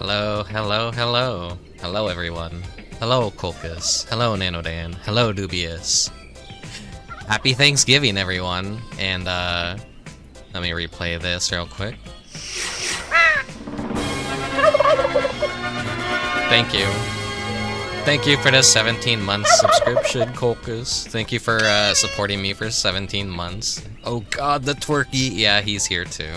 Hello, hello, hello. Hello, everyone. Hello, Colcus. Hello, Nanodan. Hello, Dubious. Happy Thanksgiving, everyone. And, let me replay this real quick. Thank you. Thank you for the 17-month subscription, Colcus. Thank you for supporting me for 17 months. Oh god, the twerky. Yeah, he's here too.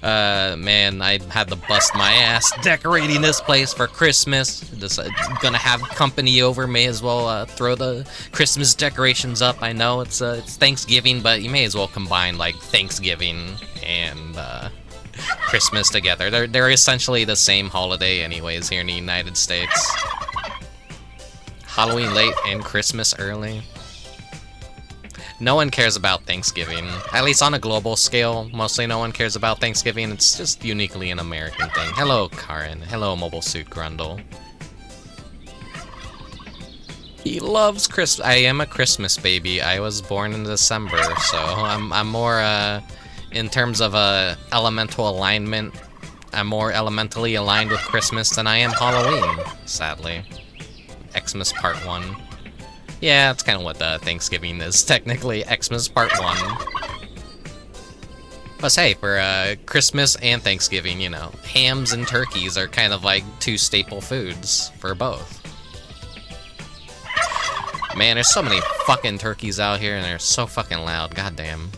Man, I had to bust my ass decorating this place for Christmas. Just gonna have company over. May as well throw the Christmas decorations up. I know it's Thanksgiving, but you may as well combine like Thanksgiving and Christmas together. They're essentially the same holiday anyways here in the United States. Halloween late and Christmas early. No one cares about Thanksgiving. At least on a global scale, mostly no one cares about Thanksgiving. It's just uniquely an American thing. Hello, Karen. Hello, Mobile Suit Grundle. He loves Christmas. I am a Christmas baby. I was born in December, so I'm more, in terms of elemental alignment, I'm more elementally aligned with Christmas than I am Halloween, sadly. Xmas Part 1. Yeah, that's kind of what Thanksgiving is, technically. Xmas Part 1. But hey, for Christmas and Thanksgiving, you know, hams and turkeys are kind of like two staple foods for both. Man, there's so many fucking turkeys out here and they're so fucking loud, goddamn.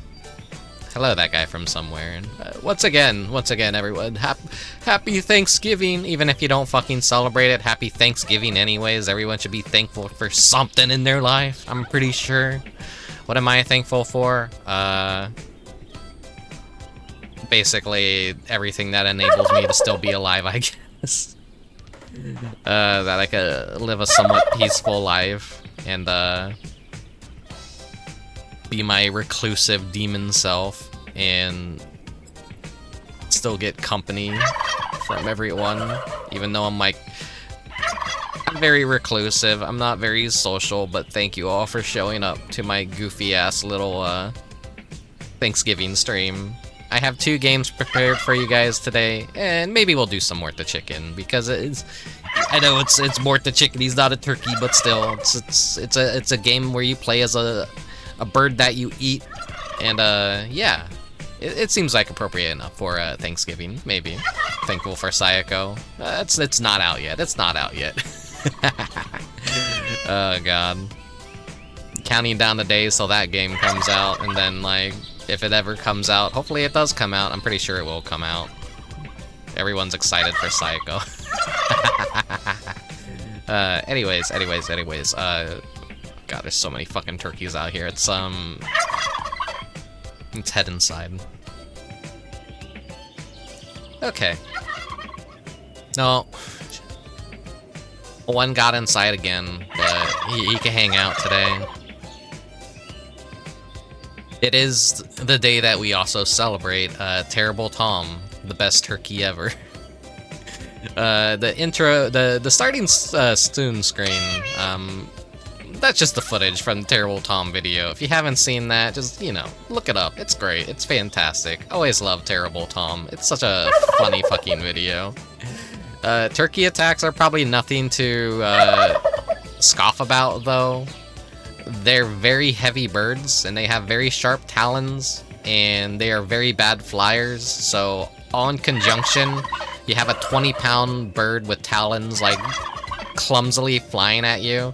Hello, that guy from somewhere. And once again, everyone, happy Thanksgiving. Even if you don't fucking celebrate it, happy Thanksgiving anyways. Everyone should be thankful for something in their life, I'm pretty sure. What am I thankful for? Basically, everything that enables me to still be alive, I guess. That I could live a somewhat peaceful life and, be my reclusive demon self and still get company from everyone, even though I'm very reclusive. I'm not very social, but thank you all for showing up to my goofy ass little Thanksgiving stream. I have 2 games prepared for you guys today, and maybe we'll do some Mort the Chicken because I know it's Mort the Chicken. He's not a turkey, but still, it's a game where you play as a bird that you eat, and yeah, it seems like appropriate enough for Thanksgiving, maybe. Thankful for Sayako. It's not out yet. It's not out yet. Oh god. Counting down the days till that game comes out, and then like, if it ever comes out, hopefully it does come out. I'm pretty sure it will come out. Everyone's excited for Sayako. Anyways, God, there's so many fucking turkeys out here. Let's head inside. Okay. No. One got inside again, but he can hang out today. It is the day that we also celebrate Terrible Tom, the best turkey ever. The intro, the starting Stoon screen, that's just the footage from the Terrible Tom video. If you haven't seen that, just, you know, look it up. It's great. It's fantastic. Always love Terrible Tom. It's such a funny fucking video. Turkey attacks are probably nothing to scoff about, though. They're very heavy birds, and they have very sharp talons, and they are very bad flyers, so all in conjunction, you have a 20-pound bird with talons, like, clumsily flying at you.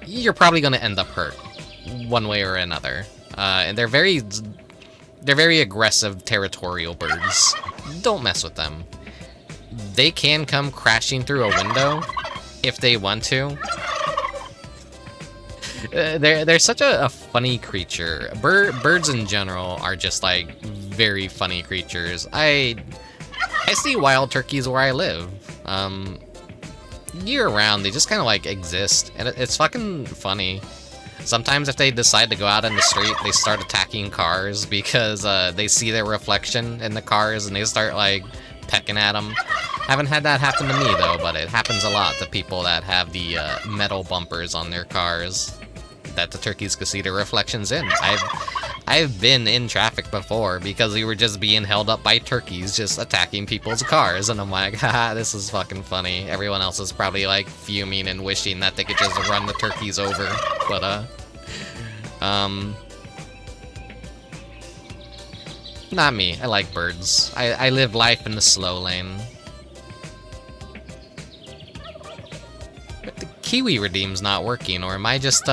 You're probably gonna end up hurt, one way or another. And they're very aggressive, territorial birds. Don't mess with them. They can come crashing through a window if they want to. They're such a funny creature. Birds in general are just like very funny creatures. I see wild turkeys where I live. Year-round, they just kind of like exist, and it's fucking funny. Sometimes if they decide to go out in the street, they start attacking cars because they see their reflection in the cars and they start like pecking at them. Haven't had that happen to me though, but it happens a lot to people that have the metal bumpers on their cars that the turkeys can see their reflections in. I've been in traffic before because we were just being held up by turkeys just attacking people's cars, and I'm like, haha, this is fucking funny. Everyone else is probably like fuming and wishing that they could just run the turkeys over, but not me. I like birds. I live life in the slow lane. But the Kiwi redeem's not working, or am I just,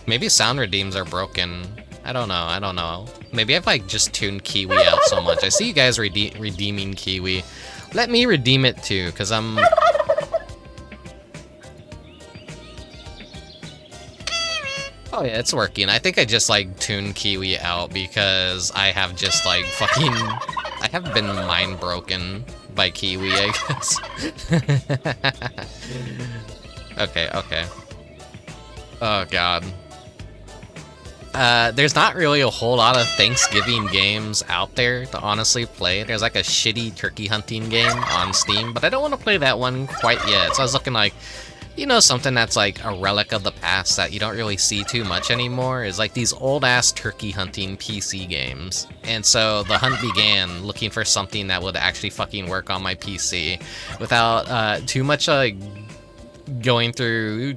maybe sound redeems are broken. I don't know. Maybe I've, like, just tuned Kiwi out so much. I see you guys redeeming Kiwi. Let me redeem it, too, because I'm... Oh yeah, it's working. I think I just like tuned Kiwi out because I have just like fucking... I have been mind broken by Kiwi, I guess. Okay. Oh god. There's not really a whole lot of Thanksgiving games out there to honestly play. There's like a shitty turkey hunting game on Steam, but I don't want to play that one quite yet. So I was looking like... You know, something that's like a relic of the past that you don't really see too much anymore is like these old-ass turkey hunting PC games. And so the hunt began looking for something that would actually fucking work on my PC without too much going through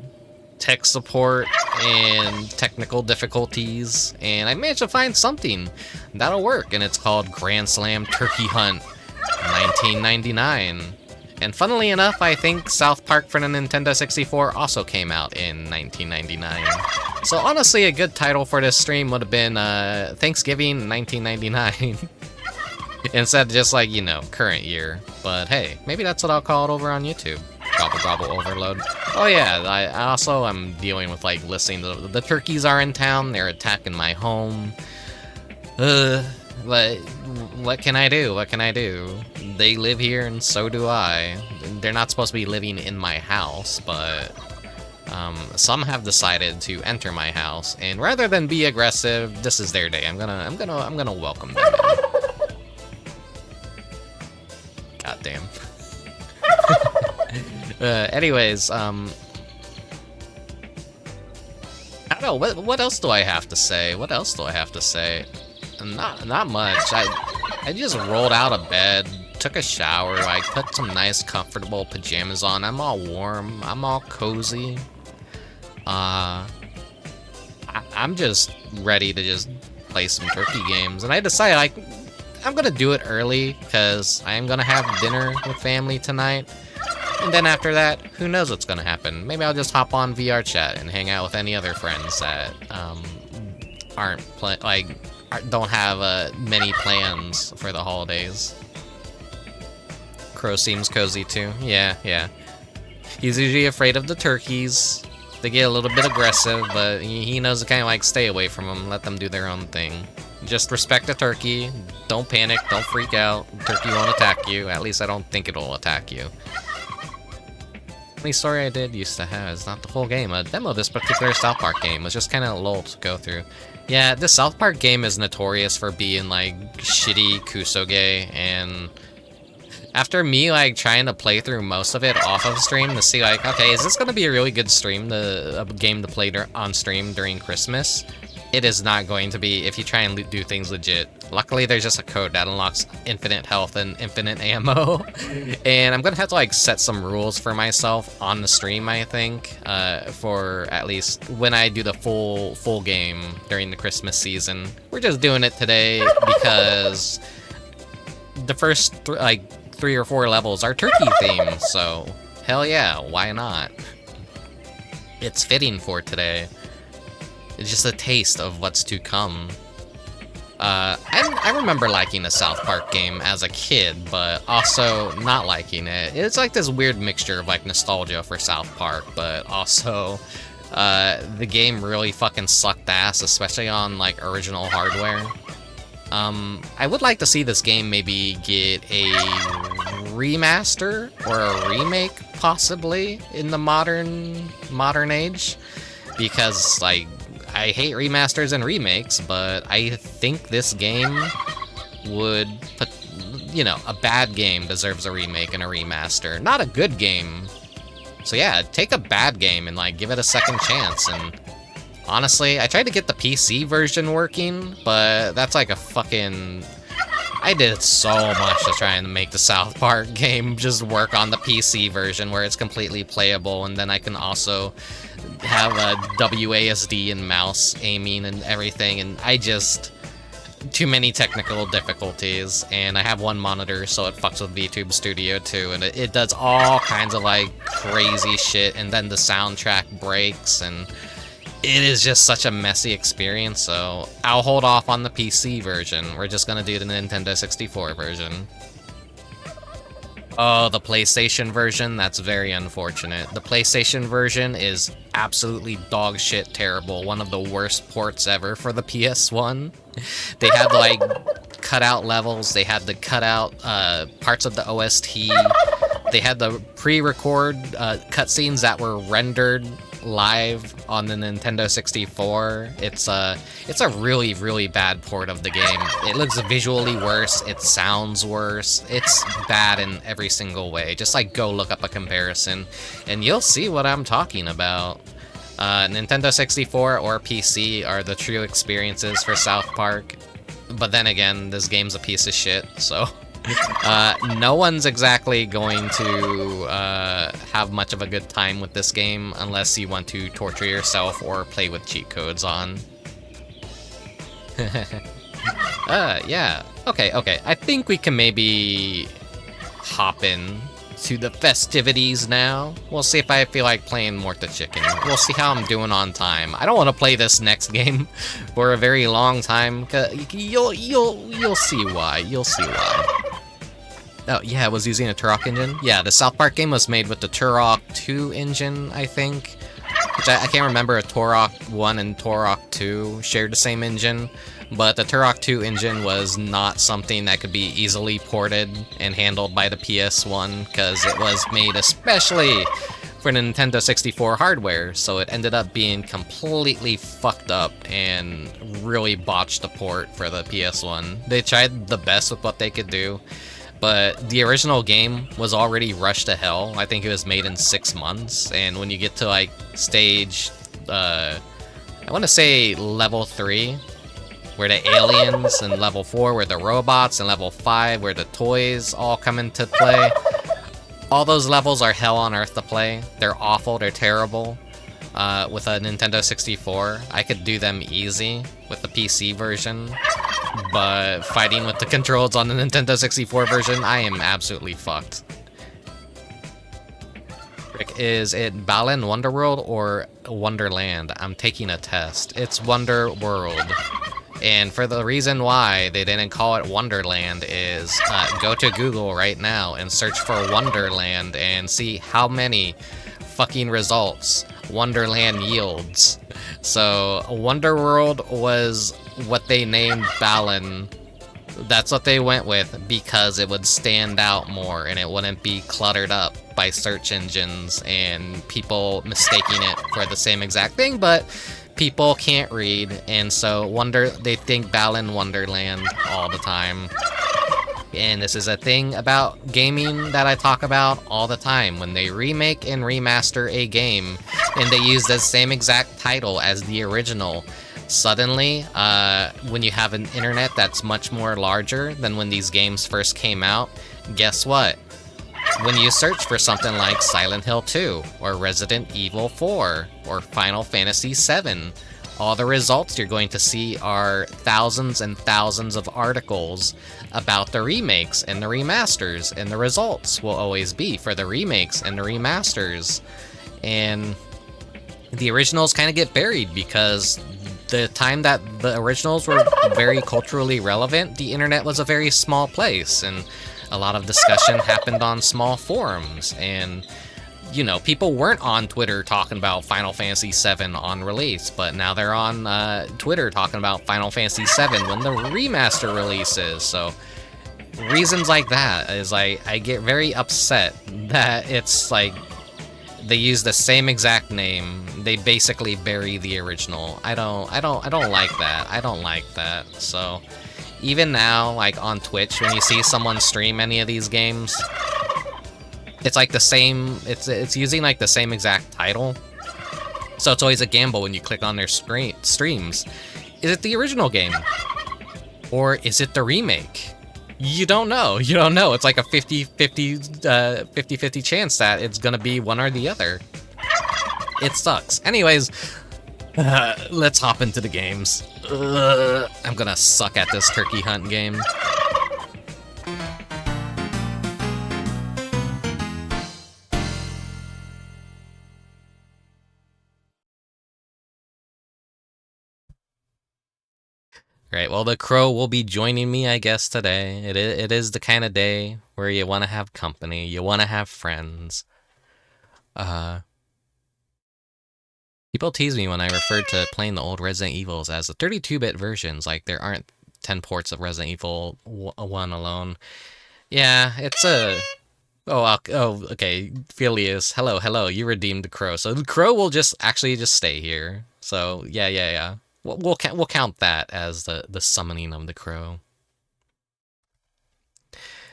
tech support and technical difficulties. And I managed to find something that'll work, and it's called Grand Slam Turkey Hunt 1999. And funnily enough, I think South Park for the Nintendo 64 also came out in 1999. So honestly, a good title for this stream would have been Thanksgiving 1999. Instead of just like, you know, current year. But hey, maybe that's what I'll call it over on YouTube. Gobble gobble overload. Oh yeah, I also am dealing with like listening to the turkeys are in town, they're attacking my home. What can I do? What can I do? They live here and so do I. They're not supposed to be living in my house, but some have decided to enter my house, and rather than be aggressive, this is their day. I'm gonna welcome them in. God damn. Anyways, I don't know, what else do I have to say? Not much. I just rolled out of bed, took a shower, I put some nice comfortable pajamas on. I'm all warm, I'm all cozy. I'm just ready to just play some turkey games, and I decided like I'm gonna do it early because I am gonna have dinner with family tonight. And then after that, who knows what's gonna happen? Maybe I'll just hop on VR chat and hang out with any other friends that don't have many plans for the holidays. Crow seems cozy too. Yeah. He's usually afraid of the turkeys. They get a little bit aggressive, but he knows to kind of like stay away from them, let them do their own thing. Just respect the turkey. Don't panic. Don't freak out. The turkey won't attack you. At least I don't think it'll attack you. The only story I did used to have is not the full game. A demo of this particular South Park game was just kind of lull to go through. Yeah, this South Park game is notorious for being like shitty kusoge, and after me like trying to play through most of it off of stream to see like, okay, is this gonna be a really good stream, a game to play on stream during Christmas? It is not going to be if you try and do things legit. Luckily, there's just a code that unlocks infinite health and infinite ammo. And I'm gonna have to like set some rules for myself on the stream, I think, for at least when I do the full game during the Christmas season. We're just doing it today because the first 3 or 4 levels are turkey themed, so hell yeah, why not? It's fitting for today. It's just a taste of what's to come. I remember liking the South Park game as a kid, but also not liking it. It's like this weird mixture of like nostalgia for South Park, but also the game really fucking sucked ass, especially on like original hardware. I would like to see this game maybe get a remaster or a remake, possibly, in the modern age, because like I hate remasters and remakes, but I think this game would put, you know, a bad game deserves a remake and a remaster, not a good game. So yeah, take a bad game and like give it a second chance and Honestly, I tried to get the PC version working, but that's like a fucking... I did so much to try and make the South Park game just work on the PC version where it's completely playable, and then I can also have a WASD and mouse aiming and everything, and I just... Too many technical difficulties, and I have one monitor, so it fucks with VTube Studio too, and it does all kinds of like crazy shit, and then the soundtrack breaks, and it is just such a messy experience, so I'll hold off on the PC version. We're just gonna do the Nintendo 64 version. Oh, the PlayStation version? That's very unfortunate. The PlayStation version is absolutely dog shit terrible. One of the worst ports ever for the PS1. They had, like, cut out levels. They had to cut out parts of the OST. They had the pre-record cutscenes that were rendered live on the Nintendo 64. It's a really, really bad port of the game. It looks visually worse, it sounds worse, it's bad in every single way. Just like go look up a comparison and you'll see what I'm talking about. Nintendo 64 or PC are the true experiences for South Park, but then again, this game's a piece of shit, so no one's exactly going to have much of a good time with this game unless you want to torture yourself or play with cheat codes on. Yeah. Okay. I think we can maybe hop in to the festivities now. We'll see if I feel like playing Morta Chicken. We'll see how I'm doing on time. I don't want to play this next game for a very long time. You'll see why. You'll see why. Oh, yeah, it was using a Turok engine? Yeah, the South Park game was made with the Turok 2 engine, I think. Which I can't remember if Turok 1 and Turok 2 shared the same engine. But the Turok 2 engine was not something that could be easily ported and handled by the PS1, because it was made especially for Nintendo 64 hardware, so it ended up being completely fucked up and really botched the port for the PS1. They tried the best with what they could do, but the original game was already rushed to hell. I think it was made in 6 months, and when you get to like stage, I want to say level 3, where the aliens, and level 4 where the robots, and level 5 where the toys all come into play. All those levels are hell on earth to play. They're awful, they're terrible. With a Nintendo 64, I could do them easy with the PC version, but fighting with the controls on the Nintendo 64 version, I am absolutely fucked. Rick, is it Balan Wonderworld or Wonderland? I'm taking a test. It's Wonderworld. And for the reason why they didn't call it Wonderland is, go to Google right now and search for Wonderland and see how many fucking results Wonderland yields. So, Wonderworld was what they named Balan. That's what they went with because it would stand out more and it wouldn't be cluttered up by search engines and people mistaking it for the same exact thing, but people can't read, and so they think Balan Wonderland all the time. And this is a thing about gaming that I talk about all the time. When they remake and remaster a game, and they use the same exact title as the original, suddenly, when you have an internet that's much more larger than when these games first came out, guess what? When you search for something like Silent Hill 2, or Resident Evil 4, or Final Fantasy 7, all the results you're going to see are thousands and thousands of articles about the remakes and the remasters, and the results will always be for the remakes and the remasters. And the originals kind of get buried because the time that the originals were very culturally relevant, the internet was a very small place, and a lot of discussion happened on small forums, and, you know, people weren't on Twitter talking about Final Fantasy VII on release, but now they're on Twitter talking about Final Fantasy VII when the remaster releases. So, reasons like that is I get very upset that it's like they use the same exact name. They basically bury the original. I don't like that. I don't like that. So, even now, like on Twitch, when you see someone stream any of these games, it's like the same, it's using like the same exact title. So it's always a gamble when you click on their streams. Is it the original game? Or is it the remake? You don't know. You don't know. It's like a 50-50 chance that it's gonna be one or the other. It sucks. Anyways, let's hop into the games. I'm gonna suck at this turkey hunt game. Right, well, the crow will be joining me, I guess, today. It is the kind of day where you want to have company, you want to have friends. People tease me when I refer to playing the old Resident Evils as the 32-bit versions, like there aren't 10 ports of Resident Evil 1 alone. Yeah, it's a... Oh, okay, Phileas, hello, you redeemed the crow. So the crow will just stay here. So, yeah. We'll count that as the summoning of the crow.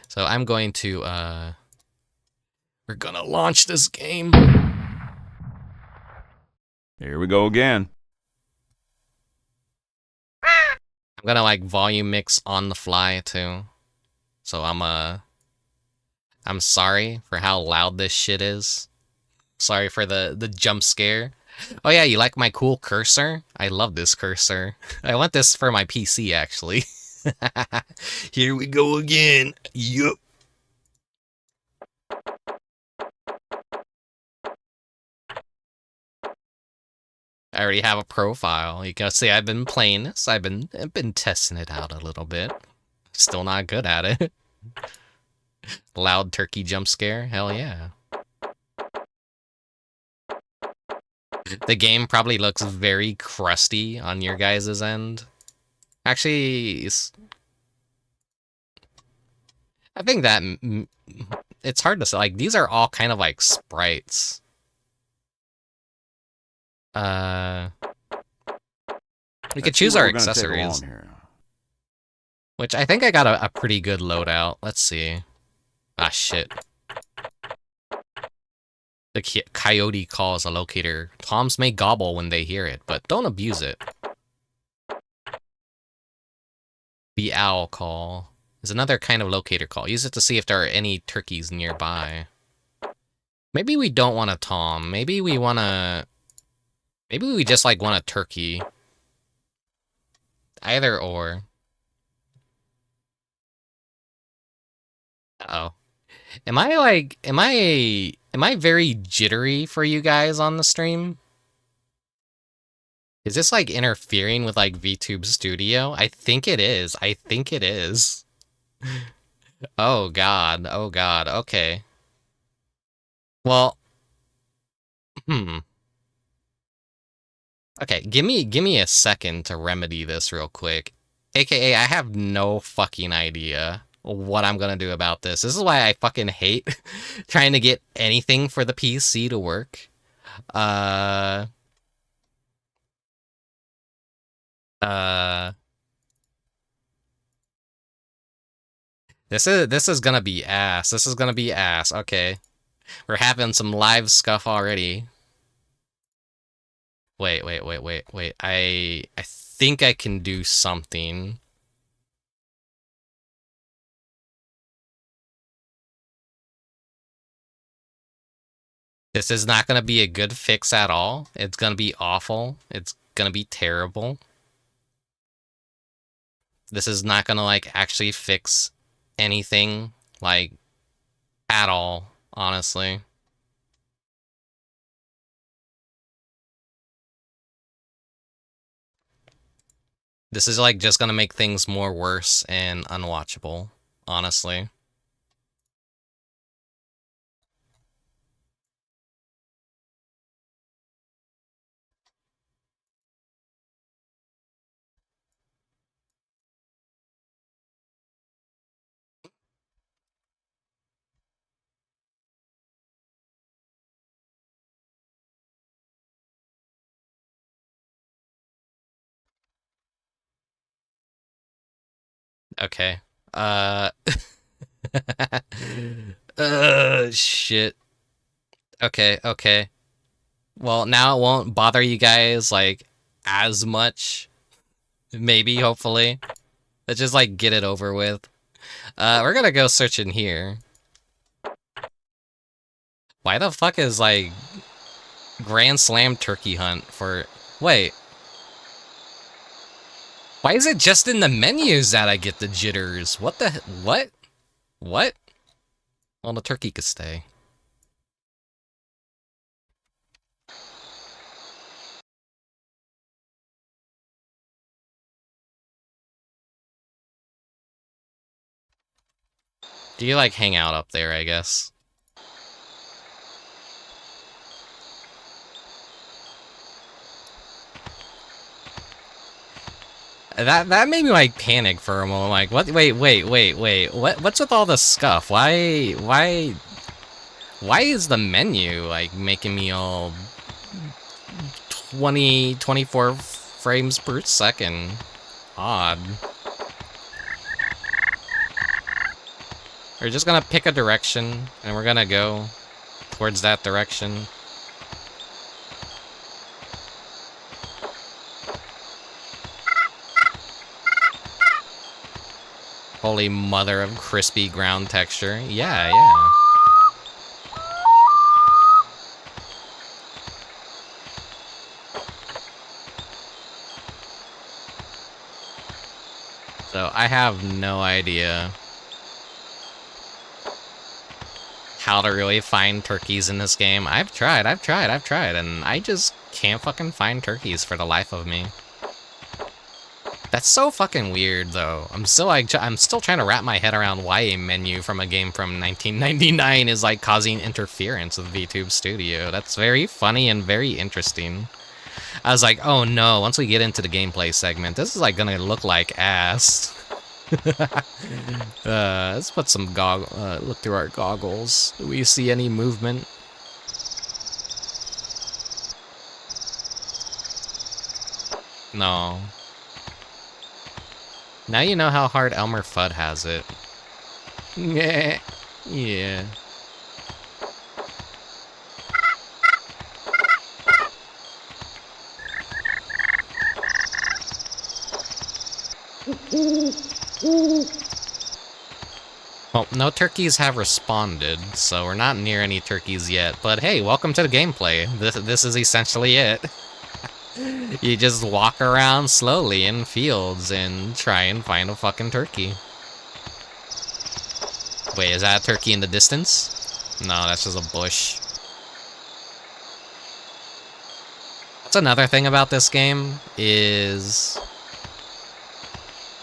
So I'm going to, we're gonna launch this game. Here we go again. I'm gonna, like, volume mix on the fly, too. So I'm sorry for how loud this shit is. Sorry for the jump scare. Oh yeah, you like my cool cursor? I love this cursor. I want this for my PC, actually. Here we go again. Yup. I already have a profile. You can see I've been playing this. I've been testing it out a little bit. Still not good at it. Loud turkey jump scare? Hell yeah. The game probably looks very crusty on your guys' end. Actually, I think that it's hard to say. Like, these are all kind of like sprites. We could choose our accessories. Which I think I got a pretty good loadout. Let's see. Ah, shit. The coyote calls a locator. Toms may gobble when they hear it, but don't abuse it. The owl call is another kind of locator call. Use it to see if there are any turkeys nearby. Maybe we don't want a tom. Maybe we just like want a turkey. Either or. Uh-oh. Am I very jittery for you guys on the stream? Is this like interfering with like VTube Studio? I think it is. Oh god. Okay. Well, Okay, give me a second to remedy this real quick. AKA, I have no fucking idea what I'm gonna do about this. This is why I fucking hate trying to get anything for the PC to work. This is gonna be ass. This is gonna be ass. Okay. We're having some live scuff already. Wait. I think I can do something. This is not gonna be a good fix at all. It's gonna be awful. It's gonna be terrible. This is not gonna, like, actually fix anything, like, at all, honestly. This is, like, just gonna make things more worse and unwatchable, honestly. Okay. Shit. Okay. Well, now it won't bother you guys, like, as much. Maybe, hopefully. Let's just, like, get it over with. We're gonna go search in here. Why the fuck is, like, Grand Slam Turkey Hunt for... Wait. Why is it just in the menus that I get the jitters? What the... What? What? Well, the turkey could stay. Do you, like, hang out up there, I guess? That made me, like, panic for a moment. Like, what? Wait. What's with all the scuff? Why is the menu, like, making me all 24 frames per second? Odd. We're just gonna pick a direction, and we're gonna go towards that direction. Holy mother of crispy ground texture. Yeah. So I have no idea how to really find turkeys in this game. I've tried, and I just can't fucking find turkeys for the life of me. That's so fucking weird, though. I'm still trying to wrap my head around why a menu from a game from 1999 is, like, causing interference with VTube Studio. That's very funny and very interesting. I was like, oh no, once we get into the gameplay segment, this is, like, gonna look like ass. Let's put some look through our goggles. Do we see any movement? No. Now you know how hard Elmer Fudd has it. Yeah. Well, no turkeys have responded, so we're not near any turkeys yet. But hey, welcome to the gameplay. This is essentially it. You just walk around slowly in fields and try and find a fucking turkey. Wait, is that a turkey in the distance? No, that's just a bush. That's another thing about this game, is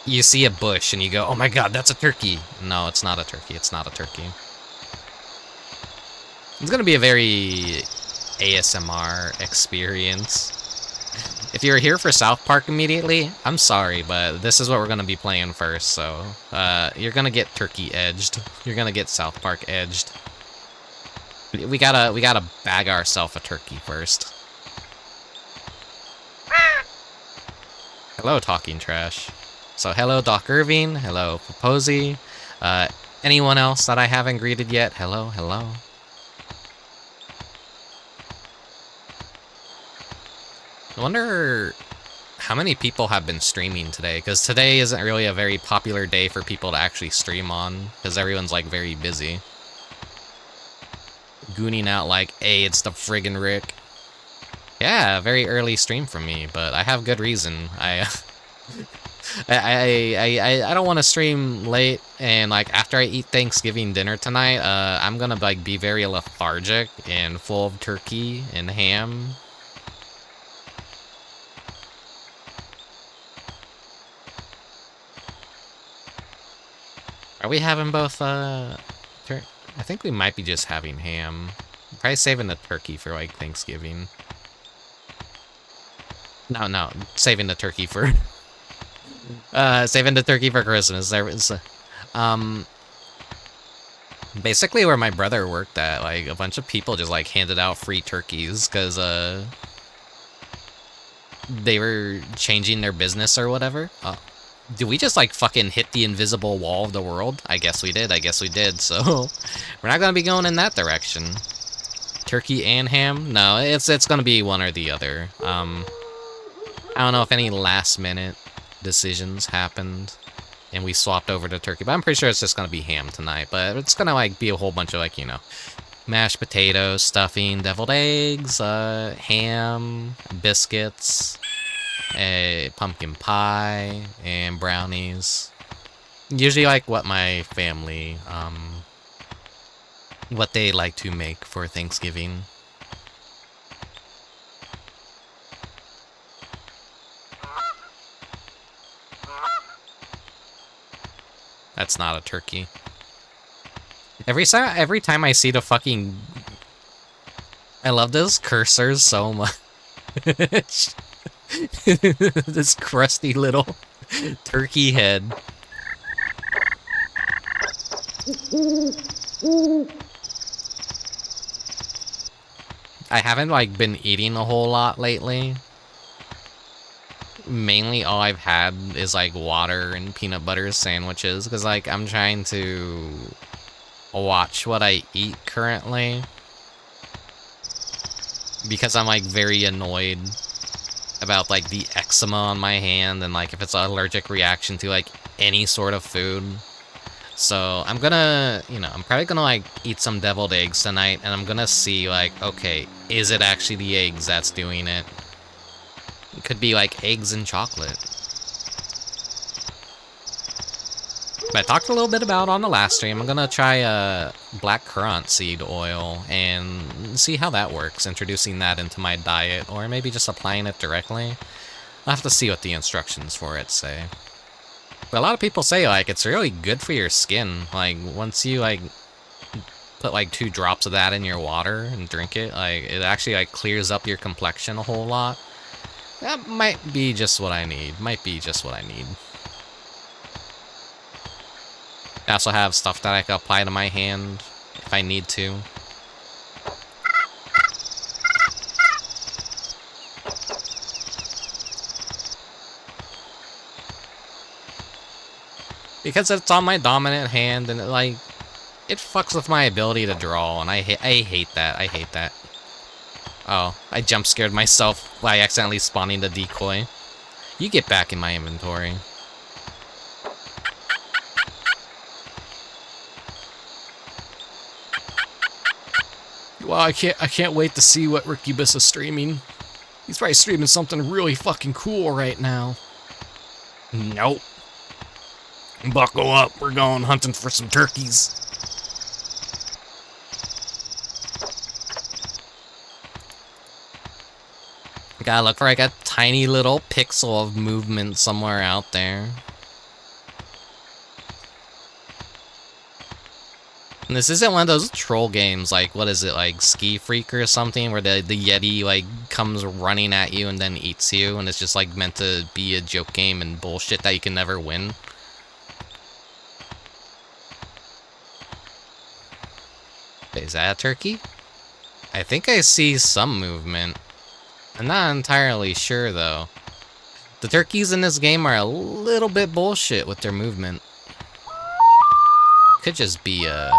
you see a bush and you go, oh my god, that's a turkey. No, it's not a turkey. It's not a turkey. It's gonna be a very ASMR experience. If you're here for South Park immediately, I'm sorry, but this is what we're gonna be playing first, so you're gonna get turkey edged. You're gonna get South Park edged. We gotta bag ourselves a turkey first. Hello, Talking Trash. So hello, Doc Irving. Hello, Poposy. Anyone else that I haven't greeted yet? Hello. I wonder how many people have been streaming today, because today isn't really a very popular day for people to actually stream on, because everyone's, like, very busy. Gooning out like, hey, it's the friggin' Rick. Yeah, very early stream from me, but I have good reason. I don't want to stream late, and, like, after I eat Thanksgiving dinner tonight, I'm gonna, like, be very lethargic and full of turkey and ham. Are we having both, I think we might be just having ham. Probably saving the turkey for, like, Thanksgiving. No, saving the turkey for... saving the turkey for Christmas. There was, basically where my brother worked at, like, a bunch of people just, like, handed out free turkeys, because, they were changing their business or whatever. Did we just, like, fucking hit the invisible wall of the world? I guess we did, so we're not gonna be going in that direction. Turkey and ham? No, it's gonna be one or the other. I don't know if any last minute decisions happened and we swapped over to turkey, but I'm pretty sure it's just gonna be ham tonight. But it's gonna like be a whole bunch of like, you know, mashed potatoes, stuffing, deviled eggs, ham, biscuits, a pumpkin pie, and brownies. Usually like what my family, what they like to make for Thanksgiving. That's not a turkey. Every time I see the fucking... I love those cursors so much. This crusty little turkey head. I haven't like been eating a whole lot lately. Mainly all I've had is like water and peanut butter sandwiches because like I'm trying to watch what I eat currently because I'm like very annoyed about like the eczema on my hand and like if it's an allergic reaction to like any sort of food. So I'm gonna, you know, I'm probably gonna like eat some deviled eggs tonight and I'm gonna see like, okay, is it actually the eggs that's doing it? It could be like eggs and chocolate. But I talked a little bit about on the last stream. I'm gonna try black currant seed oil and see how that works, introducing that into my diet, or maybe just applying it directly. I'll have to see what the instructions for it say. But a lot of people say like it's really good for your skin. Like once you like put like 2 drops of that in your water and drink it, like it actually like clears up your complexion a whole lot. That might be just what I need. Might be just what I need. I also have stuff that I can apply to my hand if I need to. Because it's on my dominant hand and it fucks with my ability to draw, and I hate that. I hate that. Oh, I jump scared myself by accidentally spawning the decoy. You get back in my inventory. Well, I can't wait to see what Rickubus is streaming. He's probably streaming something really fucking cool right now. Nope. Buckle up, we're going hunting for some turkeys. Gotta look for like a tiny little pixel of movement somewhere out there. And this isn't one of those troll games like, what is it, like Ski Freak or something, where the Yeti like comes running at you and then eats you, and it's just like meant to be a joke game and bullshit that you can never win. Is that a turkey? I think I see some movement. I'm not entirely sure though. The turkeys in this game are a little bit bullshit with their movement. Could just be a...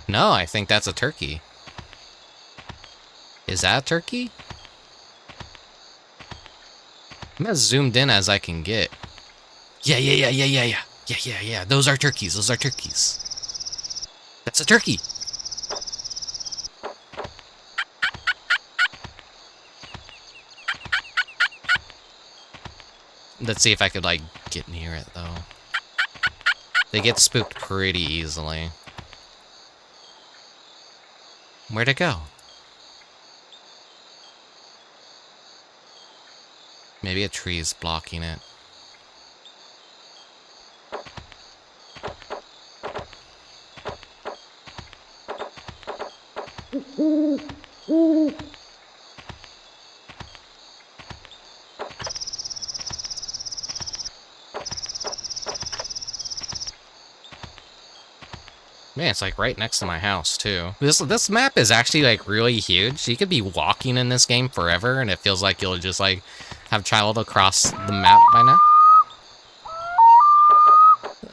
No, I think that's a turkey. Is that a turkey? I'm as zoomed in as I can get. Yeah. Those are turkeys. Those are turkeys. That's a turkey. Let's see if I could, like, get near it, though. They get spooked pretty easily. Where'd it go? Maybe a tree's blocking it. Man, it's like right next to my house too. This map is actually like really huge. You could be walking in this game forever and it feels like you'll just like have traveled across the map by now.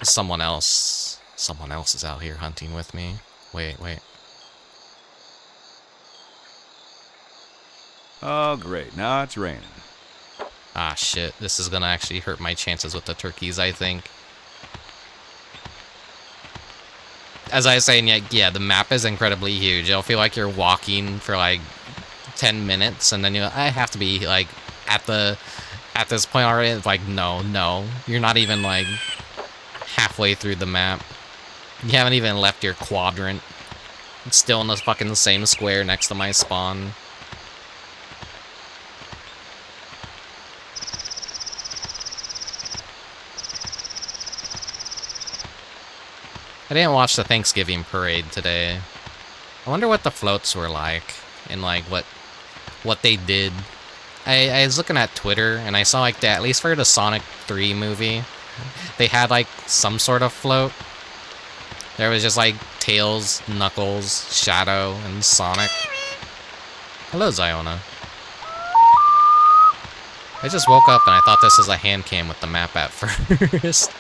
Someone else is out here hunting with me. Wait. Oh, great. Now it's raining. Ah, shit. This is gonna actually hurt my chances with the turkeys, I think. As I was saying, yeah, the map is incredibly huge. It'll feel like you're walking for like 10 minutes, and then I have to be like at this point already. It's like, no, you're not even like halfway through the map. You haven't even left your quadrant. It's still in the fucking same square next to my spawn. I didn't watch the Thanksgiving parade today. I wonder what the floats were like and like what they did. I was looking at Twitter and I saw like that, at least for the Sonic 3 movie, they had like some sort of float. There was just like Tails, Knuckles, Shadow, and Sonic. Hello, Ziona. I just woke up and I thought this was a hand cam with the map at first.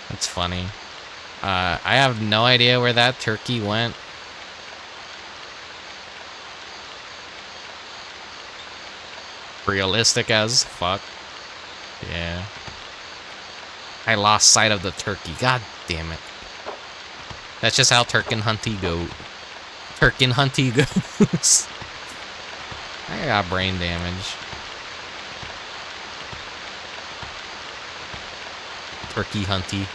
That's funny. I have no idea where that turkey went. Realistic as fuck. Yeah. I lost sight of the turkey. God damn it. That's just how Turkin Hunty go. Turkin Hunty goes. I got brain damage. Turkey Hunty.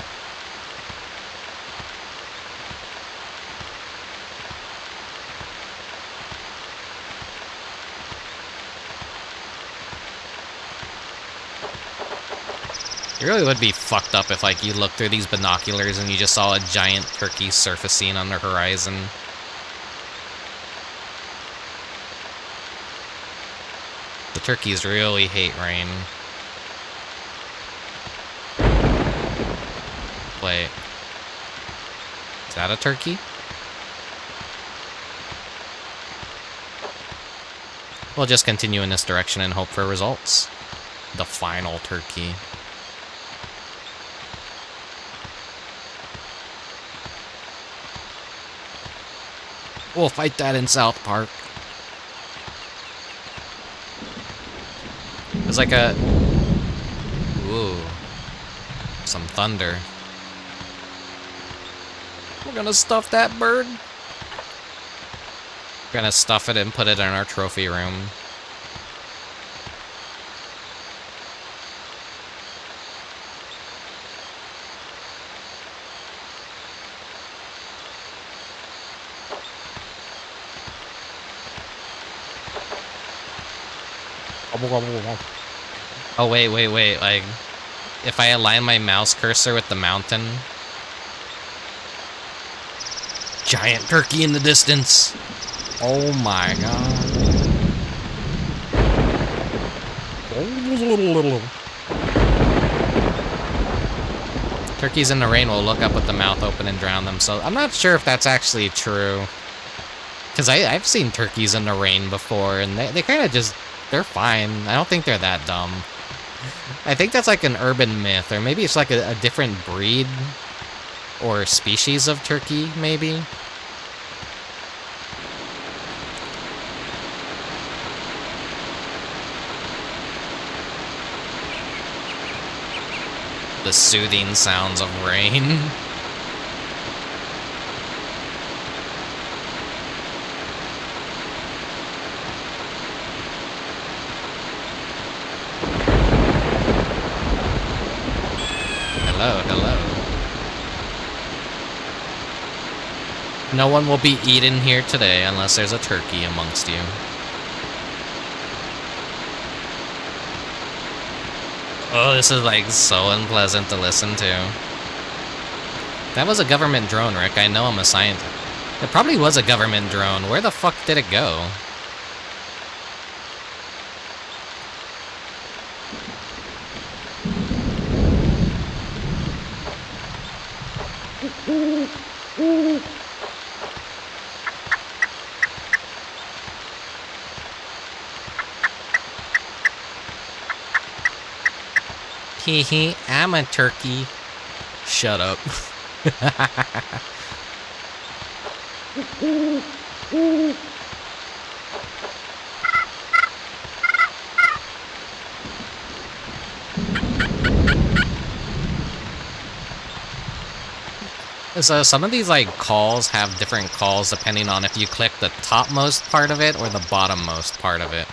It really would be fucked up if, like, you look through these binoculars and you just saw a giant turkey surfacing on the horizon. The turkeys really hate rain. Wait. Is that a turkey? We'll just continue in this direction and hope for results. The final turkey. We'll fight that in South Park. It's like a... Ooh. Some thunder. We're gonna stuff that bird. We're gonna stuff it and put it in our trophy room. Oh, wait. Like, if I align my mouse cursor with the mountain... Giant turkey in the distance. Oh my god. Turkeys in the rain will look up with the mouth open and drown themselves. I'm not sure if that's actually true. Because I've seen turkeys in the rain before, and they kind of just... They're fine. I don't think they're that dumb. I think that's like an urban myth, or maybe it's like a different breed or species of turkey, maybe. The soothing sounds of rain. Hello. No one will be eaten here today unless there's a turkey amongst you. Oh, this is like so unpleasant to listen to. That was a government drone, Rick. I know I'm a scientist. It probably was a government drone. Where the fuck did it go? Hee, I'm a turkey. Shut up. So some of these like calls have different calls depending on if you click the topmost part of it or the bottommost part of it.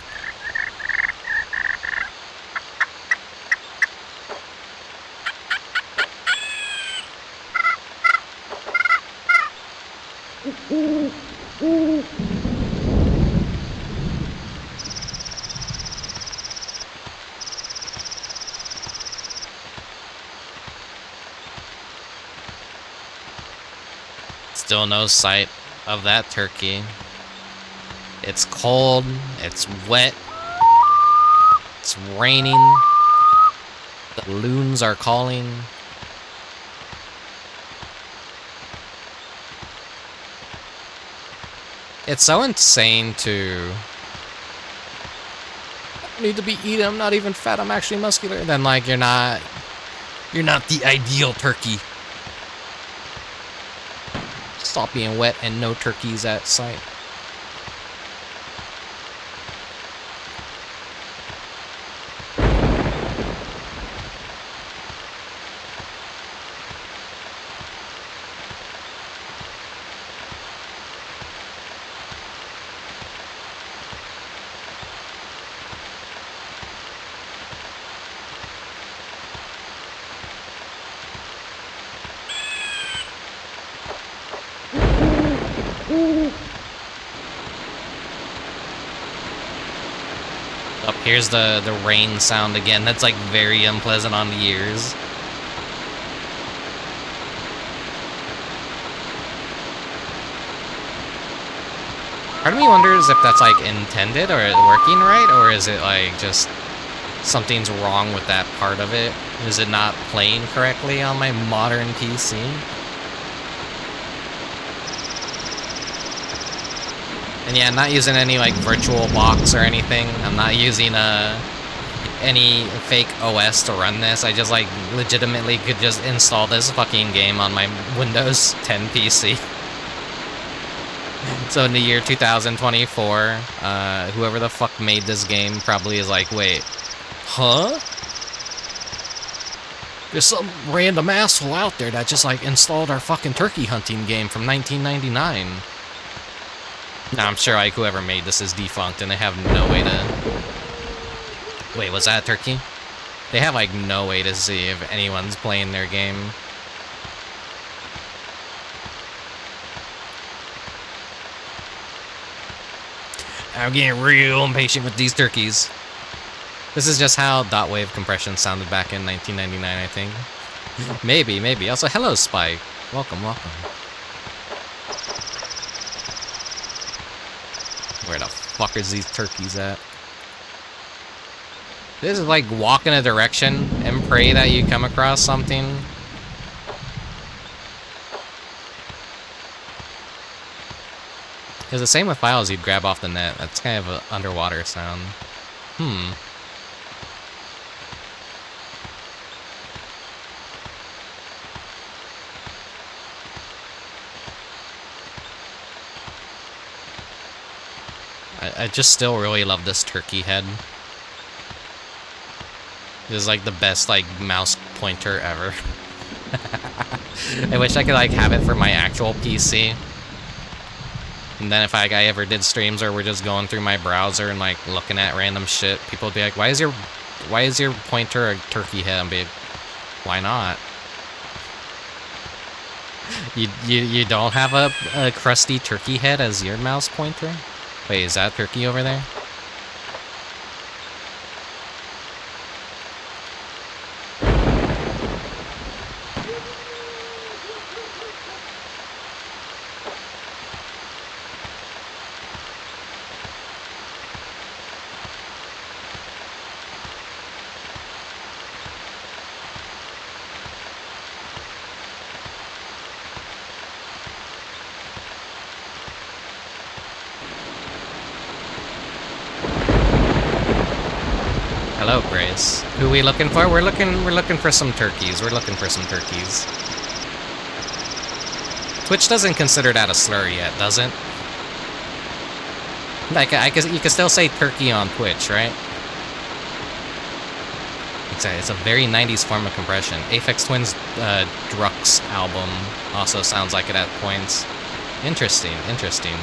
Still no sight of that turkey. It's cold, it's wet, it's raining, the loons are calling. It's so insane to I need to be eaten, I'm not even fat, I'm actually muscular. Then like you're not the ideal turkey. Stop being wet and no turkeys at sight. Up here's the rain sound again. That's like very unpleasant on the ears. Part of me wonders if that's like intended or working right, or is it like just something's wrong with that part of it? Is it not playing correctly on my modern PC? And yeah, I'm not using any like virtual box or anything. I'm not using any fake OS to run this. I just like legitimately could just install this fucking game on my Windows 10 PC. So in the year 2024, whoever the fuck made this game probably is like, wait, huh? There's some random asshole out there that just like installed our fucking turkey hunting game from 1999. Now I'm sure like whoever made this is defunct and they have no way to... Wait, was that a turkey? They have like no way to see if anyone's playing their game. I'm getting real impatient with these turkeys. This is just how dot wave compression sounded back in 1999, I think. Maybe. Also, hello, Spike. Welcome. Where the fuck is these turkeys at? This is like walk in a direction and pray that you come across something. It's the same with files you'd grab off the net. That's kind of an underwater sound. I just still really love this turkey head. It is like the best like mouse pointer ever. I wish I could like have it for my actual PC. And then if I ever did streams or we're just going through my browser and like looking at random shit, people would be like, why is your pointer a turkey head? I'd be like, why not? You don't have a crusty turkey head as your mouse pointer? Wait, is that turkey over there? Hello, Grace. Who are we looking for? We're looking for some turkeys. Twitch doesn't consider that a slur yet, does it? Like, you can still say turkey on Twitch, right? It's a very 90s form of compression. Aphex Twin's Drux album also sounds like it at points. Interesting, interesting.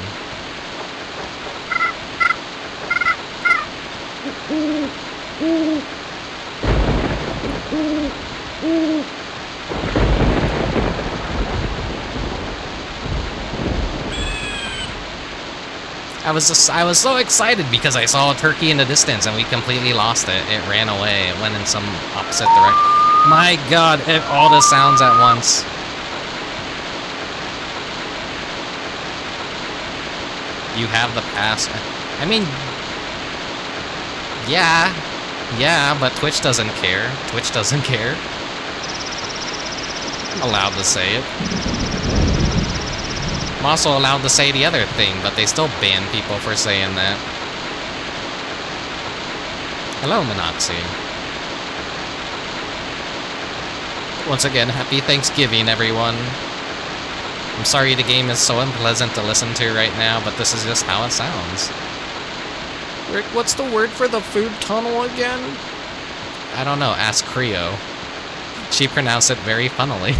I was so excited because I saw a turkey in the distance and we completely lost it. It ran away. It went in some opposite direction. My god, all the sounds at once. You have the pass. I mean, yeah, but Twitch doesn't care. Twitch doesn't care. I'm allowed to say it. I'm also allowed to say the other thing, but they still ban people for saying that. Hello, Minoxie. Once again, happy Thanksgiving, everyone. I'm sorry the game is so unpleasant to listen to right now, but this is just how it sounds. Rick, what's the word for the food tunnel again? I don't know, ask Creo. She pronounced it very funnily.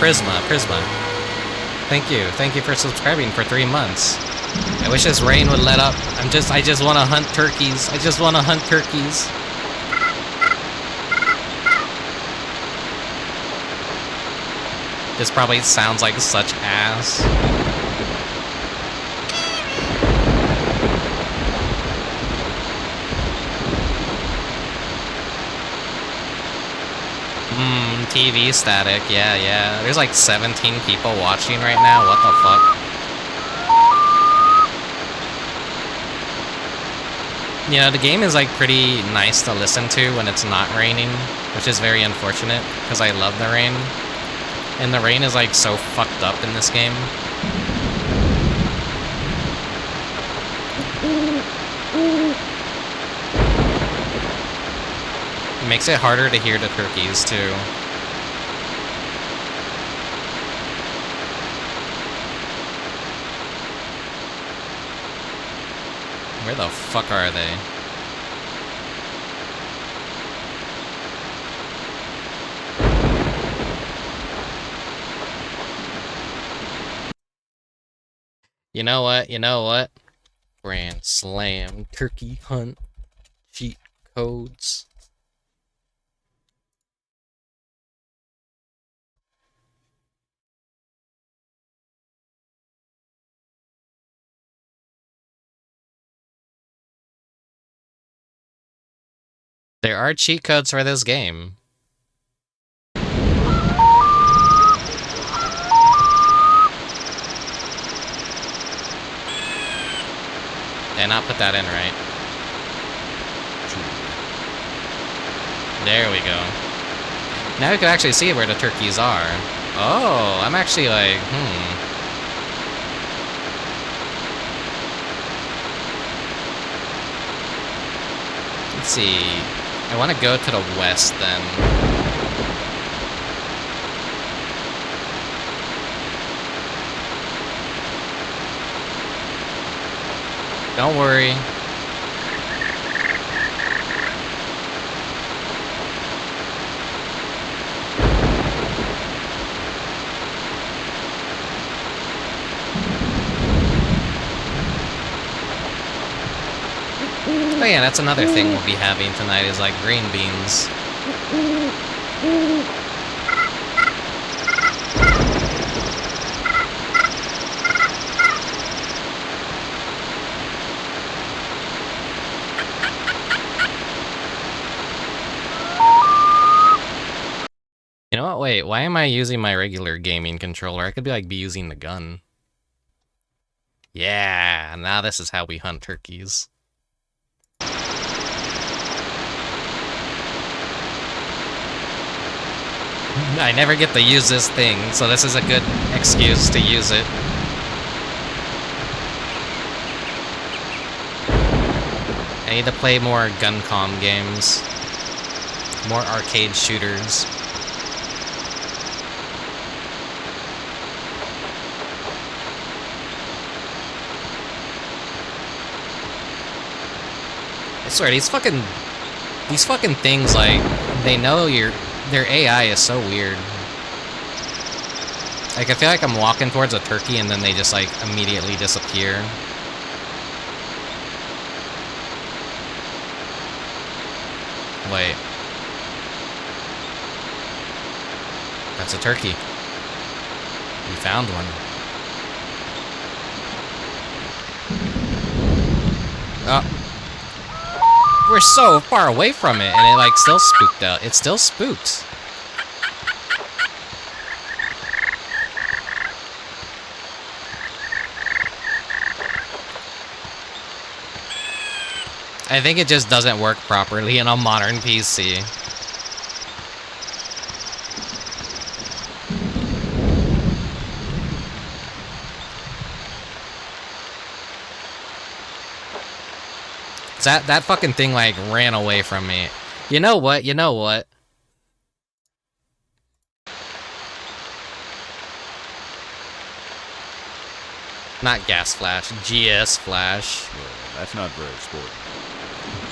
Prisma. Thank you for subscribing for 3 months. I wish this rain would let up. I just want to hunt turkeys. I just want to hunt turkeys. This probably sounds like such ass. TV static, yeah. There's like 17 people watching right now, what the fuck? You know, the game is like pretty nice to listen to when it's not raining, which is very unfortunate, because I love the rain. And the rain is like so fucked up in this game. It makes it harder to hear the turkeys, too. Where the fuck are they? You know what? Grand Slam Turkey Hunt cheat codes. There are cheat codes for this game. And I'll put that in right. There we go. Now we can actually see where the turkeys are. Oh, I'm actually like, Let's see. I want to go to the west then. Don't worry. Oh yeah, that's another thing we'll be having tonight is like green beans. You know what? Wait, why am I using my regular gaming controller? I could be using the gun. Yeah, now this is how we hunt turkeys. I never get to use this thing, so this is a good excuse to use it. I need to play more gun-com games. More arcade shooters. I swear, these fucking things, like, they know their AI is so weird. Like, I feel like I'm walking towards a turkey and then they just, like, immediately disappear. Wait. That's a turkey. We found one. Oh. We're so far away from it, and it, like, still spooked out. It still spooked. I think it just doesn't work properly in a modern PC. That fucking thing, like, ran away from me. You know what? You know what? Not gas flash, GS flash. Yeah, that's not very sporty.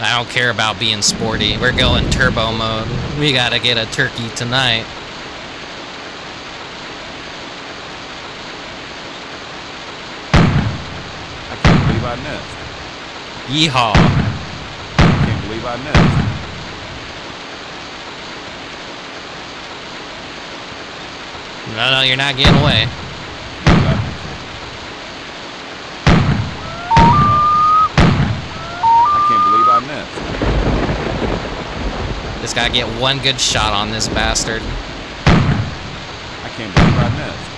I don't care about being sporty. We're going turbo mode. We gotta get a turkey tonight. I can't believe I missed. Yeehaw. I can't believe I missed. No, you're not getting away. You got me. I can't believe I missed. Just gotta get one good shot on this bastard. I can't believe I missed.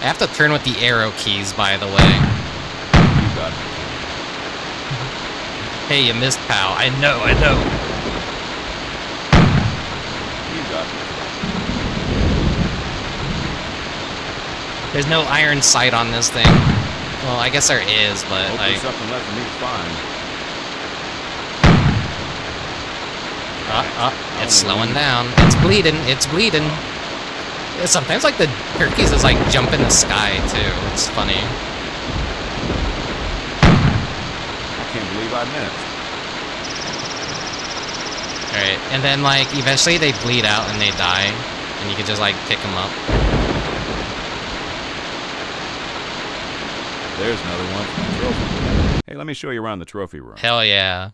I have to turn with the arrow keys, by the way. You got me. Hey, you missed, pal. I know. You got me. There's no iron sight on this thing. Well, I guess there is, but Hope like... there's something left for me to find. It's slowing down. It's bleeding. Sometimes, like, the turkeys is, like, jump in the sky, too. It's funny. I can't believe I missed. Alright, and then, like, eventually they bleed out and they die. And you can just, like, pick them up. There's another one from the trophy room. Hey, let me show you around the trophy room. Hell yeah.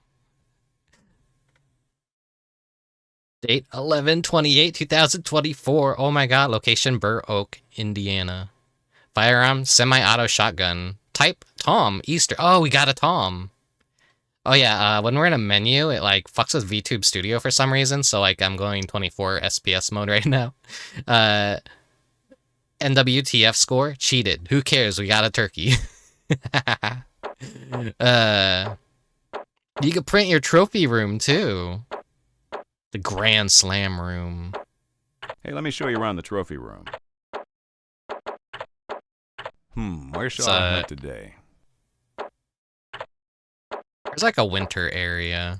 Date 11/28/2024. Oh my god. Location Burr Oak, Indiana. Firearm semi-auto shotgun. Type Tom. Easter. Oh, we got a Tom. Oh yeah. When we're in a menu, it like fucks with VTube Studio for some reason. So like I'm going 24 SPS mode right now. NWTF score cheated. Who cares? We got a turkey. You could print your trophy room too. The Grand Slam room. Hey, let me show you around the trophy room. Where shall I hunt today? There's like a winter area.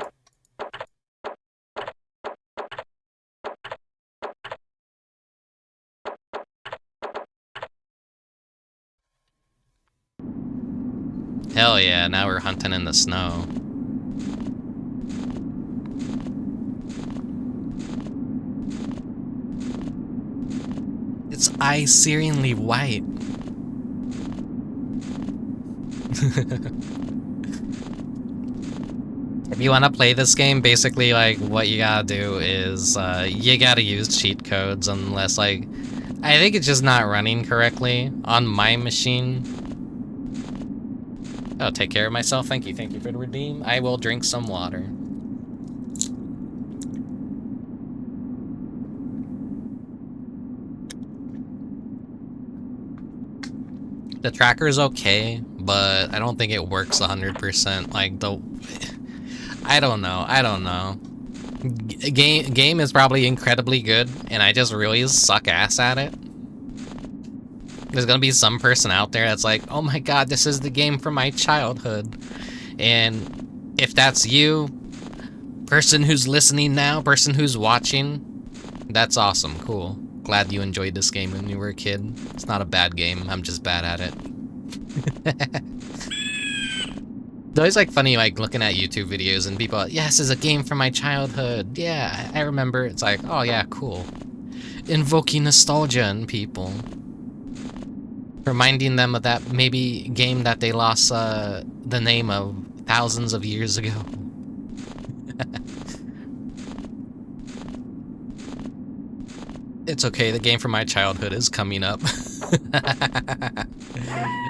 Hell yeah, now we're hunting in the snow. It's eye-searingly white. If you want to play this game, basically, like, what you gotta do is, you gotta use cheat codes unless, like, I think it's just not running correctly on my machine. Oh, take care of myself. Thank you for the redeem. I will drink some water. The tracker's okay, but I don't think it works 100%. Like, I don't know. Game is probably incredibly good, and I just really suck ass at it. There's gonna be some person out there that's like, oh my god, this is the game from my childhood. And if that's you, person who's listening now, person who's watching, that's awesome, cool. Glad you enjoyed this game when you were a kid. It's not a bad game, I'm just bad at it. It's always like funny, like looking at YouTube videos and people, yes, it's a game from my childhood. Yeah, I remember. It's like, oh yeah, cool. Invoking nostalgia in people. Reminding them of that maybe game that they lost the name of thousands of years ago. It's okay, the game from my childhood is coming up.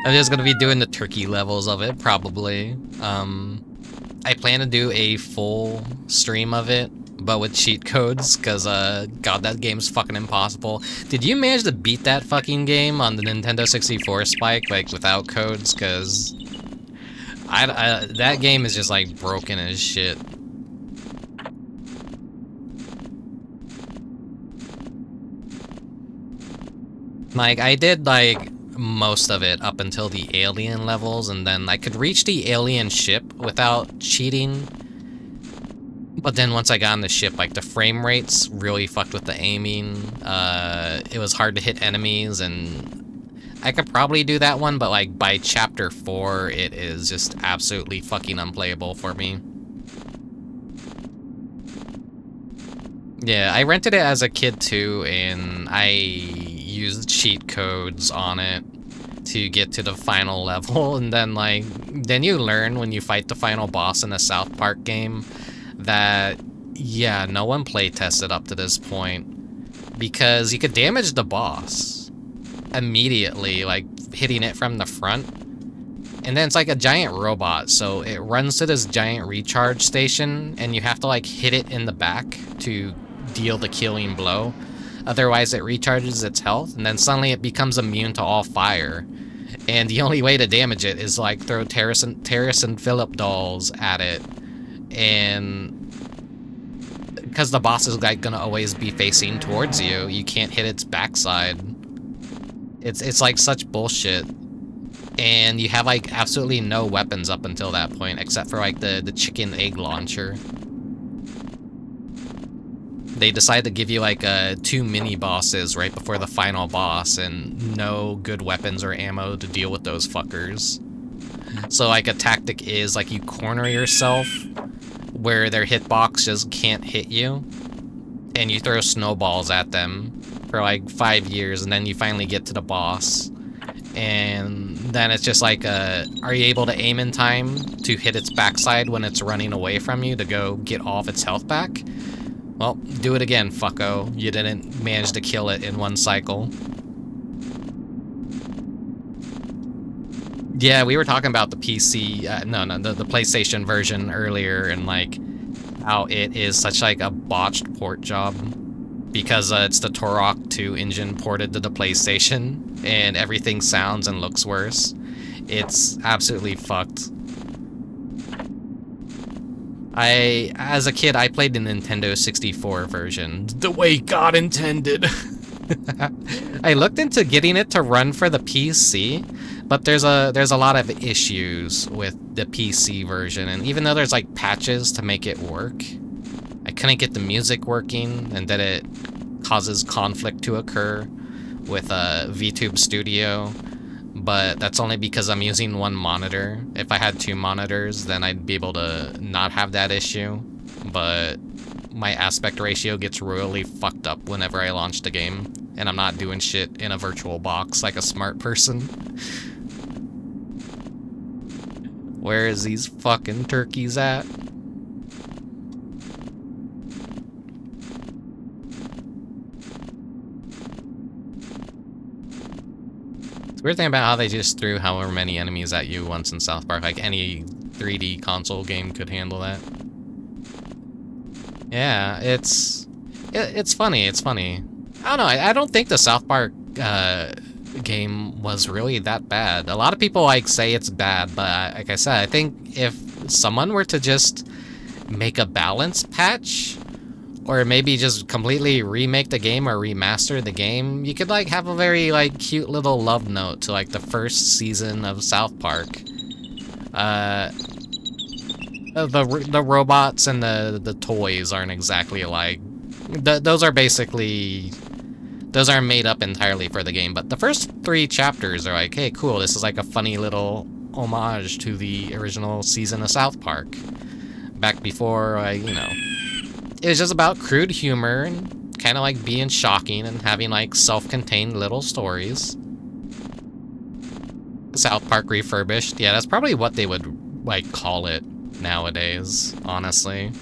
I'm just gonna be doing the turkey levels of it, probably. I plan to do a full stream of it, but with cheat codes, because, god, that game's fucking impossible. Did you manage to beat that fucking game on the Nintendo 64 Spike, like, without codes? Because that game is just, like, broken as shit. Like, I did, like, most of it up until the alien levels, and then I could reach the alien ship without cheating. But then once I got on the ship, like, the frame rates really fucked with the aiming. It was hard to hit enemies, and I could probably do that one, but, like, by chapter 4, it is just absolutely fucking unplayable for me. Yeah, I rented it as a kid, too, and I used cheat codes on it to get to the final level, and then, like, then you learn when you fight the final boss in the South Park game that, yeah, no one playtested up to this point, because you could damage the boss immediately, like, hitting it from the front, and then it's like a giant robot, so it runs to this giant recharge station, and you have to, like, hit it in the back to deal the killing blow. Otherwise, it recharges its health, and then suddenly it becomes immune to all fire. And the only way to damage it is, like, throw Terrace and Phillip dolls at it. And because the boss is, like, gonna always be facing towards you, you can't hit its backside. It's like, such bullshit. And you have, like, absolutely no weapons up until that point, except for, like, the chicken egg launcher. They decide to give you, like, 2 mini-bosses right before the final boss, and no good weapons or ammo to deal with those fuckers. So, like, a tactic is, like, you corner yourself where their hitbox just can't hit you, and you throw snowballs at them for, like, 5 years, and then you finally get to the boss. And then it's just like, are you able to aim in time to hit its backside when it's running away from you to go get all of its health back? Well, do it again, fucko. You didn't manage to kill it in one cycle. Yeah, we were talking about the PC, the PlayStation version earlier, and, like, how it is such, like, a botched port job. Because it's the Turok 2 engine ported to the PlayStation, and everything sounds and looks worse. It's absolutely fucked. As a kid, I played the Nintendo 64 version, the way God intended. I looked into getting it to run for the PC, but there's a lot of issues with the PC version, and even though there's, like, patches to make it work, I couldn't get the music working, and that it causes conflict to occur with VTube Studio. But that's only because I'm using one monitor. If I had 2 monitors, then I'd be able to not have that issue. But my aspect ratio gets royally fucked up whenever I launch the game, and I'm not doing shit in a virtual box like a smart person. Where is these fucking turkeys at? It's a weird thing about how they just threw however many enemies at you once in South Park. Like any 3D console game could handle that. Yeah, it's funny. It's funny. I don't know. I don't think the South Park game was really that bad. A lot of people like say it's bad, but like I said, I think if someone were to just make a balance patch, or maybe just completely remake the game or remaster the game, you could like have a very like cute little love note to like the first season of South Park. The robots and the toys aren't exactly alike. Those are basically... Those are made up entirely for the game, but the first 3 chapters are like, hey, cool, this is like a funny little homage to the original season of South Park. Back before, you know... It was just about crude humor and kind of like being shocking and having like self-contained little stories. South Park refurbished. Yeah, that's probably what they would like call it nowadays, honestly.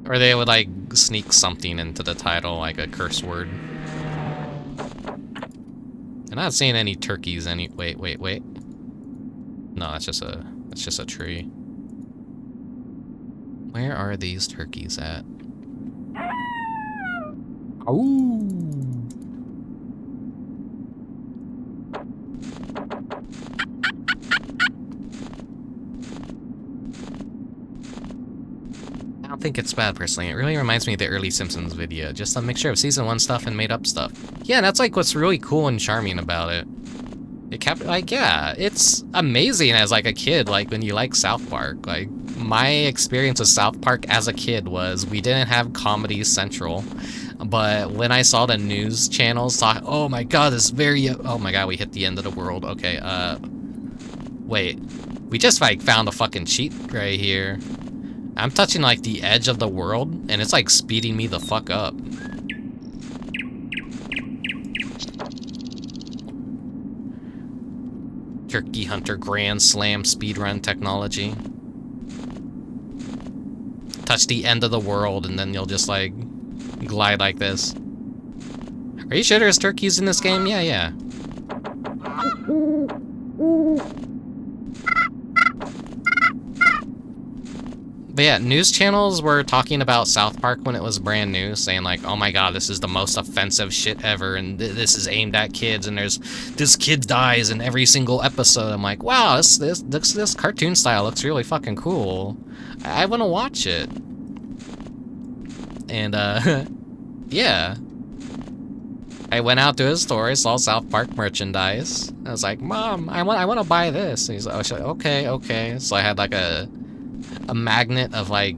Or they would like sneak something into the title, like a curse word. I'm not seeing any turkeys any... Wait. No, that's just a tree. Where are these turkeys at? Ooh. I don't think it's bad, personally. It really reminds me of the early Simpsons video. Just a mixture of Season 1 stuff and made-up stuff. Yeah, that's, like, what's really cool and charming about it. It kept, like, yeah, it's amazing as, like, a kid, like, when you like South Park. Like, my experience with South Park as a kid was we didn't have Comedy Central. But when I saw the news channels talk, oh my god, this very... Oh my god, we hit the end of the world. Okay, wait. We just, like, found a fucking cheat right here. I'm touching, like, the edge of the world, and it's, like, speeding me the fuck up. Turkey Hunter Grand Slam speedrun technology. Touch the end of the world, and then you'll just, like, glide like this. Are you sure there's turkeys in this game? Yeah. But yeah, news channels were talking about South Park when it was brand new, saying like, oh my god, this is the most offensive shit ever, and this is aimed at kids, and this kid dies in every single episode. I'm like, wow, this cartoon style looks really fucking cool. I want to watch it. And, yeah. I went out to his store, I saw South Park merchandise. I was like, Mom, I want to buy this. And he's like, okay. So I had like a magnet of like,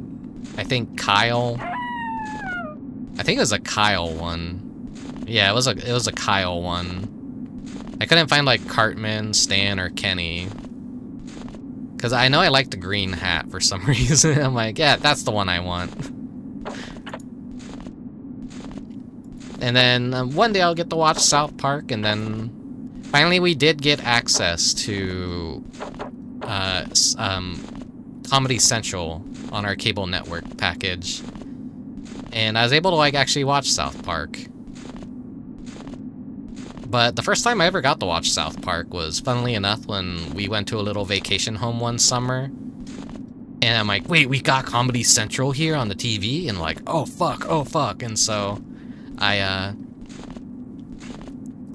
I think Kyle. I think it was a Kyle one. Yeah, it was a Kyle one. I couldn't find like Cartman, Stan, or Kenny. Cause I know I like the green hat for some reason. I'm like, yeah, that's the one I want. And then one day I'll get to watch South Park, and then finally we did get access to Comedy Central on our cable network package. And I was able to like actually watch South Park. But the first time I ever got to watch South Park was, funnily enough, when we went to a little vacation home one summer. And I'm like, wait, we got Comedy Central here on the TV? And like, oh fuck. And so I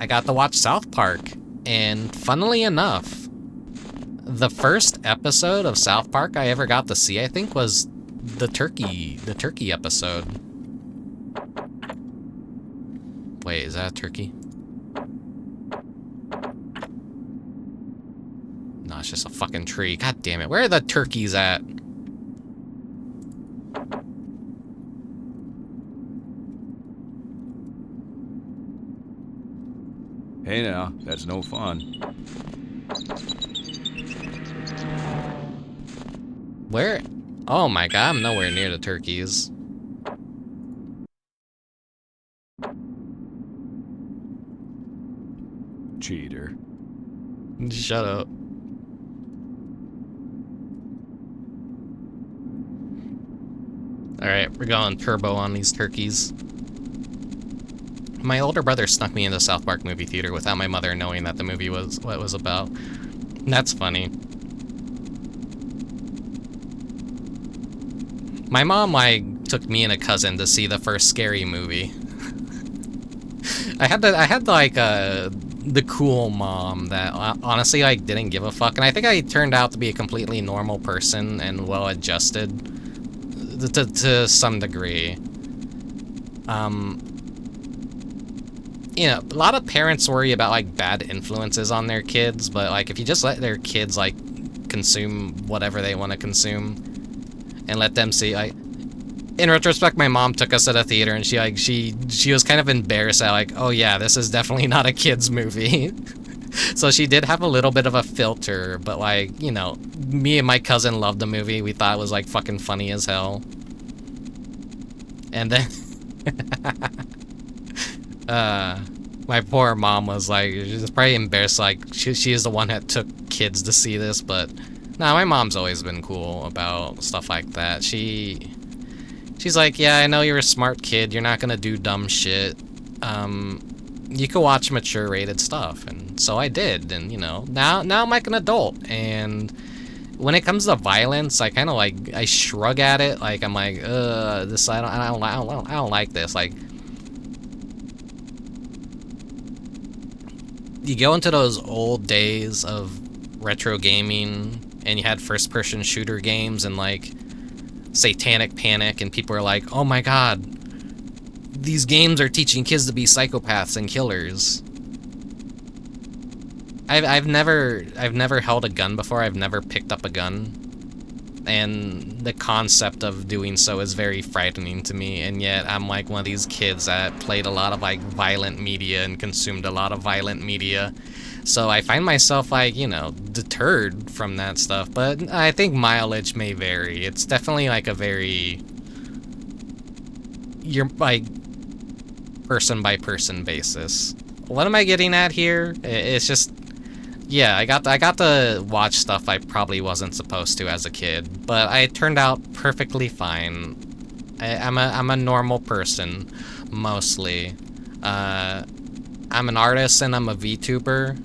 got to watch South Park. And funnily enough, the first episode of South Park I ever got to see, I think, was the turkey episode. Wait, is that a turkey? No, it's just a fucking tree. God damn it. Where are the turkeys at? Hey now, that's no fun. Where? Oh my god, I'm nowhere near the turkeys. cheater. Shut up. Alright, we're going turbo on these turkeys. My older brother snuck me into South Park movie theater without my mother knowing that the movie was what it was about. That's funny. My mom, like, took me and a cousin to see the first Scary Movie. I had like the cool mom that honestly like didn't give a fuck, and I think I turned out to be a completely normal person and well adjusted to some degree. You know, a lot of parents worry about like bad influences on their kids, but like if you just let their kids like consume whatever they want to consume and let them see, like, in retrospect, my mom took us to the theater and she was kind of embarrassed at like, oh yeah, this is definitely not a kid's movie. So she did have a little bit of a filter, but like, you know, me and my cousin loved the movie. We thought it was like fucking funny as hell. And then my poor mom was like, she was probably embarrassed, like she is the one that took kids to see this, but nah, my mom's always been cool about stuff like that. She's like, yeah, I know you're a smart kid, you're not gonna do dumb shit. You can watch mature rated stuff, and so I did, and you know, now I'm like an adult, and when it comes to violence, I kind of like, I shrug at it, like I'm like, this I don't like this. Like, you go into those old days of retro gaming, and you had first-person shooter games and like Satanic Panic, and people are like, oh my god, these games are teaching kids to be psychopaths and killers. I've never held a gun before. I've never picked up a gun, and the concept of doing so is very frightening to me, and yet I'm like one of these kids that played a lot of like violent media and consumed a lot of violent media. So I find myself like, you know, deterred from that stuff, but I think mileage may vary. It's definitely like a very, you're like person by person basis. What am I getting at here? It's just, yeah, I got to watch stuff I probably wasn't supposed to as a kid, but I turned out perfectly fine. I'm a normal person, mostly. I'm an artist and I'm a VTuber.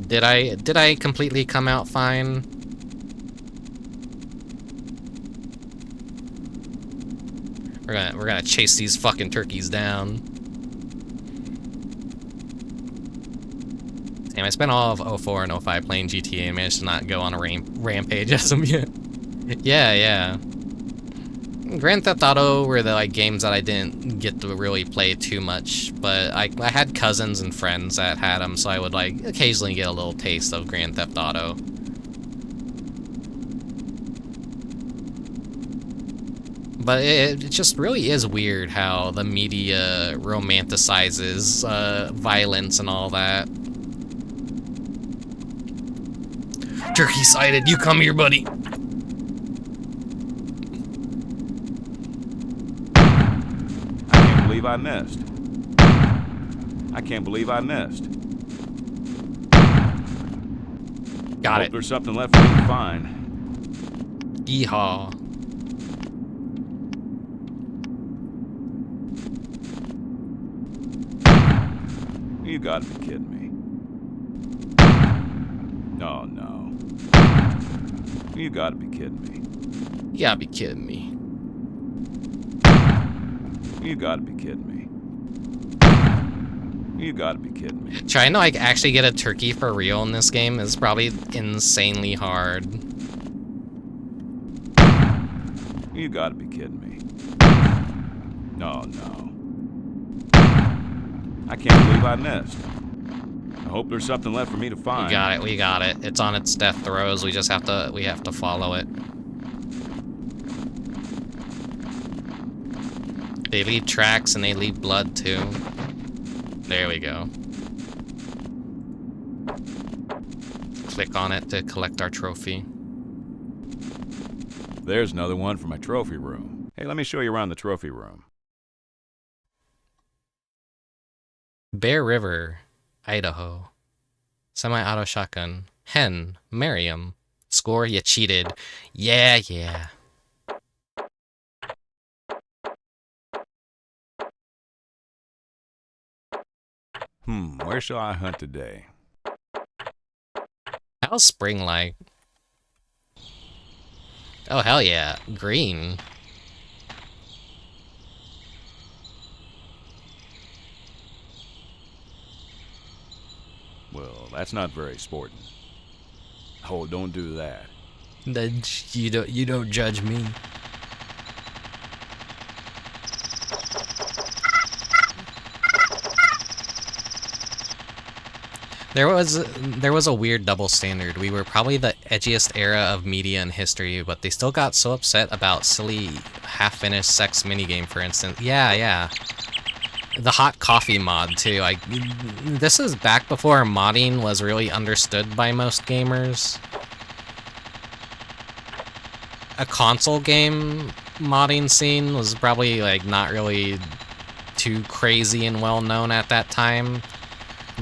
Did I completely come out fine? We're gonna chase these fucking turkeys down. Damn, I spent all of 04 and 05 playing GTA and managed to not go on a rampage as of yet. Yeah. Grand Theft Auto were the like games that I didn't get to really play too much, but I had cousins and friends that had them, so I would like occasionally get a little taste of Grand Theft Auto. But it just really is weird how the media romanticizes violence and all that. Turkey sighted, you come here, buddy. I missed. I can't believe I missed. Got Hope it. there's something left for me to find. Yeehaw. You gotta be kidding me. Oh no. You gotta be kidding me. You gotta be kidding me. You gotta be kidding me. You gotta be kidding me. Trying to like actually get a turkey for real in this game is probably insanely hard. You gotta be kidding me. No. I can't believe I missed. I hope there's something left for me to find. We got it. It's on its death throes. We have to follow it. They leave tracks and they leave blood too. There we go. Click on it to collect our trophy. There's another one for my trophy room. Hey, let me show you around the trophy room. Bear River, Idaho. Semi-auto shotgun. Hen, Merriam. Score, you cheated. Yeah, yeah. Where shall I hunt today? How's spring like? Oh, hell yeah. Green. Well, that's not very sporting. Oh, don't do that. You don't judge me. There was a weird double standard. We were probably the edgiest era of media in history, but they still got so upset about silly half-finished sex minigame, for instance. Yeah. The hot coffee mod too. This is back before modding was really understood by most gamers. A console game modding scene was probably like not really too crazy and well known at that time.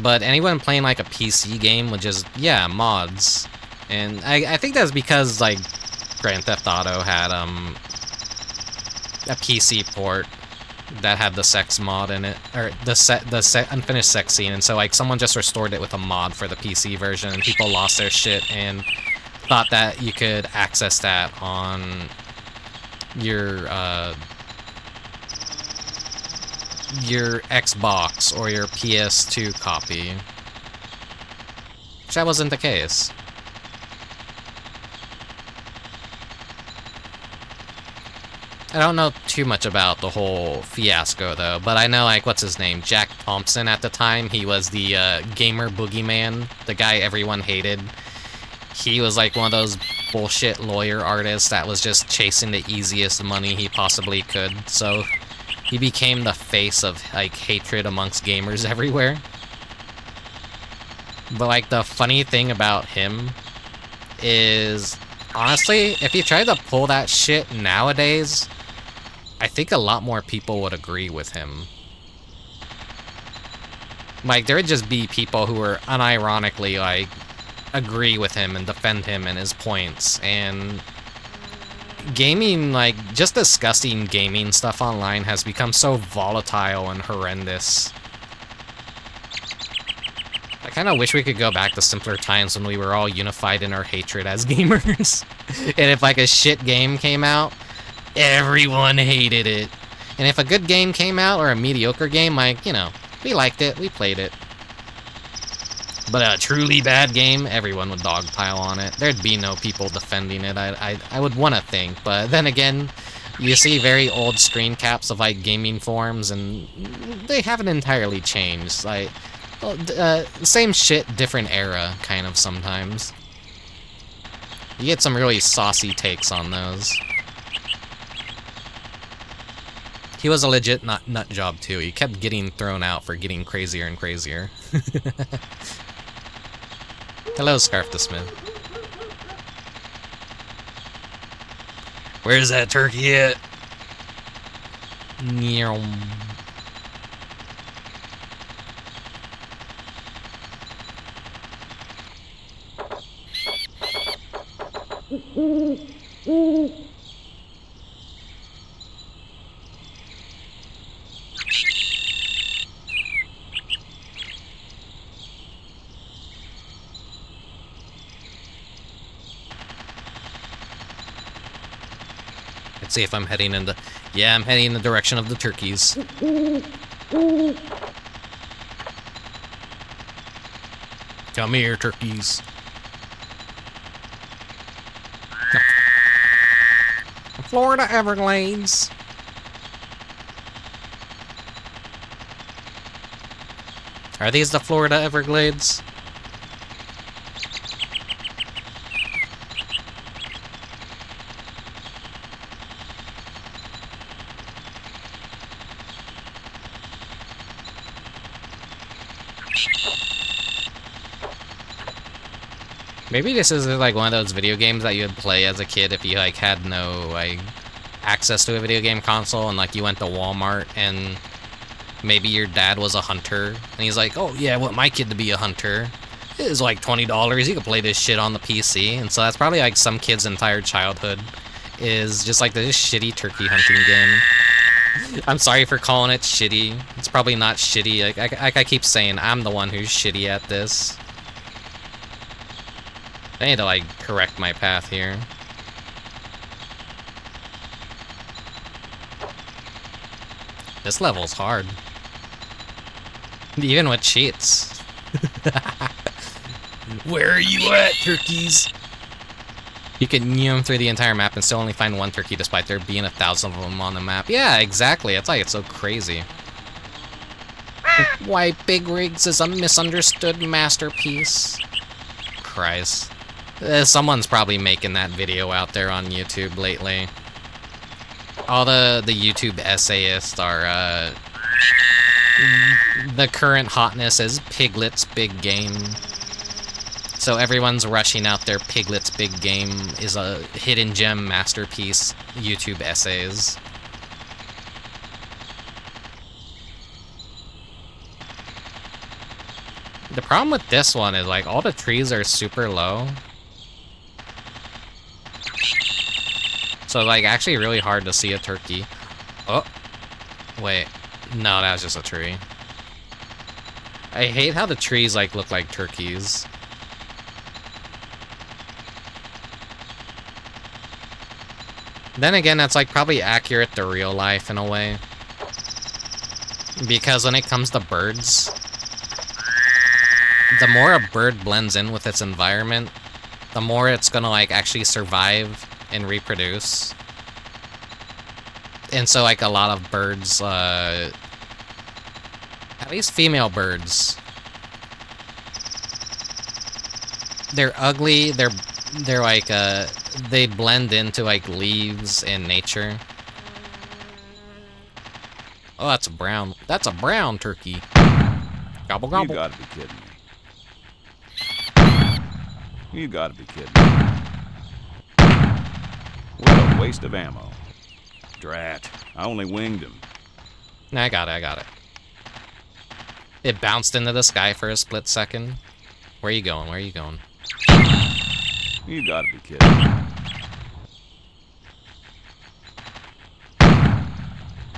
But anyone playing like a PC game would just, yeah, mods. And I think that's because like Grand Theft Auto had a PC port that had the sex mod in it, or the unfinished sex scene, and so like someone just restored it with a mod for the PC version, and people lost their shit and thought that you could access that on your Xbox or your PS2 copy. Which that wasn't the case. I don't know too much about the whole fiasco though, but I know like, what's his name? Jack Thompson at the time. He was the gamer boogeyman, the guy everyone hated. He was like one of those bullshit lawyer artists that was just chasing the easiest money he possibly could, so he became the face of like hatred amongst gamers everywhere. But like the funny thing about him is, honestly, if you tried to pull that shit nowadays, I think a lot more people would agree with him. Like there would just be people who were unironically like agree with him and defend him and his points. And gaming, like just discussing gaming stuff online has become so volatile and horrendous. I kind of wish we could go back to simpler times when we were all unified in our hatred as gamers. And if like a shit game came out, everyone hated it. And if a good game came out, or a mediocre game, like, you know, we liked it, we played it. But a truly bad game, everyone would dogpile on it. There'd be no people defending it, I would want to think. But then again, you see very old screen caps of like gaming forums, and they haven't entirely changed. Like, same shit, different era, kind of sometimes. You get some really saucy takes on those. He was a legit nut job too. He kept getting thrown out for getting crazier and crazier. Hello, Scarf the Smith. Where's that turkey at? Nyom. Let's see if I'm heading in the... Yeah, I'm heading in the direction of the turkeys. Come here, turkeys. Florida Everglades. Are these the Florida Everglades? Maybe this is like one of those video games that you would play as a kid if you like had no like access to a video game console, and like you went to Walmart and Maybe your dad was a hunter, and he's like, oh yeah, I want my kid to be a hunter. It's like $20, you can play this shit on the PC. And so that's probably like some kid's entire childhood is just like this shitty turkey hunting game. I'm sorry for calling it shitty. It's probably not shitty. Like I keep saying, I'm the one who's shitty at this. I need to like correct my path here. This level's hard. Even with cheats. Where are you at, turkeys? You can yum through the entire map and still only find one turkey despite there being 1,000 of them on the map. Yeah, exactly. That's like it's so crazy. Why Big Rigs is a misunderstood masterpiece. Christ. Someone's probably making that video out there on YouTube lately. All the YouTube essayists are, the current hotness is Piglet's Big Game. So everyone's rushing out their Piglet's Big Game is a hidden gem masterpiece YouTube essays. The problem with this one is like all the trees are super low. So like actually really hard to see a turkey. Oh, wait. No, that was just a tree. I hate how the trees like look like turkeys. Then again, that's like probably accurate to real life in a way. Because when it comes to birds, the more a bird blends in with its environment, the more it's gonna like actually survive and reproduce. And so like a lot of birds, at least female birds, they're ugly, they're like, they blend into like leaves and nature. Oh, that's a brown turkey. Gobble gobble. You gotta be kidding me. You gotta be kidding me. What a waste of ammo. Drat. I only winged him. I got it. It bounced into the sky for a split second. Where are you going? You gotta be kidding me.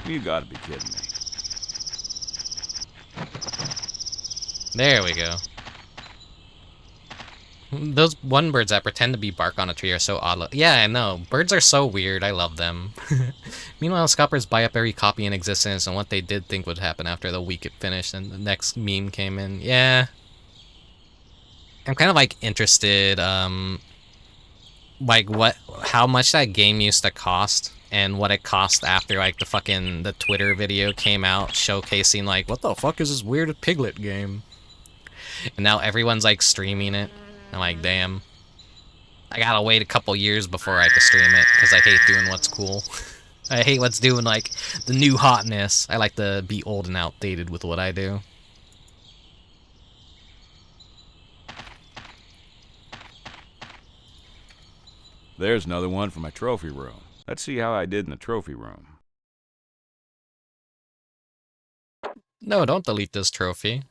You gotta be kidding me. There we go. Those one birds that pretend to be bark on a tree are so odd. Yeah, I know. Birds are so weird. I love them. Meanwhile, scalpers buy up every copy in existence and what they did think would happen after the week it finished and the next meme came in. Yeah. I'm kind of like interested, like how much that game used to cost and what it cost after like the Twitter video came out showcasing like, what the fuck is this weird Piglet game? And now everyone's like streaming it. I'm like, damn. I gotta wait a couple years before I can stream it because I hate doing what's cool. I hate what's doing like the new hotness. I like to be old and outdated with what I do. There's another one for my trophy room. Let's see how I did in the trophy room. No, don't delete this trophy.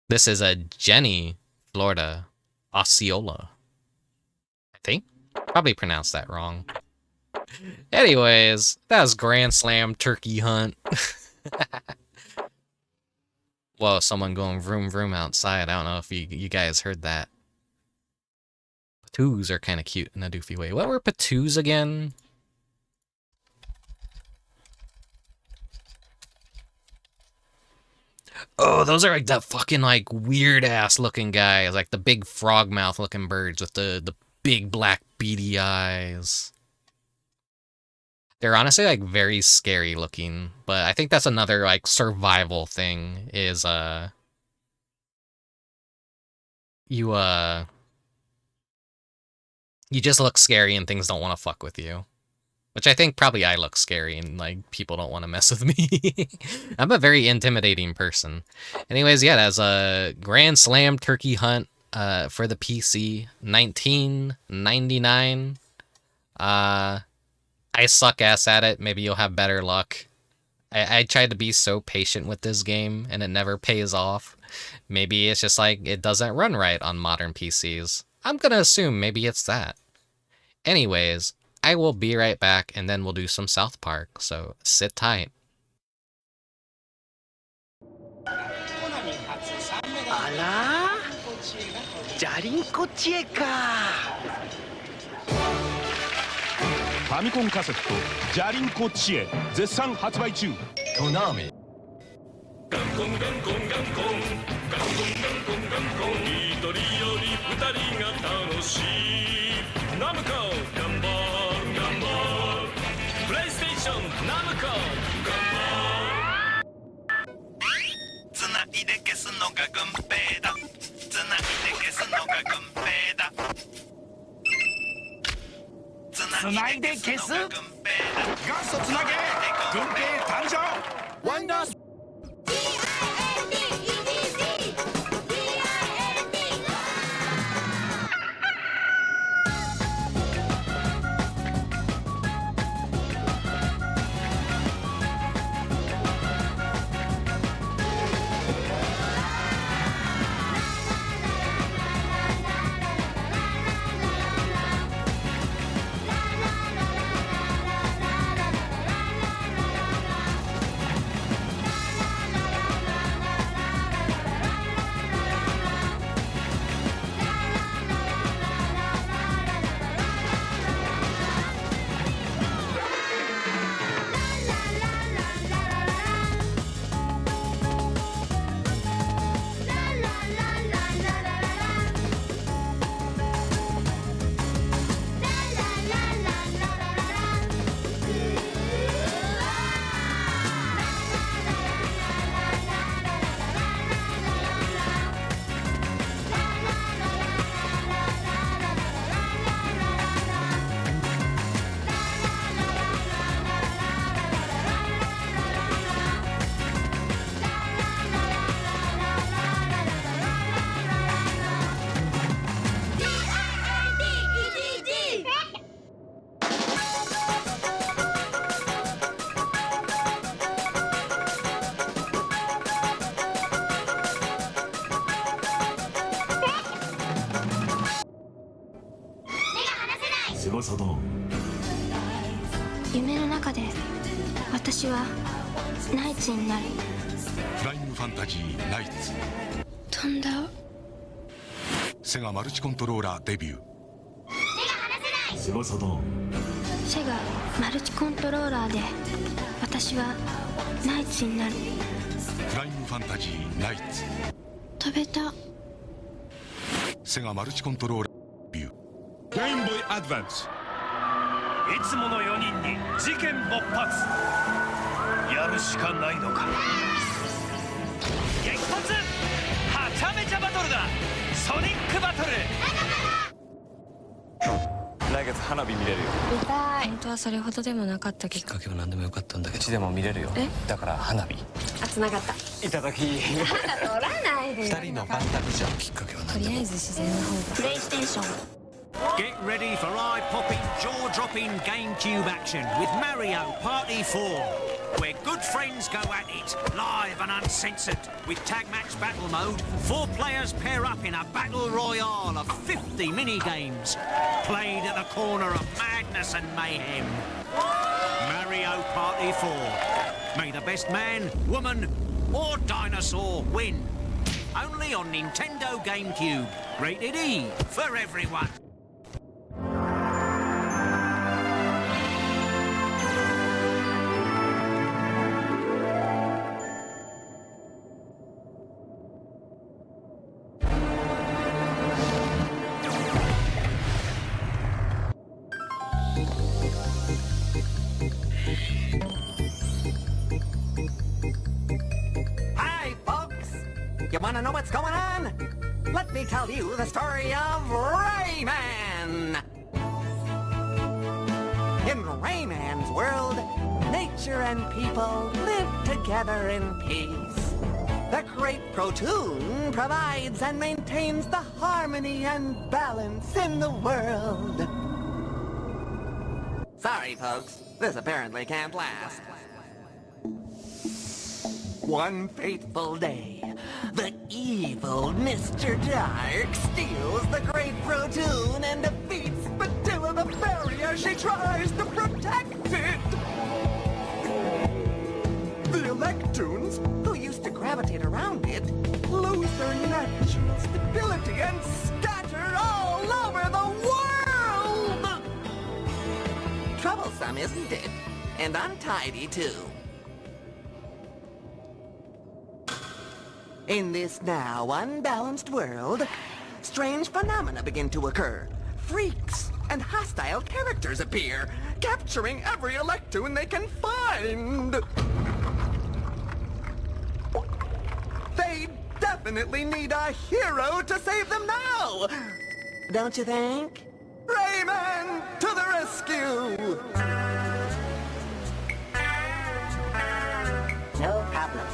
This is a Jenny, Florida, Osceola. I think? Probably pronounced that wrong. Anyways, that was Grand Slam Turkey Hunt. Whoa, someone going vroom vroom outside. I don't know if you guys heard that. Patoos are kind of cute in a doofy way. What were patoos again? Oh, those are like the fucking like weird ass looking guys, like the big frog mouth looking birds with the big black beady eyes. They're honestly like very scary looking, but I think that's another like survival thing is you just look scary and things don't want to fuck with you. Which I think probably I look scary and like people don't want to mess with me. I'm a very intimidating person. Anyways, yeah, that's a Grand Slam Turkey Hunt for the PC, 1999. I suck ass at it. Maybe you'll have better luck. I tried to be so patient with this game, and it never pays off. Maybe it's just like it doesn't run right on modern PCs. I'm gonna assume maybe it's that. Anyways, I will be right back, and then we'll do some South Park, so sit tight. あらじゃりんこ知恵かファミコンカセット「じゃりんこ知恵」絶賛発売中トナーメガンコンガンコンガンコンガンコンガンコンガンコンガンコン一人より二人が楽しいナムコガンバーガンバープレイステーションナムコガンバーつないで消すのが軍兵だつないで消すのが軍兵だつないで消す元祖つなげ軍兵誕生ワンダー夢の中で私はナイツになるフライングファンタジーナイツ飛んだセガマルチコントローラーデビューセガマルチコントローラーで私はナイツになるフライングファンタジーナイツ飛べたセガマルチコントローラーデビューゲームボーイアドバンスいつもの4人に事件勃発やるしかないのか激突はちゃめちゃバトルだソニックバトル来月花火見れるよ見たい本当はそれほどでもなかったけどきっかけは何でもよかったんだけどいつでも見れるよだから花火あ繋がったいただき取らないで二人の万博じゃんきっかけはと何でもりあえず自然の方がプレイステーション Get ready for eye-popping, jaw-dropping GameCube action with Mario Party 4, where good friends go at it, live and uncensored. With Tag Match Battle Mode, 4 players pair up in a battle royale of 50 mini-games, played at the corner of madness and mayhem. Mario Party 4. May the best man, woman, or dinosaur win. Only on Nintendo GameCube. Rated E for everyone. Hi, folks! You want to know what's going on? Let me tell you the story of Rayman! In Rayman's world, nature and people live together in peace. The great Protoon provides and maintains the harmony and balance in the world. Sorry, folks. This apparently can't last. One fateful day, the evil Mr. Dark steals the Great Protoon and defeats Vtuber the fairy as she tries to protect it. The Electoons, who used to gravitate around it, lose their natural stability and scatter all over the world! Troublesome, isn't it? And untidy, too. In this now unbalanced world, strange phenomena begin to occur. Freaks and hostile characters appear, capturing every Electoon they can find. They definitely need a hero to save them now! Don't you think? Rayman to the rescue! No problem.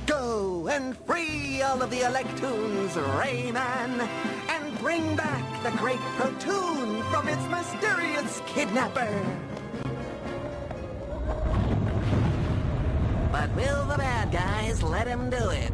Go and free all of the Electoons, Rayman, and bring back the Great Protoon from its mysterious kidnapper. But will the bad guys let him do it?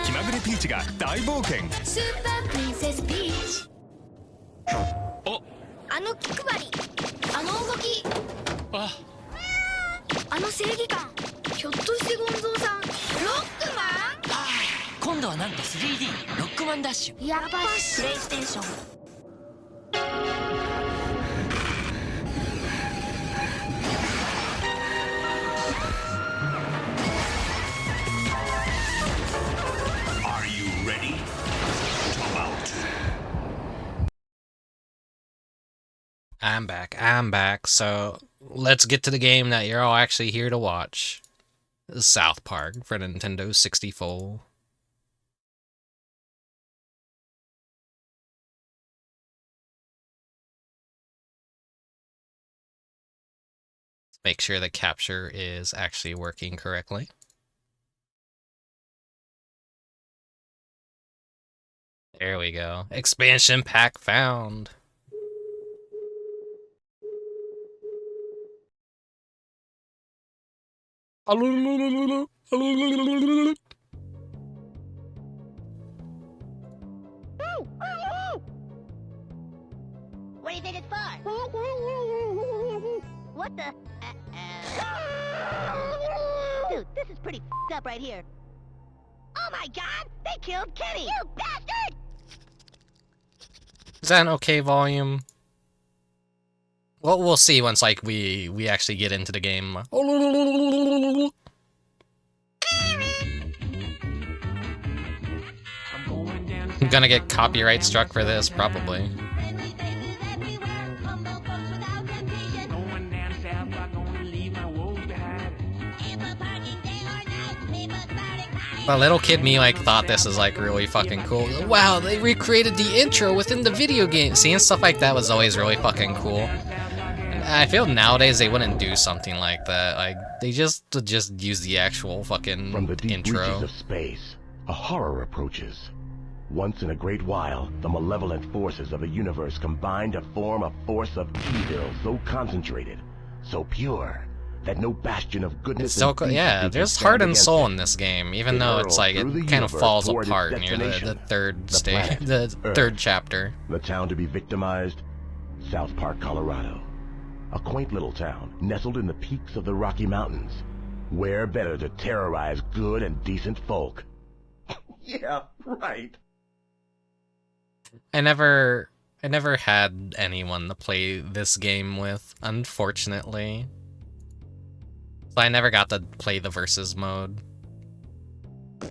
気まぐれピーチが大冒険。スーパープリンセスピーチ。お、あの気配り、あの動き、あの正義感、ひょっとしてゴンゾーさん、ロックマン？今度はなんと 3D ロックマンダッシュ。やばし、プレイステーション。I'm back, so let's get to the game that you're all actually here to watch. South Park for Nintendo 64. Make sure the capture is actually working correctly. There we go. Expansion pack found. What do you think it's for? What the? Dude, this is pretty f***ed up right here. Oh my god! They killed Kenny! You bastard! Is that an okay volume? Well, we'll see once like we actually get into the game. I'm gonna get copyright struck for this, probably. The little kid me like thought this was like really fucking cool. Wow, they recreated the intro within the video game. Seeing stuff like that was always really fucking cool. And I feel nowadays they wouldn't do something like that. Like they just use the actual fucking From the deep intro. reaches of space, a horror approaches. Once in a great while, the malevolent forces of the universe combine to form a force of evil so concentrated, so pure, that no bastion of goodness It's so and cool. Yeah, decency there's can heart stand and against soul it. in this game, even It though it's hurls like through the it kind of universe falls toward its apart near the destination, third the stage, planet, the Earth. third chapter. The town to be victimized? South Park, Colorado. A quaint little town nestled in the peaks of the Rocky Mountains. Where better to terrorize good and decent folk? Yeah, right. I never had anyone to play this game with, unfortunately. So I never got to play the versus mode. Oh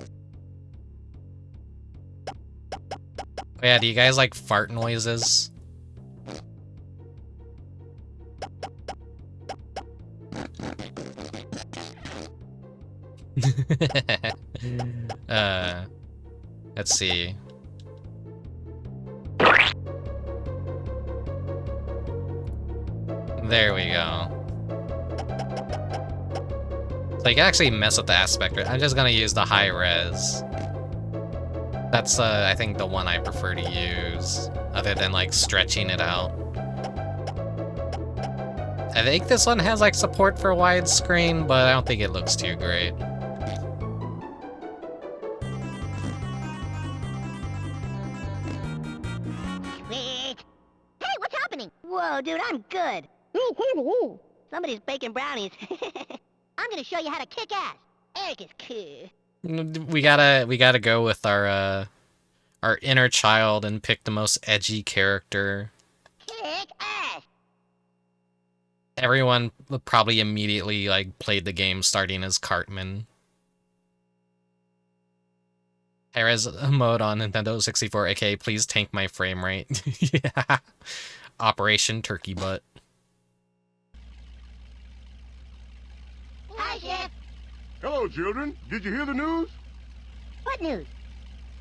yeah, do you guys like fart noises? Let's see. There we go. So you can actually mess with the aspect. I'm just gonna use the high res. That's, I think, the one I prefer to use, other than, like, stretching it out. I think this one has, like, support for widescreen, but I don't think it looks too great. Sweet. Hey, what's happening? Whoa, dude, I'm good. Somebody's baking brownies. I'm gonna show you how to kick ass. Eric is cool. We gotta go with our inner child and pick the most edgy character. Kick ass. Everyone probably immediately like played the game starting as Cartman. Hera's mode on Nintendo 64, aka please tank my frame rate. Yeah. Operation Turkey Butt. Hi, Chef. Hello, children. Did you hear the news? What news?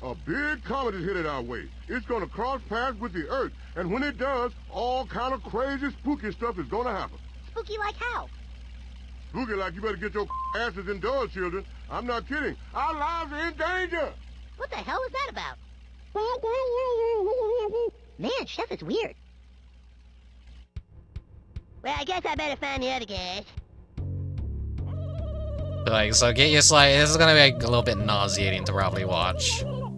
A big comet is headed our way. It's gonna cross paths with the Earth, and when it does, all kind of crazy, spooky stuff is gonna happen. Spooky like how? Spooky like you better get your asses indoors, children. I'm not kidding. Our lives are in danger. What the hell is that about? Man, Chef is weird. Well, I guess I better find the other guys. Like, so get used to, like, this is gonna be like, a little bit nauseating to probably watch. Let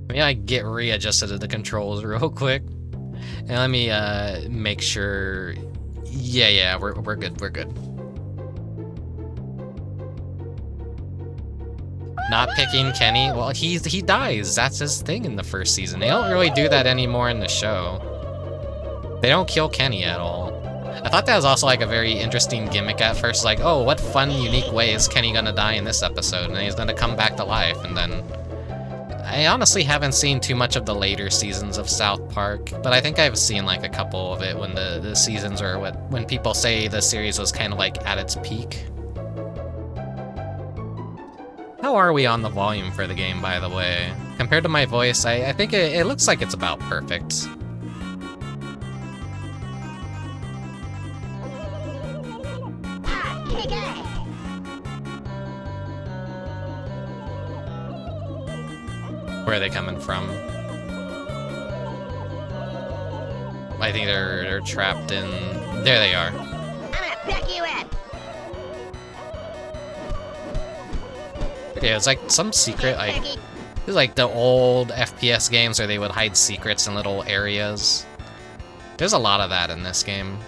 me like get readjusted to the controls real quick. And let me make sure. Yeah, we're good, we're good. Not picking Kenny. Well, he dies. That's his thing in the first season. They don't really do that anymore in the show. They don't kill Kenny at all. I thought that was also like a very interesting gimmick at first. Like, oh, what fun, unique way is Kenny gonna die in this episode? And he's gonna come back to life. And then I honestly haven't seen too much of the later seasons of South Park, but I think I've seen like a couple of it when the seasons are when people say the series was kind of like at its peak. How are we on the volume for the game, by the way? Compared to my voice, I think it looks like it's about perfect. Where are they coming from? I think they're trapped in... There they are. I'm gonna pick you up. Yeah, it's like some secret, like... This is like the old FPS games where they would hide secrets in little areas. There's a lot of that in this game.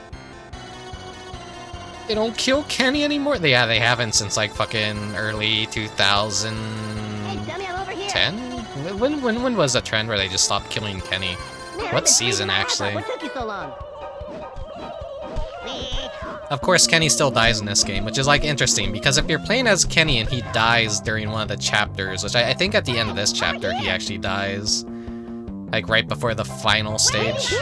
They don't kill Kenny anymore? Yeah, they haven't since like fucking early 2010? When was the trend where they just stopped killing Kenny? Man, what season, actually? What took you so long? Of course, Kenny still dies in this game, which is like interesting, because if you're playing as Kenny and he dies during one of the chapters, which I think at the end of this chapter he actually dies, like right before the final stage,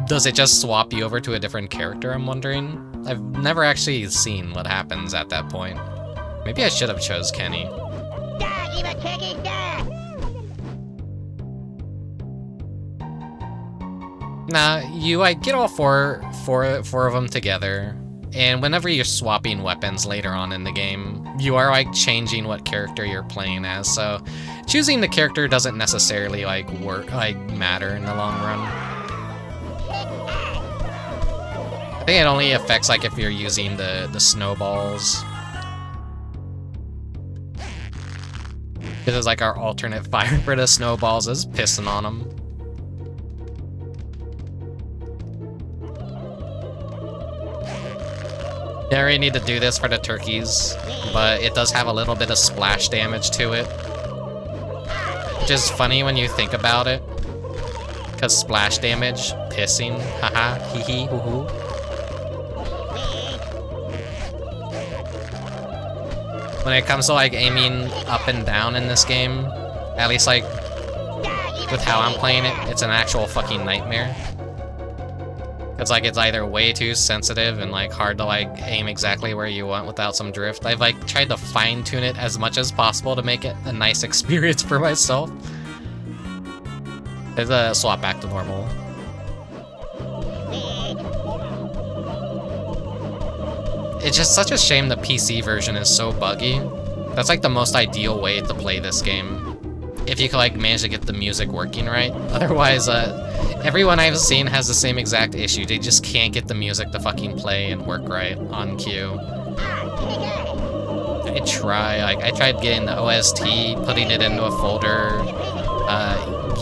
does it just swap you over to a different character, I'm wondering? I've never actually seen what happens at that point. Maybe I should have chose Kenny. Nah, you like get all four of them together, and whenever you're swapping weapons later on in the game, you are like changing what character you're playing as. So choosing the character doesn't necessarily like matter in the long run. I think it only affects like if you're using the snowballs. This is like our alternate fire for the snowballs is pissing on them. You don't really need to do this for the turkeys, but it does have a little bit of splash damage to it. Which is funny when you think about it. Because splash damage, pissing, haha, hee hee, hoo hoo. When it comes to like aiming up and down in this game, at least like with how I'm playing it, it's an actual fucking nightmare. It's like it's either way too sensitive and like hard to like aim exactly where you want without some drift. I've like tried to fine tune it as much as possible to make it a nice experience for myself. There's a swap back to normal. It's just such a shame the PC version is so buggy. That's like the most ideal way to play this game. If you could like manage to get the music working right. Otherwise, everyone I've seen has the same exact issue. They just can't get the music to fucking play and work right on cue. I tried getting the OST, putting it into a folder,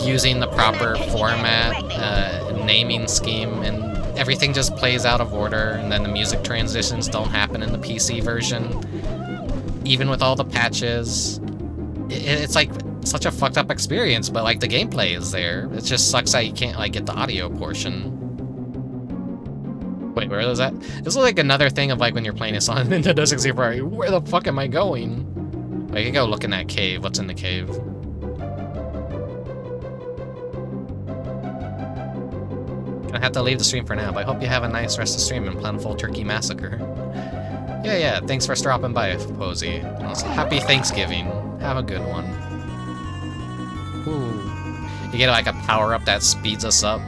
using the proper format, naming scheme, and everything just plays out of order, and then the music transitions don't happen in the PC version. Even with all the patches. It's like such a fucked up experience, but like the gameplay is there. It just sucks that you can't like get the audio portion. Wait, where was that? This is like another thing of like when you're playing this on Nintendo 64. Where the fuck am I going? Wait, I can go look in that cave. What's in the cave? Gonna have to leave the stream for now, but I hope you have a nice rest of the stream and plentiful turkey massacre. Yeah, thanks for stopping by, Posey. Happy Thanksgiving. Have a good one. Ooh. You get like a power-up that speeds us up.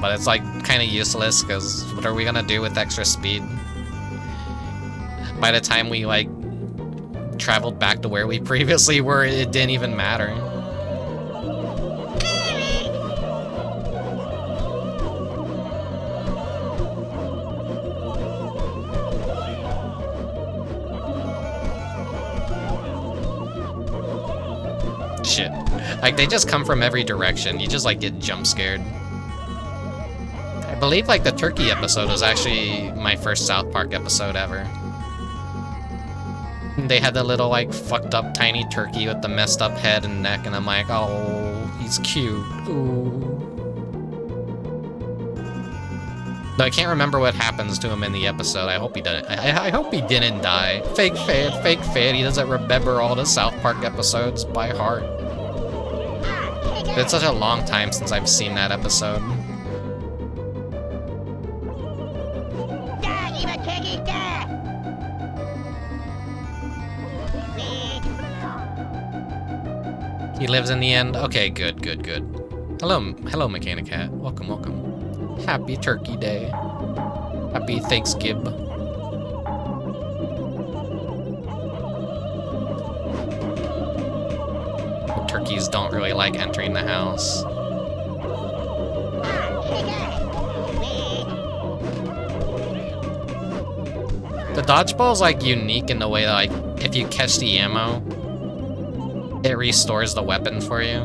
But it's like kind of useless, because what are we gonna do with extra speed? By the time we like traveled back to where we previously were, it didn't even matter. Shit. Like, they just come from every direction. You just, like, get jump scared. I believe, like, the turkey episode was actually my first South Park episode ever. They had the little, like, fucked up tiny turkey with the messed up head and neck, and I'm like, oh, he's cute. Ooh. Though I can't remember what happens to him in the episode. I hope he didn't. I hope he didn't die. Fake fan. He doesn't remember all the South Park episodes by heart. It's such a long time since I've seen that episode. He lives in the end. Okay, good. Hello, Mechanic Hat. Welcome. Happy Turkey Day. Happy Thanksgiving. Turkeys don't really like entering the house. The dodgeball's like unique in the way that like if you catch the ammo, it restores the weapon for you.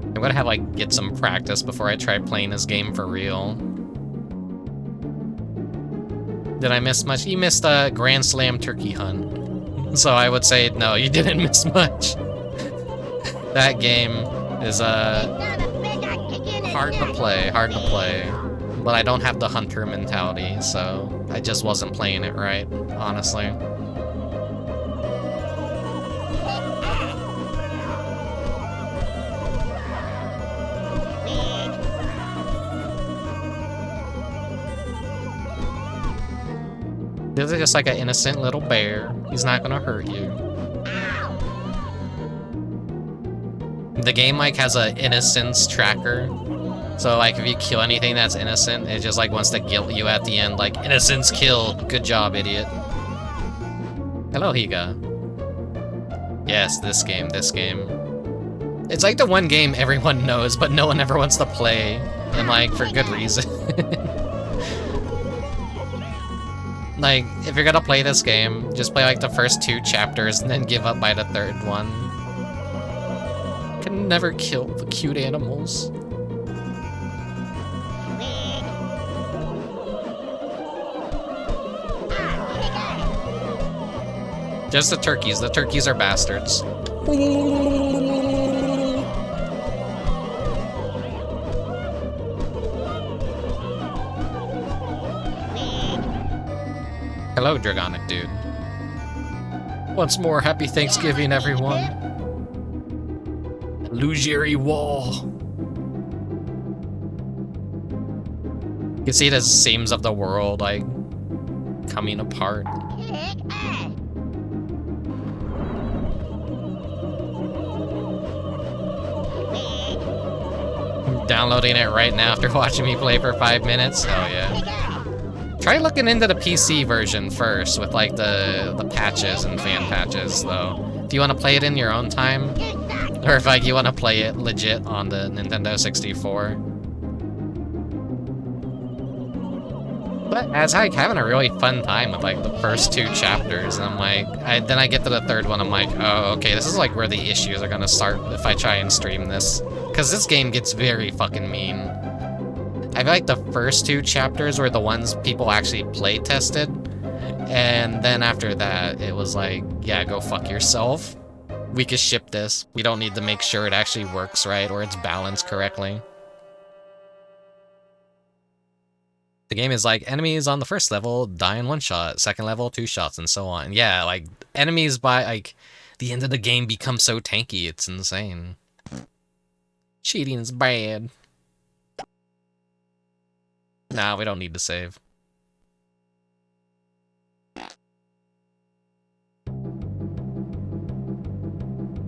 I'm gonna have like get some practice before I try playing this game for real. Did I miss much? You missed a Grand Slam turkey hunt. So I would say no, you didn't miss much. That game is hard to play. But I don't have the hunter mentality, so I just wasn't playing it right, honestly. This is just like an innocent little bear. He's not gonna hurt you. The game like has an innocence tracker. So like if you kill anything that's innocent, it just like wants to guilt you at the end, like innocence killed. Good job, idiot. Hello, Higa. Yes, this game. It's like the one game everyone knows, but no one ever wants to play. And like for good reason. Like, if you're gonna play this game, just play like the first 2 chapters and then give up by the 3rd one. Can never kill the cute animals. Just the turkeys. The turkeys are bastards. Hello, Dragonic Dude. Once more, happy Thanksgiving, everyone. Illusory wall. You can see the seams of the world, like, coming apart. downloading it right now after watching me play for 5 minutes? Hell yeah. Try looking into the PC version first with like the patches and fan patches though. If you want to play it in your own time, or if like you want to play it legit on the Nintendo 64. But as like having a really fun time with like the first 2 chapters, and I'm like, then I get to the 3rd one, I'm like, oh, okay, this is like where the issues are gonna start if I try and stream this. Because this game gets very fucking mean. I feel like the first 2 chapters were the ones people actually play tested, and then after that, it was like, yeah, go fuck yourself. We can ship this. We don't need to make sure it actually works right or it's balanced correctly. The game is like, enemies on the first level die in 1 shot, second level 2 shots, and so on. Yeah, like, enemies by, like, the end of the game become so tanky, it's insane. Cheating is bad. Nah, we don't need to save.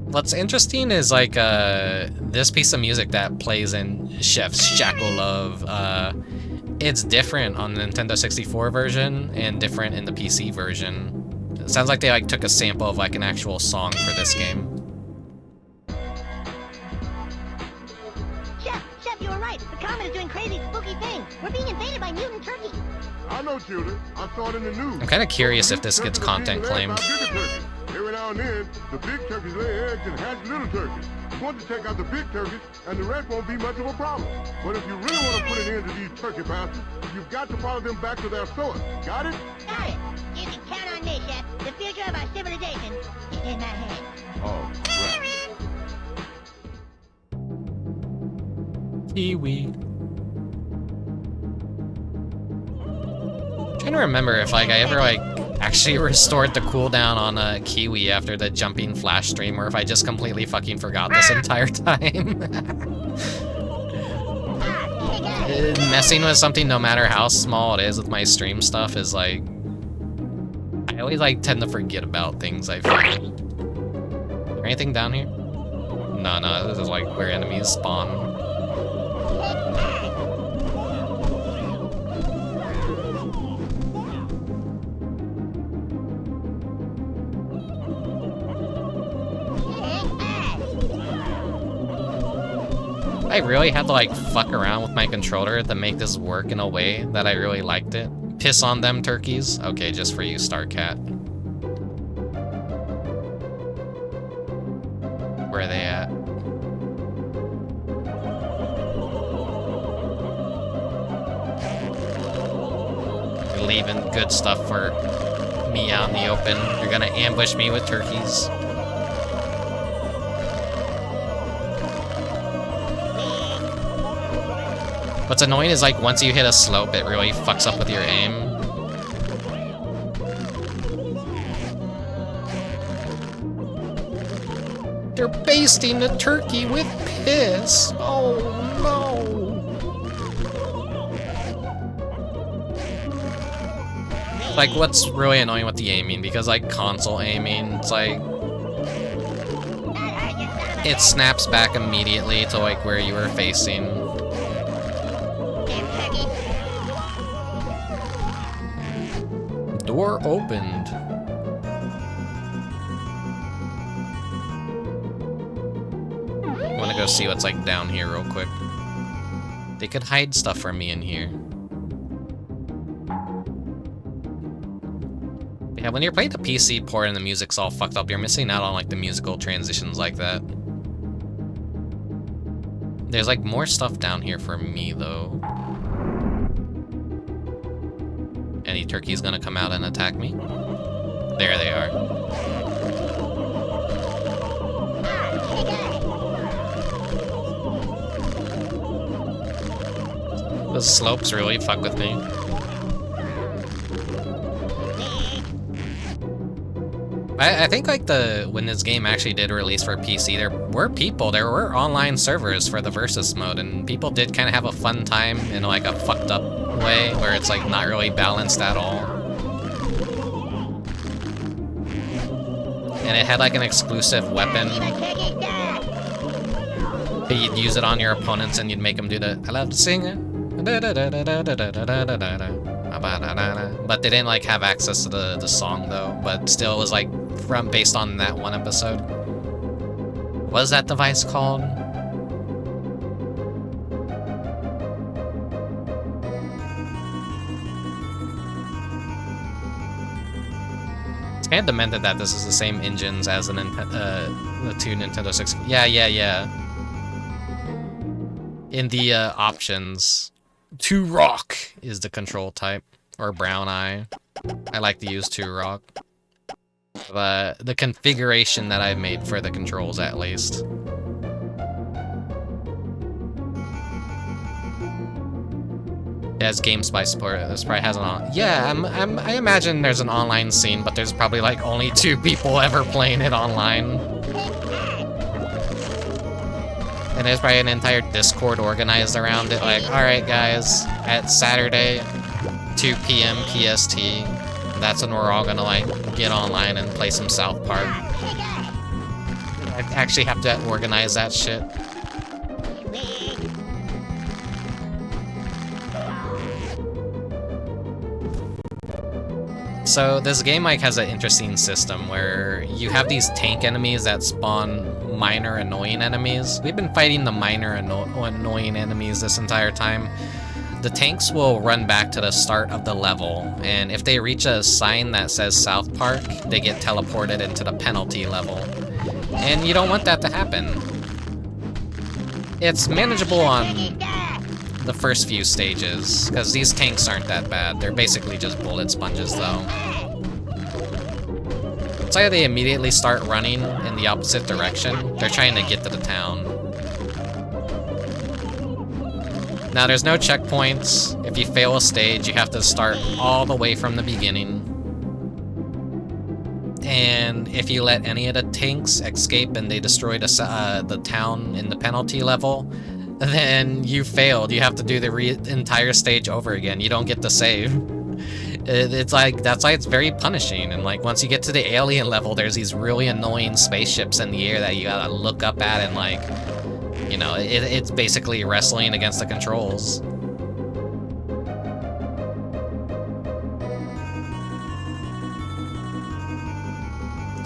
What's interesting is, like, this piece of music that plays in Chef's Shackle Love, it's different on the Nintendo 64 version and different in the PC version. It sounds like they like took a sample of like an actual song for this game. Chef, you were right. The comet is doing crazy, spooky things. We're being invaded by mutant turkeys. I know, children. I saw it in the news. I'm kind of curious if this gets content claimed. Every now and then, the big turkeys lay eggs and hatch little turkeys. You want to take out the big turkeys, and the rest won't be much of a problem. But if you really want to put an end to these turkey bastards, you've got to follow them back to their source. Got it? Got it. You can count on me, Chef. The future of our civilization is in my hands. Oh, crap. Kiwi. Trying to remember if like I ever like actually restored the cooldown on a Kiwi after the jumping flash stream, or if I just completely fucking forgot this entire time. Messing with something, no matter how small it is, with my stream stuff is like, I always like tend to forget about things. I feel. Is there anything down here? No, this is like where enemies spawn. I really had to like fuck around with my controller to make this work in a way that I really liked it. Piss on them turkeys? Okay, just for you, Starcat. Where are they at? You're leaving good stuff for me out in the open. You're gonna ambush me with turkeys. What's annoying is like once you hit a slope, it really fucks up with your aim. They're basting the turkey with piss. Oh no. Like what's really annoying with the aiming, because like console aiming, it's like it snaps back immediately to like where you were facing. Door opened. I want to go see what's like down here real quick. They could hide stuff from me in here. Yeah, when you're playing the PC port and the music's all fucked up, you're missing out on like the musical transitions like that. There's like more stuff down here for me though. Any turkey's gonna come out and attack me? There they are. The slopes really fuck with me. I think like when this game actually did release for PC, there were online servers for the versus mode, and people did kind of have a fun time in like a fucked up way where it's like not really balanced at all. And it had like an exclusive weapon. You'd use it on your opponents and you'd make them do the I love to sing it. But they didn't like have access to the song though, but still it was like based on that one episode. What is that device called? It's kind of demented that this is the same engines as the two Nintendo 6. Yeah. In the options, Rock is the control type, or Brown Eye. I like to use Rock. The configuration that I've made for the controls, at least. It has GameSpy support. This probably has I imagine there's an online scene, but there's probably like only 2 people ever playing it online. And there's probably an entire Discord organized around it, like, alright guys, at Saturday, 2 p.m. PST, that's when we're all gonna, like, get online and play some South Park. I actually have to organize that shit. So this game like has an interesting system where you have these tank enemies that spawn minor annoying enemies. We've been fighting the minor annoying enemies this entire time. The tanks will run back to the start of the level, and if they reach a sign that says South Park, they get teleported into the penalty level. And you don't want that to happen. It's manageable on the first few stages, because these tanks aren't that bad. They're basically just bullet sponges, though. It's like they immediately start running in the opposite direction. They're trying to get to the town. Now, there's no checkpoints. If you fail a stage, you have to start all the way from the beginning. And if you let any of the tanks escape and they destroy the town in the penalty level, then you failed. You have to do the entire stage over again. You don't get to save. It's like, that's why it's very punishing. And like, once you get to the alien level, there's these really annoying spaceships in the air that you gotta look up at and like, you know, it's basically wrestling against the controls.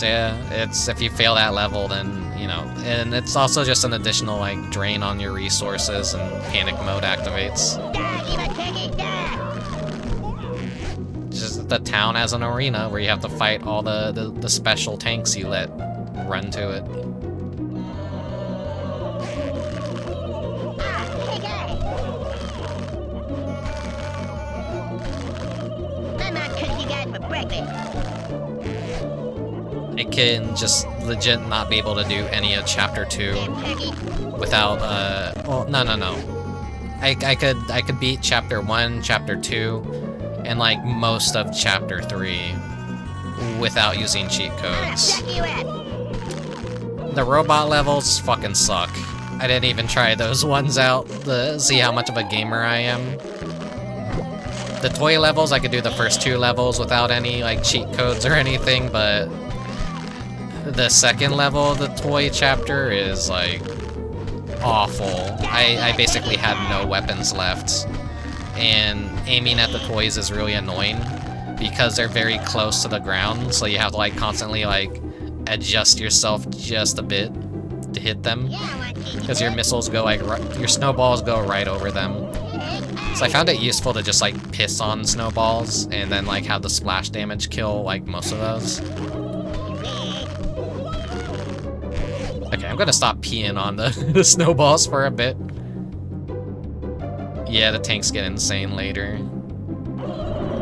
Yeah, it's, if you fail that level, then, you know, and it's also just an additional, like, drain on your resources, and panic mode activates. Just the town as an arena where you have to fight all the special tanks you let run to it. I'm not cooking you guys for breakfast. I can just legit not be able to do any of Chapter 2 without, well, no. I could beat Chapter 1, Chapter 2, and like most of Chapter 3 without using cheat codes. The robot levels fucking suck. I didn't even try those ones out to see how much of a gamer I am. The toy levels, I could do the first 2 levels without any like cheat codes or anything, but the second level of the toy chapter is like awful. I basically had no weapons left, and aiming at the toys is really annoying because they're very close to the ground, so you have to like constantly like adjust yourself just a bit to hit them, because your missiles go like your snowballs go right over them. So I found it useful to just like piss on snowballs and then like have the splash damage kill like most of those. Okay, I'm gonna stop peeing on the snowballs for a bit. Yeah, the tanks get insane later.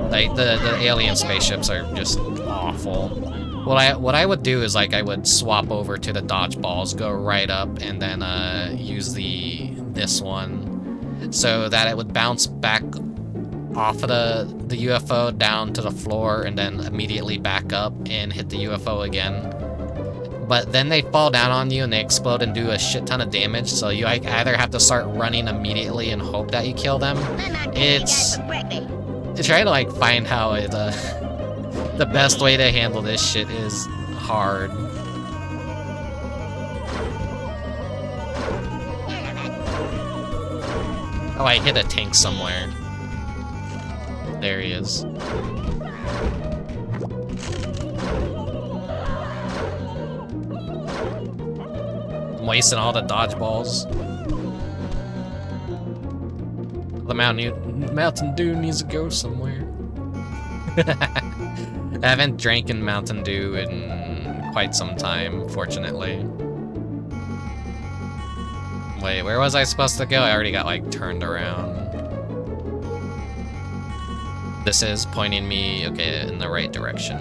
Like, the alien spaceships are just awful. What I would do is, like, I would swap over to the dodgeballs, go right up, and then use this one, so that it would bounce back off of the UFO down to the floor, and then immediately back up and hit the UFO again. But then they fall down on you and they explode and do a shit ton of damage, so you like either have to start running immediately and hope that you kill them. It's try to like find how it the best way to handle this shit is hard. Oh, I hit a tank somewhere. There he is. I'm wasting all the dodgeballs. The Mountain Dew needs to go somewhere. I haven't drank in Mountain Dew in quite some time, fortunately. Wait, where was I supposed to go? I already got, like, turned around. This is pointing me, okay, in the right direction.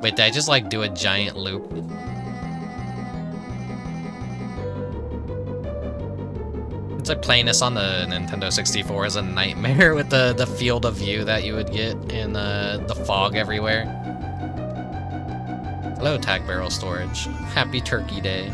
Wait, did I just, like, do a giant loop? It's like playing this on the Nintendo 64 is a nightmare with the field of view that you would get in the fog everywhere. Hello, Tag Barrel Storage. Happy Turkey Day.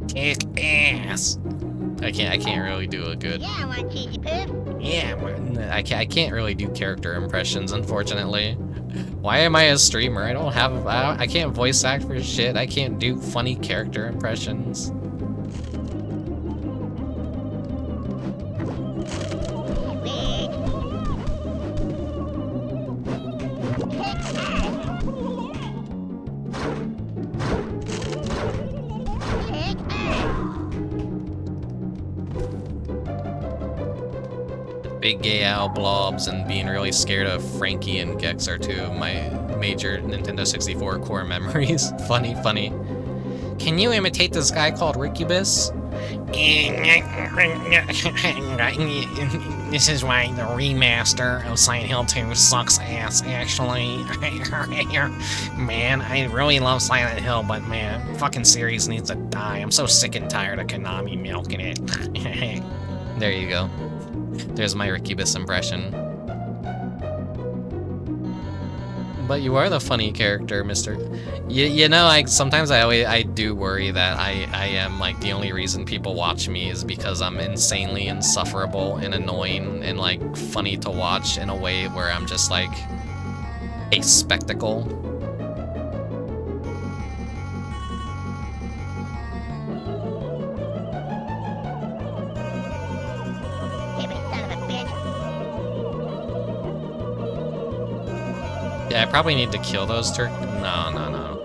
Kick ass. I can't really do a good. Yeah, I want cheesy poo. Yeah, I can't really do character impressions, unfortunately. Why am I a streamer? I can't voice act for shit. I can't do funny character impressions. Big gay owl blobs and being really scared of Frankie and Gex are two of my major Nintendo 64 core memories. Funny. Can you imitate this guy called Rickubus? This is why the remaster of Silent Hill 2 sucks ass, actually. Man, I really love Silent Hill, but man, fucking series needs to die. I'm so sick and tired of Konami milking it. There you go. There's my Rickubus impression. But you are the funny character, Mr. You know, sometimes I do worry that I am like the only reason people watch me is because I'm insanely insufferable and annoying and like funny to watch in a way where I'm just like a spectacle. Yeah, I probably need to kill those No.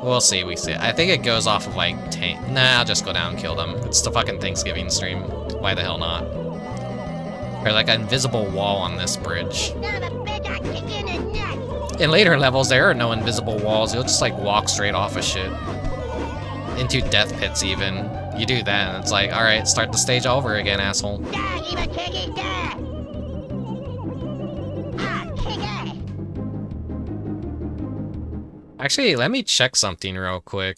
We'll see, I think it goes off of, like, tank. Nah, I'll just go down and kill them. It's the fucking Thanksgiving stream. Why the hell not? There's, like, an invisible wall on this bridge. In later levels, there are no invisible walls. You'll just, like, walk straight off of shit. Into death pits, even. You do that, and it's like, alright, start the stage over again, asshole. Actually, let me check something real quick.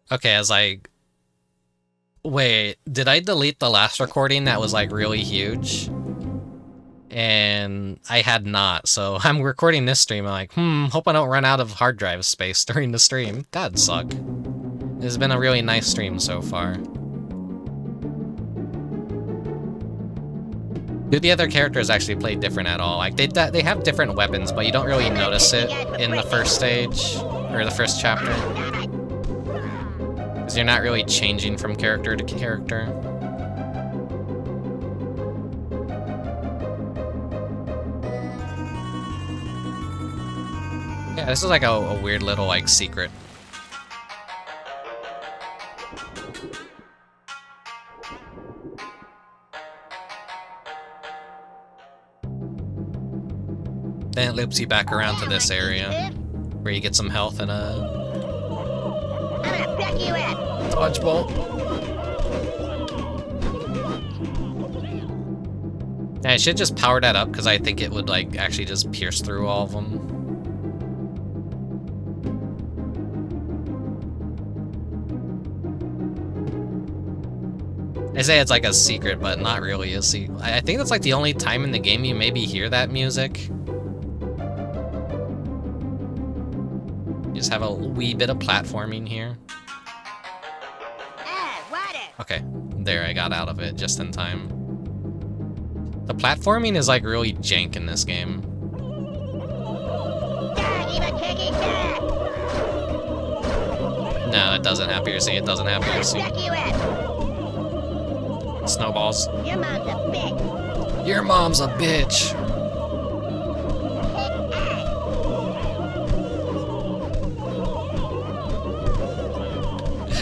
Okay, wait, did I delete the last recording that was like really huge? And I had not, so I'm recording this stream. I'm like, hope I don't run out of hard drive space during the stream. That'd suck. It's been a really nice stream so far. Do the other characters actually play different at all? Like, they have different weapons, but you don't really notice it in the first stage, or the first chapter. Because you're not really changing from character to character. Yeah, this is like a weird little, like, secret. Then it loops you back around to this area, where you get some health and a dodge bolt. Yeah, I should just power that up because I think it would like actually just pierce through all of them. I say it's like a secret, but not really a secret. I think that's like the only time in the game you maybe hear that music. You just have a wee bit of platforming here. Okay, there, I got out of it just in time. The platforming is like really jank in this game. No, it doesn't have piercing, it doesn't have piercing. Snowballs. Your mom's a bitch. Your mom's a bitch.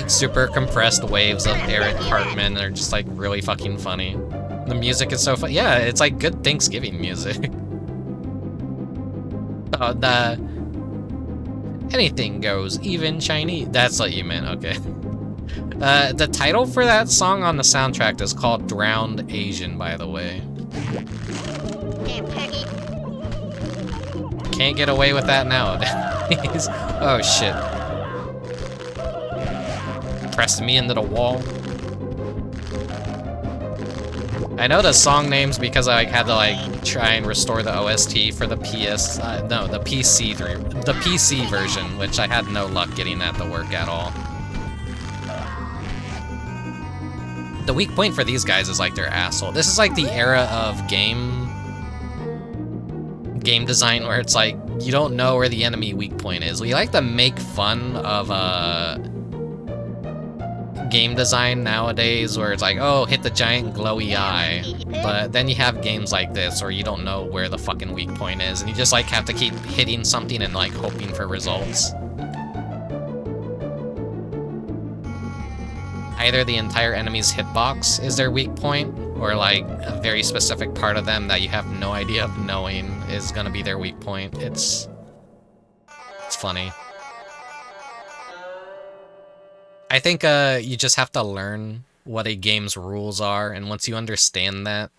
Super compressed waves of Eric Cartman are just like really fucking funny. The music is so fun. Yeah, it's like good Thanksgiving music. Oh, the anything goes, even Chinese. That's what you meant. Okay. The title for that song on the soundtrack is called Drowned Asian, by the way. Can't get away with that nowadays. Oh shit. Pressed me into the wall. I know the song names because I had to like try and restore the OST for the the PC version, which I had no luck getting that to work at all. The weak point for these guys is like their asshole. This is like the era of game design where it's like you don't know where the enemy weak point is. We like to make fun of game design nowadays where it's like, oh, hit the giant glowy eye. But then you have games like this where you don't know where the fucking weak point is and you just like have to keep hitting something and like hoping for results. Either the entire enemy's hitbox is their weak point, or like a very specific part of them that you have no idea of knowing is gonna be their weak point. It's funny. I think you just have to learn what a game's rules are, and once you understand that,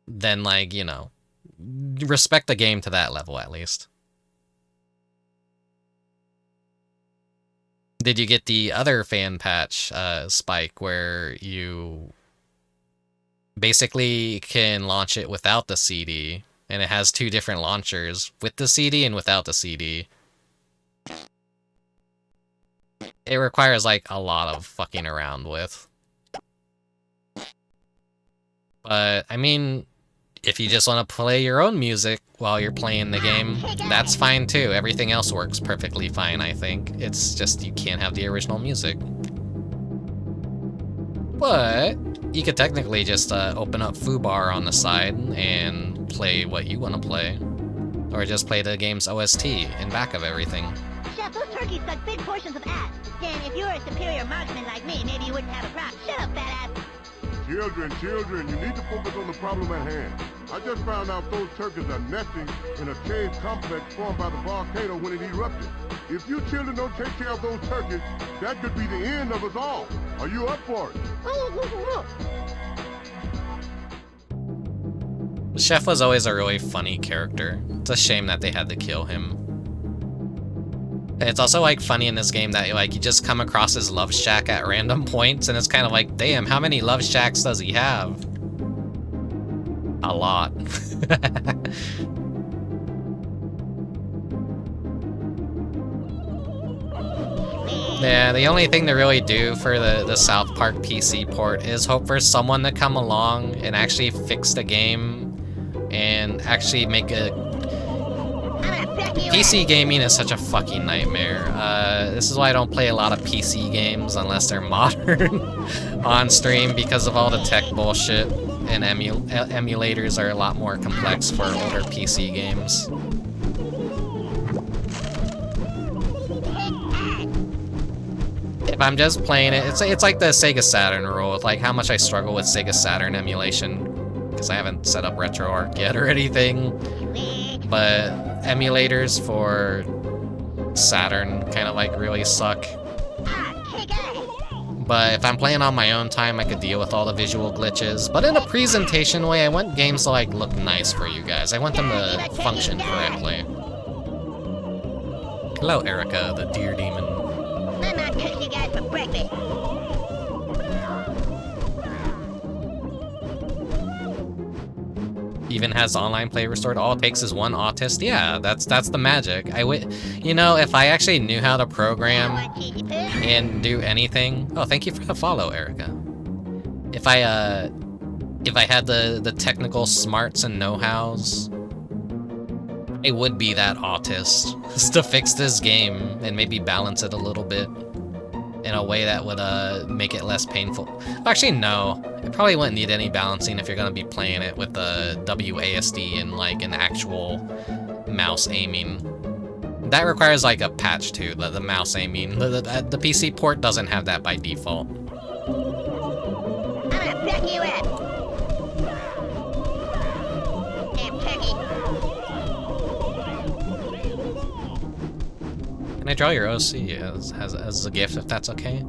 then like, you know, respect the game to that level at least. Did you get the other fan patch, Spike, where you basically can launch it without the CD, and it has two different launchers, with the CD and without the CD? It requires, like, a lot of fucking around with. But, I mean, if you just want to play your own music while you're playing the game, that's fine too. Everything else works perfectly fine, I think. It's just you can't have the original music. But you could technically just open up Fubar on the side and play what you want to play. Or just play the game's OST in back of everything. Chef, those turkeys suck big portions of ass. Dan, if you were a superior marksman like me, maybe you wouldn't have a problem. Shut up, fat ass. Children, you need to focus on the problem at hand. I just found out those turkeys are nesting in a cave complex formed by the volcano when it erupted. If you children don't take care of those turkeys, that could be the end of us all. Are you up for it? The chef was always a really funny character. It's a shame that they had to kill him. It's also like funny in this game that like you just come across his love shack at random points and it's kind of like, damn, how many love shacks does he have? A lot. Yeah, the only thing to really do for the South Park PC port is hope for someone to come along and actually fix the game and actually make a... PC gaming is such a fucking nightmare. This is why I don't play a lot of PC games unless they're modern on stream because of all the tech bullshit, and emulators are a lot more complex for older PC games. If I'm just playing it, it's like the Sega Saturn rule, it's like how much I struggle with Sega Saturn emulation because I haven't set up RetroArch yet or anything, but emulators for Saturn kind of like really suck. But if I'm playing on my own time, I could deal with all the visual glitches. But in a presentation way, I want games to like look nice for you guys. I want them to function correctly. Hello, Erica, the deer demon. My mom cooks you guys for breakfast. even has online play restored. All it takes is one autist. Yeah, that's the magic. You know, if I actually knew how to program and do anything. Oh, thank you for the follow, Erica. If I had the technical smarts and know-hows, it would be that autist just to fix this game and maybe balance it a little bit in a way that would make it less painful. Actually, no. It probably wouldn't need any balancing if you're gonna be playing it with the WASD and like an actual mouse aiming. That requires like a patch too, the mouse aiming. The PC port doesn't have that by default. I'm gonna pick you up. Damn turkey. Can I draw your OC as a gift if that's okay?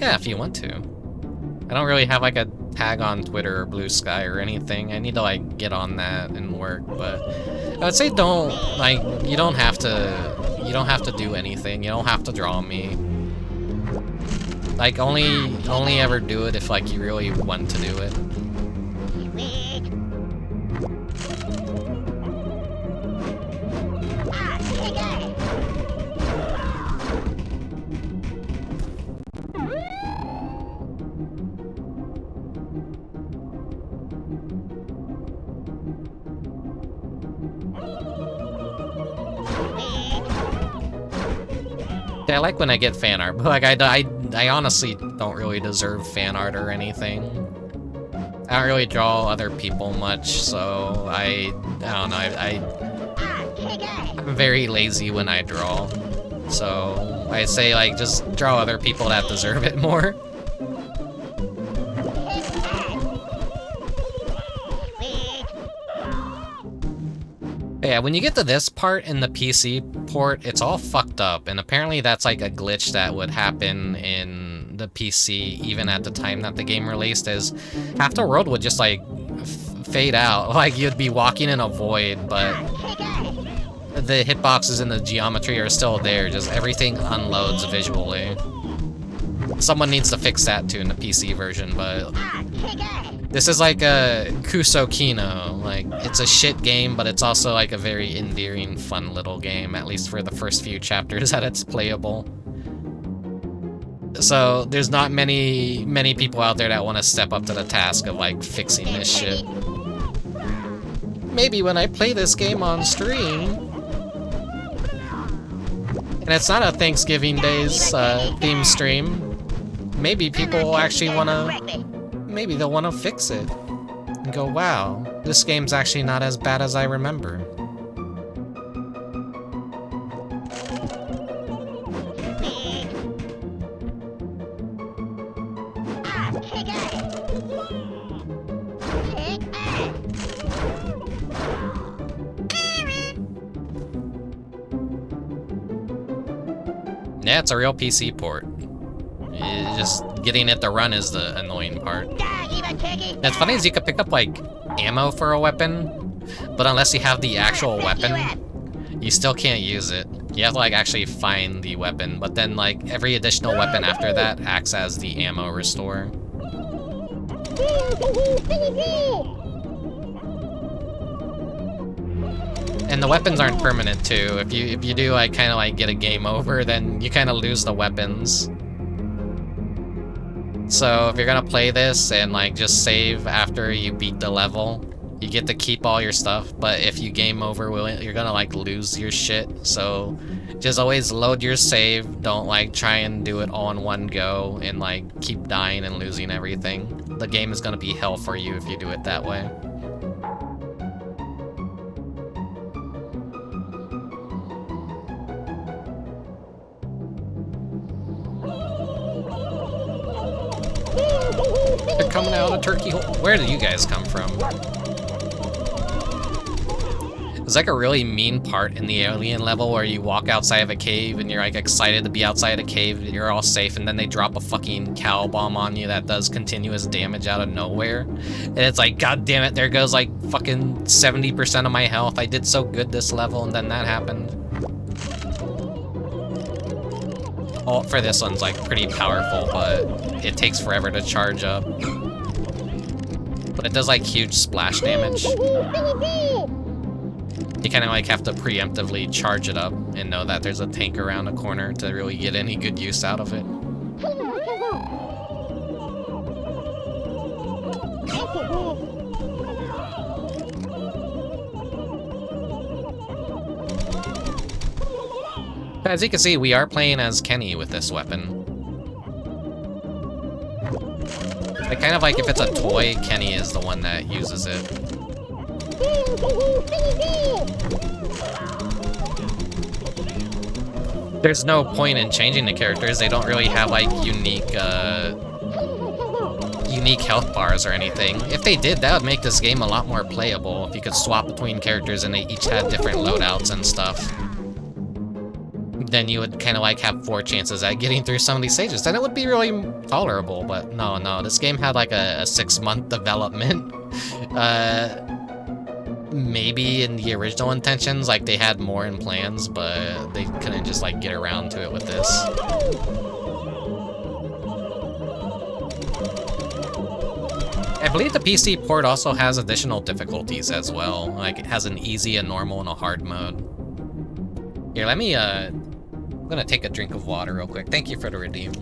Yeah, if you want to. I don't really have like a tag on Twitter or Blue Sky or anything. I need to like get on that and work, but I would say you don't have to do anything. You don't have to draw me. Like only ever do it if like you really want to do it. I like when I get fan art, but like I honestly don't really deserve fan art or anything. I don't really draw other people much, so I don't know. I'm very lazy when I draw, so I say like just draw other people that deserve it more. Yeah, when you get to this part in the PC port, it's all fucked up, and apparently that's like a glitch that would happen in the PC even at the time that the game released, is half the world would just like fade out. Like you'd be walking in a void, but the hitboxes and the geometry are still there, just everything unloads visually. Someone needs to fix that too in the PC version, but this is like a Kusokino. Like, it's a shit game, but it's also like a very endearing, fun little game, at least for the first few chapters that it's playable. So there's not many people out there that want to step up to the task of like fixing this shit. Maybe when I play this game on stream, and it's not a Thanksgiving Day's theme stream, maybe people will actually maybe they'll want to fix it and go, wow, this game's actually not as bad as I remember. Yeah, it's a real PC port. Just getting it to run is the annoying part. That's funny is you could pick up like ammo for a weapon, but unless you have the actual weapon, you still can't use it. You have to like actually find the weapon, but then like every additional weapon after that acts as the ammo restore. And the weapons aren't permanent too. If you do like kind of like get a game over, then you kind of lose the weapons. So if you're gonna play this and like just save after you beat the level, you get to keep all your stuff, but if you game over, you're gonna like lose your shit. So just always load your save. Don't like try and do it all in one go and like keep dying and losing everything. The game is gonna be hell for you if you do it that way. They're coming out of a turkey hole. Where did you guys come from? There's like a really mean part in the alien level where you walk outside of a cave and you're like excited to be outside a cave, you're all safe, and then they drop a fucking cow bomb on you that does continuous damage out of nowhere. And it's like, god damn it, there goes like fucking 70% of my health. I did so good this level and then that happened. Ult for this one's like pretty powerful, but it takes forever to charge up. But it does like huge splash damage. You kind of like have to preemptively charge it up and know that there's a tank around the corner to really get any good use out of it. As you can see, we are playing as Kenny with this weapon. I kind of like if it's a toy, Kenny is the one that uses it. There's no point in changing the characters. They don't really have like unique health bars or anything. If they did, that would make this game a lot more playable. If you could swap between characters and they each had different loadouts and stuff. Then you would kind of like have 4 chances at getting through some of these stages. Then it would be really tolerable, but no, this game had like a 6-month development. Maybe in the original intentions, like they had more in plans, but they couldn't just like get around to it with this. I believe the PC port also has additional difficulties as well. Like it has an easy, a normal, and a hard mode. Here, let me, I'm gonna take a drink of water real quick. Thank you for the redeem.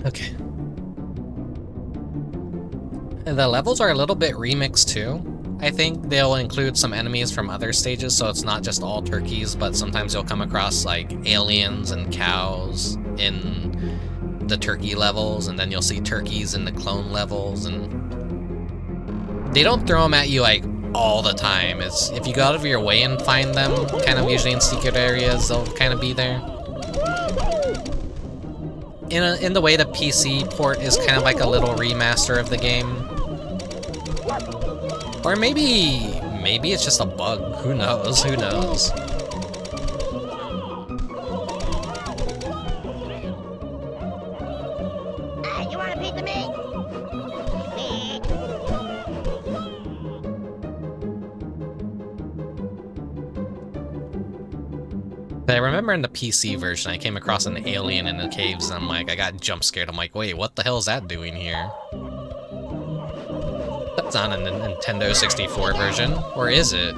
Okay. The levels are a little bit remixed too. I think they'll include some enemies from other stages, so it's not just all turkeys, but sometimes you'll come across like aliens and cows in the turkey levels, and then you'll see turkeys in the clone levels, and they don't throw them at you like all the time. It's if you go out of your way and find them, kind of usually in secret areas, they'll kind of be there. In the way the PC port is kind of like a little remaster of the game. Or maybe it's just a bug. Who knows? Who knows? Hey, you want a piece of me? I remember in the PC version, I came across an alien in the caves, and I'm like, I got jump scared. I'm like, wait, what the hell is that doing here? That's not in the Nintendo 64 version, or is it?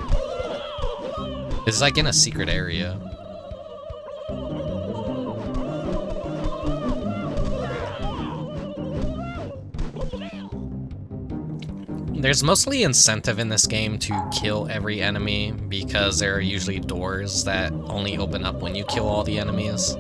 It's like in a secret area. There's mostly incentive in this game to kill every enemy because there are usually doors that only open up when you kill all the enemies.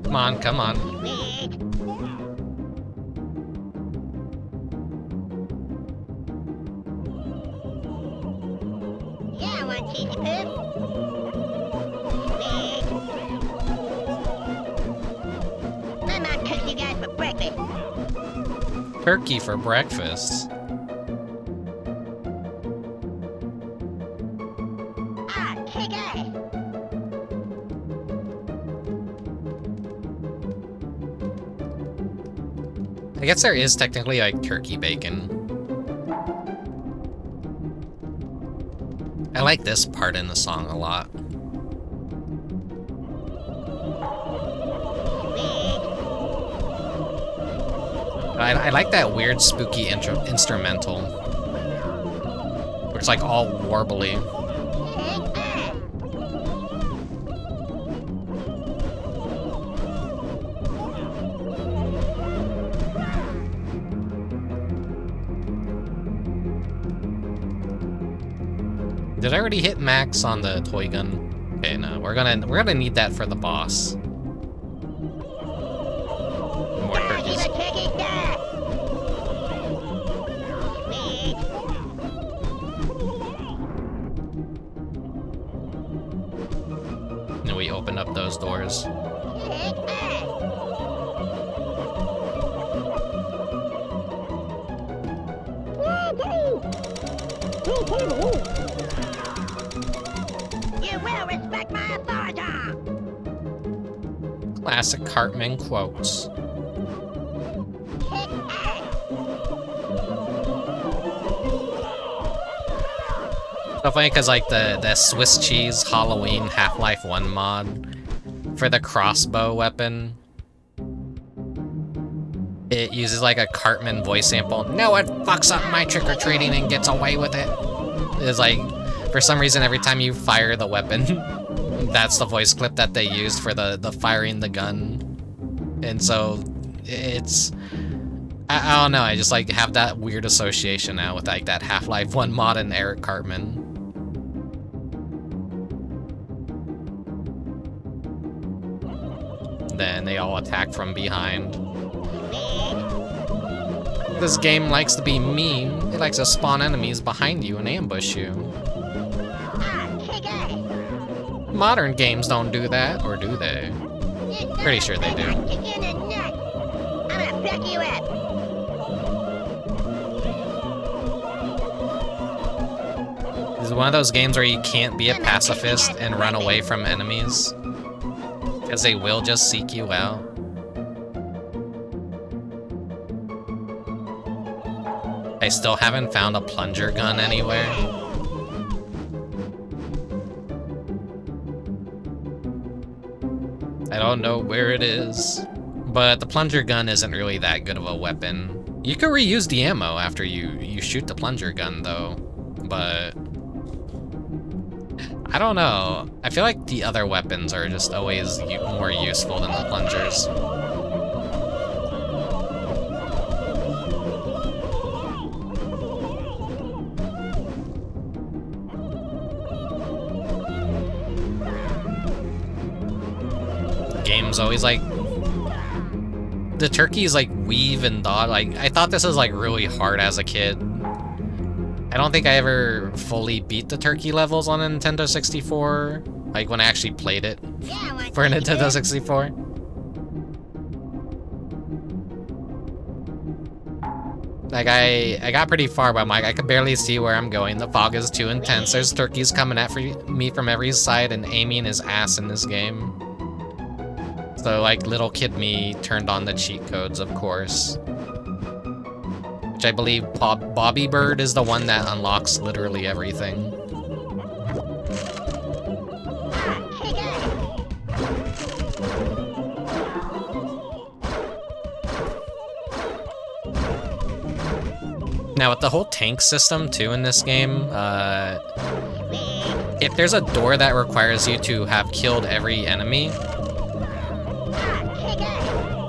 Come on, come on. Turkey for breakfast. I guess there is technically like turkey bacon. I like this part in the song a lot. I like that weird spooky instrumental. Where it's like all warbly. Did I already hit max on the toy gun? Okay, no, we're gonna need that for the boss. More turkeys. And we open up those doors. will respect my authority. Classic Cartman quotes. So funny because like the Swiss cheese Halloween Half-Life 1 mod for the crossbow weapon, it uses like a Cartman voice sample. No one fucks up my trick-or-treating and gets away with it. It's like, for some reason, every time you fire the weapon, that's the voice clip that they used for the firing the gun. And so it's, I don't know, I just like have that weird association now with like that Half-Life 1 mod and Eric Cartman. Then they all attack from behind. This game likes to be mean. It likes to spawn enemies behind you and ambush you. Modern games don't do that, or do they? Pretty sure they do. I'm gonna pick you up. This is one of those games where you can't be a pacifist and run away from enemies, because they will just seek you out. I still haven't found a plunger gun anywhere. I don't know where it is, but the plunger gun isn't really that good of a weapon. You can reuse the ammo after you shoot the plunger gun though, but I don't know. I feel like the other weapons are just always more useful than the plungers. Game's always like, the turkeys like weave and dodge. Like, I thought this was like really hard as a kid. I don't think I ever fully beat the turkey levels on a Nintendo 64, like when I actually played it for a Nintendo 64. Like, I got pretty far, but I'm like, I could barely see where I'm going. The fog is too intense. There's turkeys coming at me from every side and aiming his ass in this game. So, like, little kid me turned on the cheat codes, of course. Which I believe Bobby Bird is the one that unlocks literally everything. Now, with the whole tank system, too, in this game, if there's a door that requires you to have killed every enemy,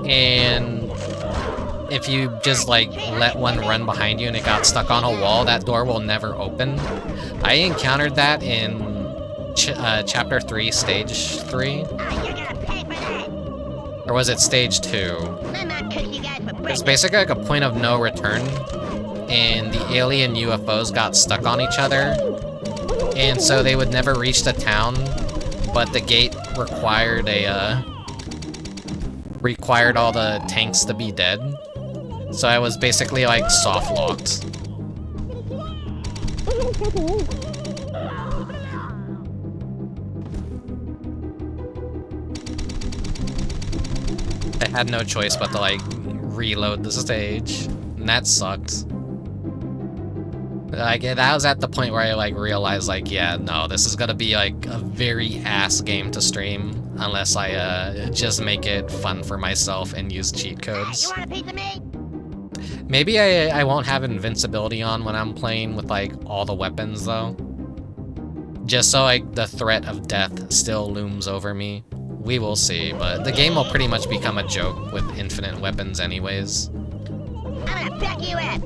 and if you just like let one run behind you and it got stuck on a wall, that door will never open. I encountered that in chapter 3, stage 3. Or was it stage 2? It's basically like a point of no return, and the alien UFOs got stuck on each other, and so they would never reach the town, but the gate required all the tanks to be dead. So I was basically like soft locked. I had no choice but to like reload the stage, and that sucked. Like, that was at the point where I like realized like, yeah, no, this is gonna be like a very ass game to stream unless I just make it fun for myself and use cheat codes. You want a piece of me? Maybe I won't have invincibility on when I'm playing with like all the weapons though. Just so like the threat of death still looms over me. We will see, but the game will pretty much become a joke with infinite weapons anyways. I'm gonna pick you up.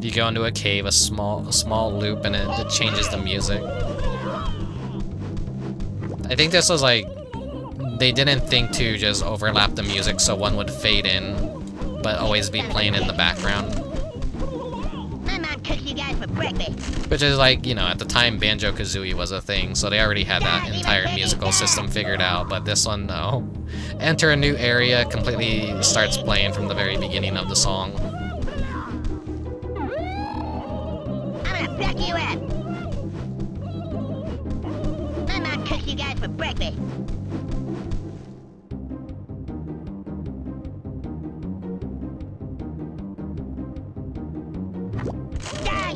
You go into a cave, a small loop, and it changes the music. I think this was like, they didn't think to just overlap the music so one would fade in, but always be playing in the background. My mom cooks you guys for for breakfast? Which is like, you know, at the time Banjo-Kazooie was a thing, so they already had that entire musical system figured out, but this one, no. Enter a new area, completely starts playing from the very beginning of the song. I'm gonna back you up. My mom cooks you guys for breakfast.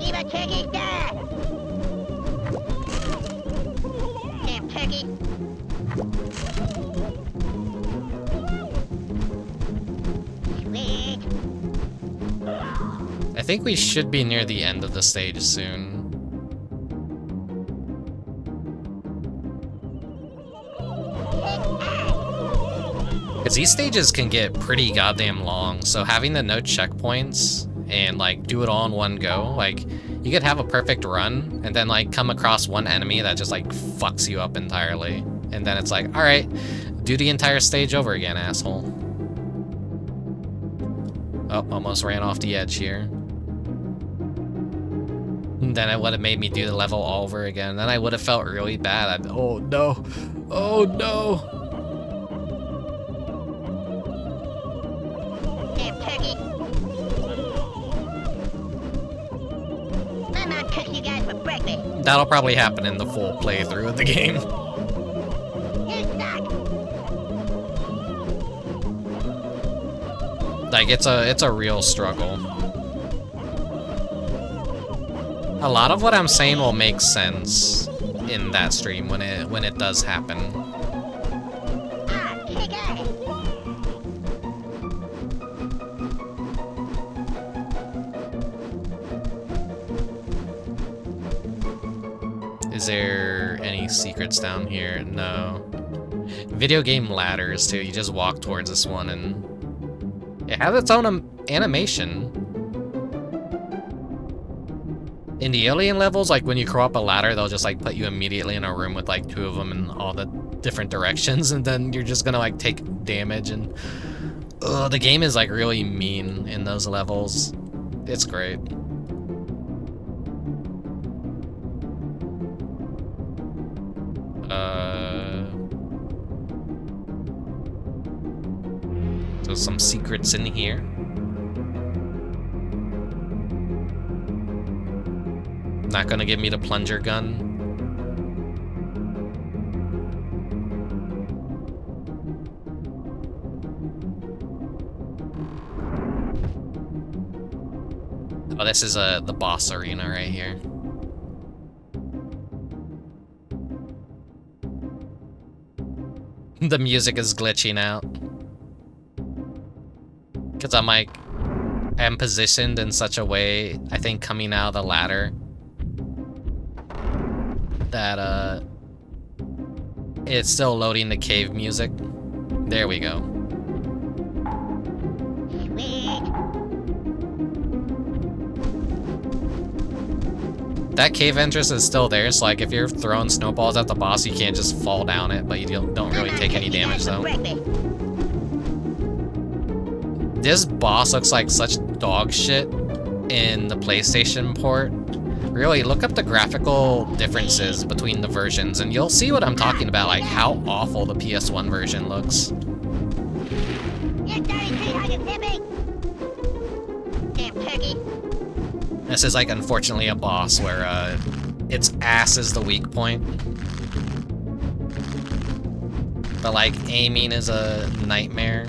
Evil turkey, die! Damn turkey. Sweet. I think we should be near the end of the stage soon. Because these stages can get pretty goddamn long, so having the no checkpoints and like do it all in one go, like you could have a perfect run and then like come across one enemy that just like fucks you up entirely, and then it's like, all right, do the entire stage over again, asshole. Oh, almost ran off the edge here. And then it would have made me do the level all over again. Then I would have felt really bad. Oh no, oh no. That'll probably happen in the full playthrough of the game. Like it's a real struggle. A lot of what I'm saying will make sense in that stream when it does happen. Is there any secrets down here? No. Video game ladders too. You just walk towards this one and it has its own animation. In the alien levels, like when you crawl up a ladder, they'll just like put you immediately in a room with like two of them in all the different directions, and then you're just gonna like take damage, and the game is like really mean in those levels. It's great. So some secrets in here. Not gonna give me the plunger gun. Oh, this is the boss arena right here. The music is glitching out. Because I'm like, I'm positioned in such a way, I think coming out of the ladder, that it's still loading the cave music. There we go. That cave entrance is still there, so like if you're throwing snowballs at the boss, you can't just fall down it, but you don't really take any damage though. This boss looks like such dog shit in the PlayStation port. Really, look up the graphical differences between the versions, and you'll see what I'm talking about, like how awful the PS1 version looks. This is like, unfortunately, a boss where its ass is the weak point. But like, aiming is a nightmare.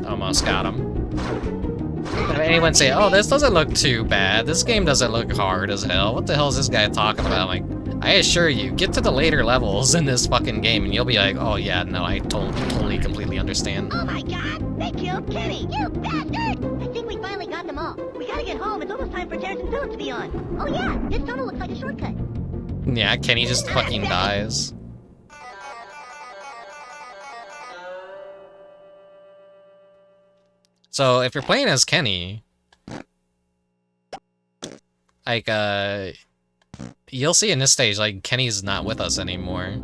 Almost got him. If anyone say, oh, this doesn't look too bad, this game doesn't look hard as hell, what the hell is this guy talking about? Like, I assure you, get to the later levels in this fucking game and you'll be like, oh yeah, no, I totally, completely understand. Oh my god, they killed Kenny, you bastard! I think we finally got them all. We gotta get home, it's almost time for Terrence and Philip to be on. Oh yeah, this tunnel looks like a shortcut. Yeah, Kenny just fucking dies. So if you're playing as Kenny, like, you'll see in this stage, like, Kenny's not with us anymore.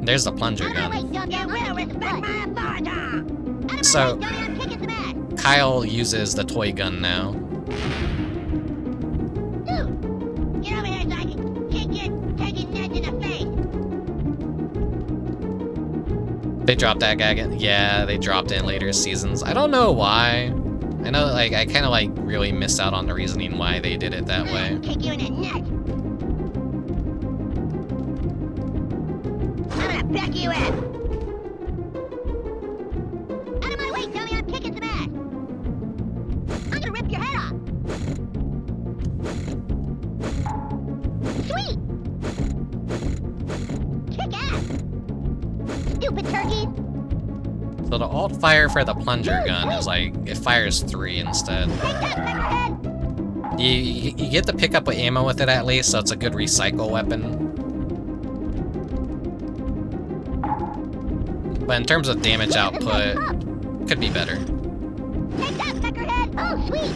There's the plunger gun. So, Kyle uses the toy gun now. Get over here so I can kick your turkey nuts in the face. They dropped that gag in. Yeah, they dropped it in later seasons. I don't know why. I know, like, I kind of, like, really missed out on the reasoning why they did it that way. Kick you in the nuts. I'm gonna peck you in. Out of my way, dummy! I'm kicking some ass. I'm gonna rip your head off. Sweet. Kick ass. Stupid turkeys. So the alt fire for the plunger gun is like, it fires 3 instead. You get to pick up ammo with it at least, so it's a good recycle weapon. But in terms of damage output, could be better. Take that, peckerhead! Oh, sweet!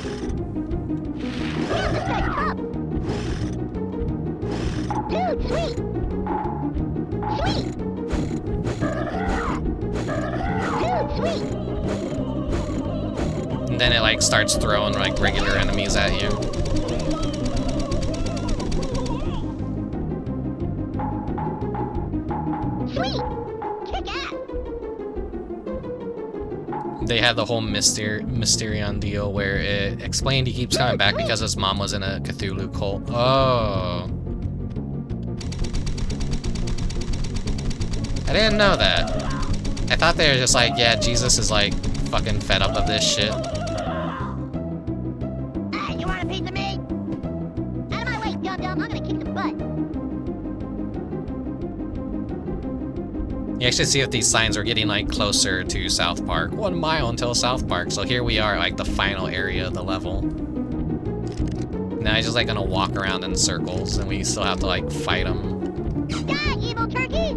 Damn, this guy's tough! Dude, sweet! Sweet! Dude, sweet! And then it like starts throwing like regular enemies at you. Sweet! Kick ass! They had the whole Mysterion deal where it explained he keeps coming back because his mom was in a Cthulhu cult. Oh. I didn't know that. I thought they were just like, yeah, Jesus is like fucking fed up of this shit. Hey, you want a piece of me? Out of my way, dum-dum. I'm gonna kick some butt. You actually see if these signs are getting like closer to South Park. 1 mile until South Park. So here we are, like the final area of the level. Now he's just like gonna walk around in circles, and we still have to like fight him. Die, evil turkey!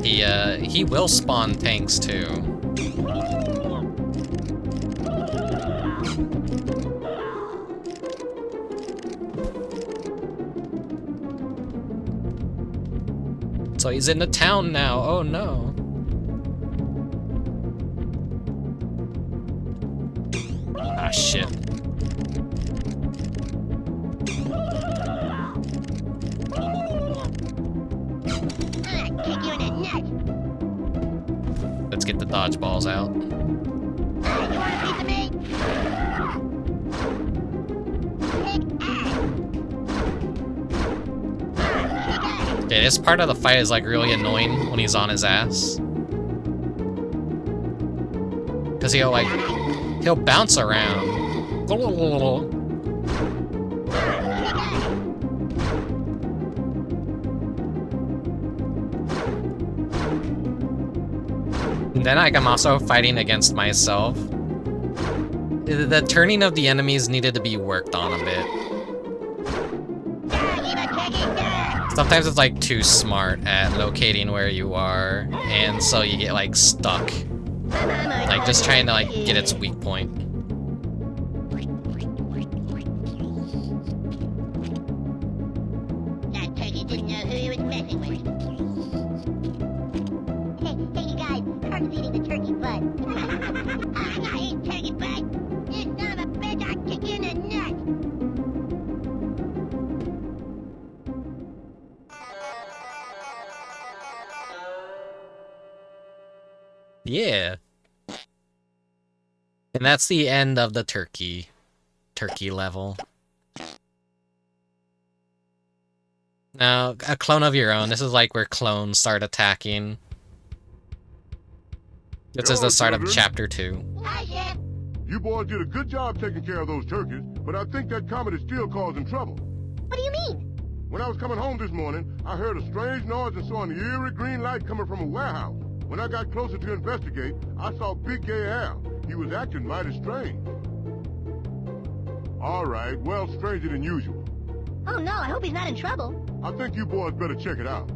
Yeah, he will spawn tanks too. So he's in the town now. Oh no. Ah shit. Kick you in the nuts. Let's get the dodgeballs out. Hey, you want a piece of me? Kick ass. Okay, this part of the fight is like really annoying when he's on his ass. Cause he'll bounce around. And then I'm also fighting against myself. The turning of the enemies needed to be worked on a bit. Sometimes it's like too smart at locating where you are, and so you get like stuck. Like just trying to like get its weak point. That turkey didn't know who he was messing with. Hey, you guys, Kirk's eating the turkey butt. I'm not eating turkey butt. You son of a bitch, I'll kick you in the nuts. Yeah. And that's the end of the turkey level. Now, a clone of your own. This is like where clones start attacking. This is the start of chapter 2. Hi, Chef. You boys did a good job taking care of those turkeys, but I think that comet is still causing trouble. What do you mean? When I was coming home this morning, I heard a strange noise and saw an eerie green light coming from a warehouse. When I got closer to investigate, I saw Big Gay Al. He was acting mighty strange. All right, well, stranger than usual. Oh no, I hope he's not in trouble. I think you boys better check it out.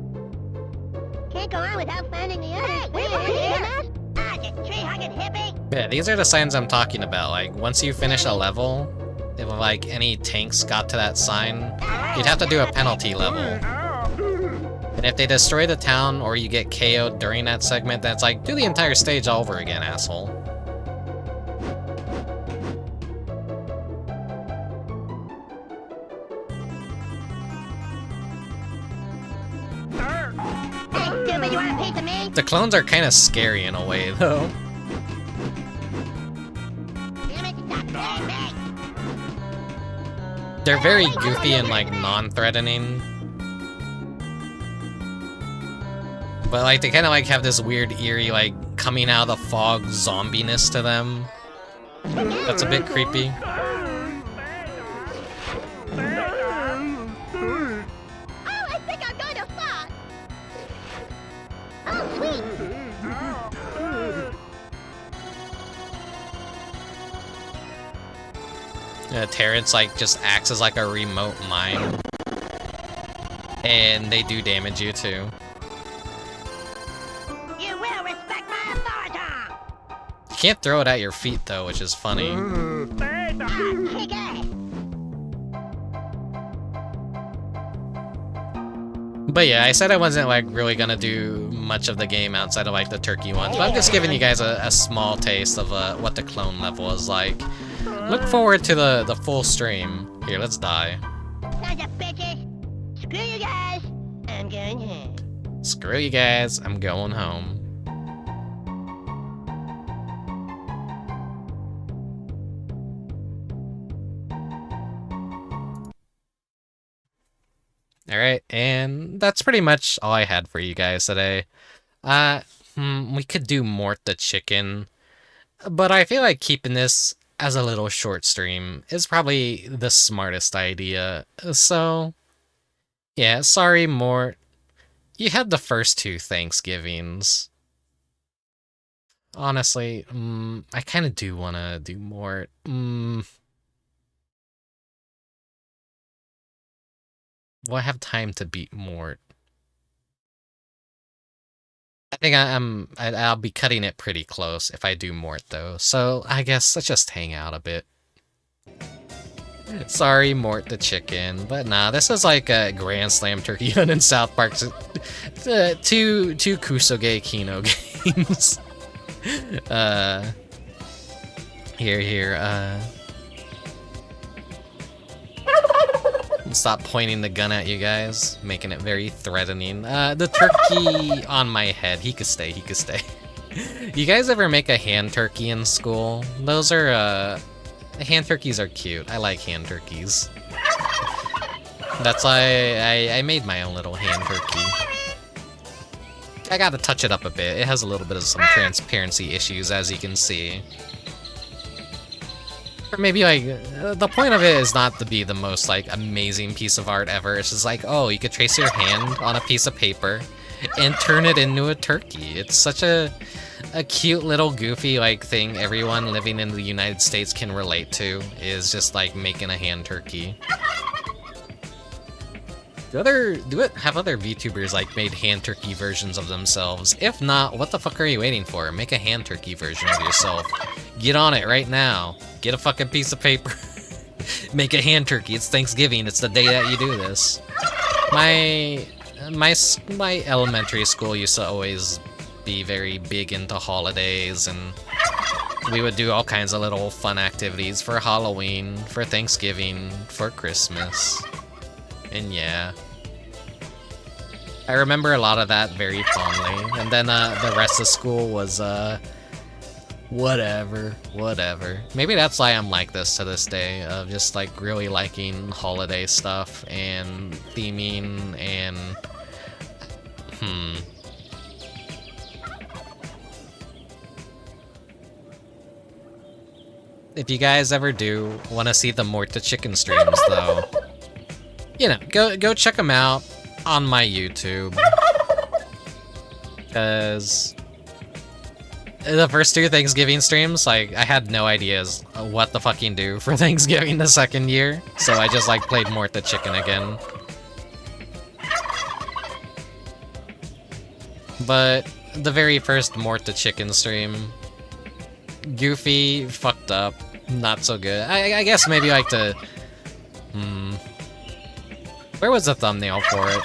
Can't go on without finding the others. Hey, wait, what? Ah, just tree-hugging hippie. Yeah, these are the signs I'm talking about. Like, once you finish a level, if like any tanks got to that sign, you'd have to do a penalty level. And if they destroy the town or you get KO'd during that segment, then it's like, do the entire stage all over again, asshole. Hey, stupid, you want a piece of me? The clones are kind of scary in a way, though. Damn it, stop scaring me! They're very goofy and like non-threatening. But like they kind of like have this weird eerie like coming out of the fog zombiness to them. That's a bit creepy. Oh, I think I'm going to fall! Oh, sweet! Terrence like just acts as like a remote mine. And they do damage you too. You will respect my authority! You can't throw it at your feet though, which is funny. Ah, kick ass! But yeah, I said I wasn't like really gonna do much of the game outside of like the turkey ones, but I'm just giving you guys a small taste of what the clone level is like. Look forward to the full stream. Here, let's die. Sons of bitches! Screw you guys! I'm going home. Screw you guys, I'm going home. Alright, and that's pretty much all I had for you guys today. We could do Mort the Chicken, but I feel like keeping this as a little short stream is probably the smartest idea. So, yeah, sorry Mort. You had the first 2 Thanksgivings. Honestly, I kind of do want to do Mort. Will I have time to beat Mort? I think I'll be cutting it pretty close if I do Mort though. So I guess let's just hang out a bit. Sorry, Mort the Chicken, but nah, this is like a Grand Slam Turkey Hunt in South Park. Two Kusoge Kino games. Here. Stop pointing the gun at you guys, making it very threatening. The turkey on my head, he could stay. You guys ever make a hand turkey in school? Those are, hand turkeys are cute. I like hand turkeys. That's why I made my own little hand turkey. I gotta touch it up a bit. It has a little bit of some transparency issues, as you can see. Or maybe, like, the point of it is not to be the most, like, amazing piece of art ever. It's just like, oh, you could trace your hand on a piece of paper and turn it into a turkey. It's such a cute little goofy, like, thing everyone living in the United States can relate to, is just, like, making a hand turkey. Have other VTubers, like, made hand turkey versions of themselves? If not, what the fuck are you waiting for? Make a hand turkey version of yourself. Get on it right now. Get a fucking piece of paper. Make a hand turkey. It's Thanksgiving. It's the day that you do this. My elementary school used to always be very big into holidays, and we would do all kinds of little fun activities for Halloween, for Thanksgiving, for Christmas. And yeah. I remember a lot of that very fondly. And then the rest of school was whatever. Maybe that's why I'm like this to this day, of just like really liking holiday stuff and theming and If you guys ever do want to see the Mort the Chicken streams though, you know, go check them out on my YouTube. Cause the first 2 Thanksgiving streams, like, I had no ideas what to fucking do for Thanksgiving the second year, so I just, like, played Mort the Chicken again. But the very first Mort the Chicken stream, goofy, fucked up, not so good. I guess maybe, like, where was the thumbnail for it?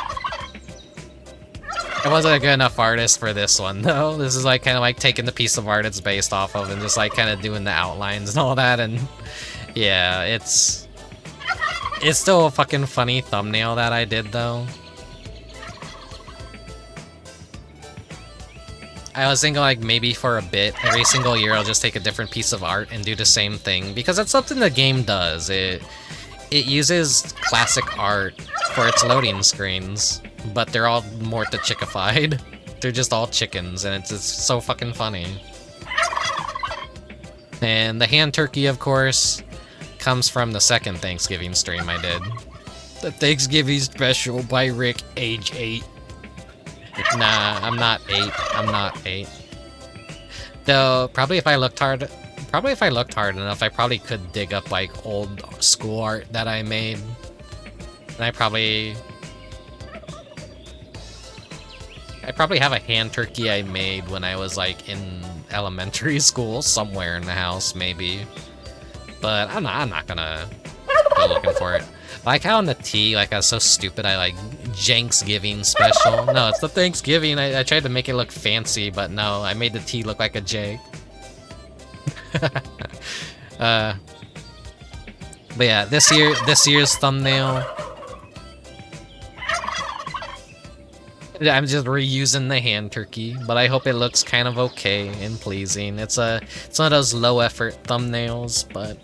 I wasn't a good enough artist for this one, though. This is, like, kind of like taking the piece of art it's based off of and just, like, kind of doing the outlines and all that, and yeah, it's still a fucking funny thumbnail that I did, though. I was thinking, like, maybe for a bit, every single year I'll just take a different piece of art and do the same thing, because that's something the game does. It uses classic art for its loading screens, but they're all more the chickified. They're just all chickens, and it's so fucking funny. And the hand turkey, of course, comes from the second Thanksgiving stream I did. The Thanksgiving special by Rick, age 8. Nah, I'm not 8. I'm not 8. Though, probably if I looked hard enough, I probably could dig up, like, old school art that I made. And I probably have a hand turkey I made when I was, like, in elementary school, somewhere in the house, maybe. But I'm not gonna go looking for it. Like how on the T, like, I was so stupid, I, like, Janksgiving special. No, it's the Thanksgiving. I tried to make it look fancy, but no, I made the T look like a J. But yeah, this year's thumbnail, I'm just reusing the hand turkey, but I hope it looks kind of okay and pleasing. It's one of those low effort thumbnails, but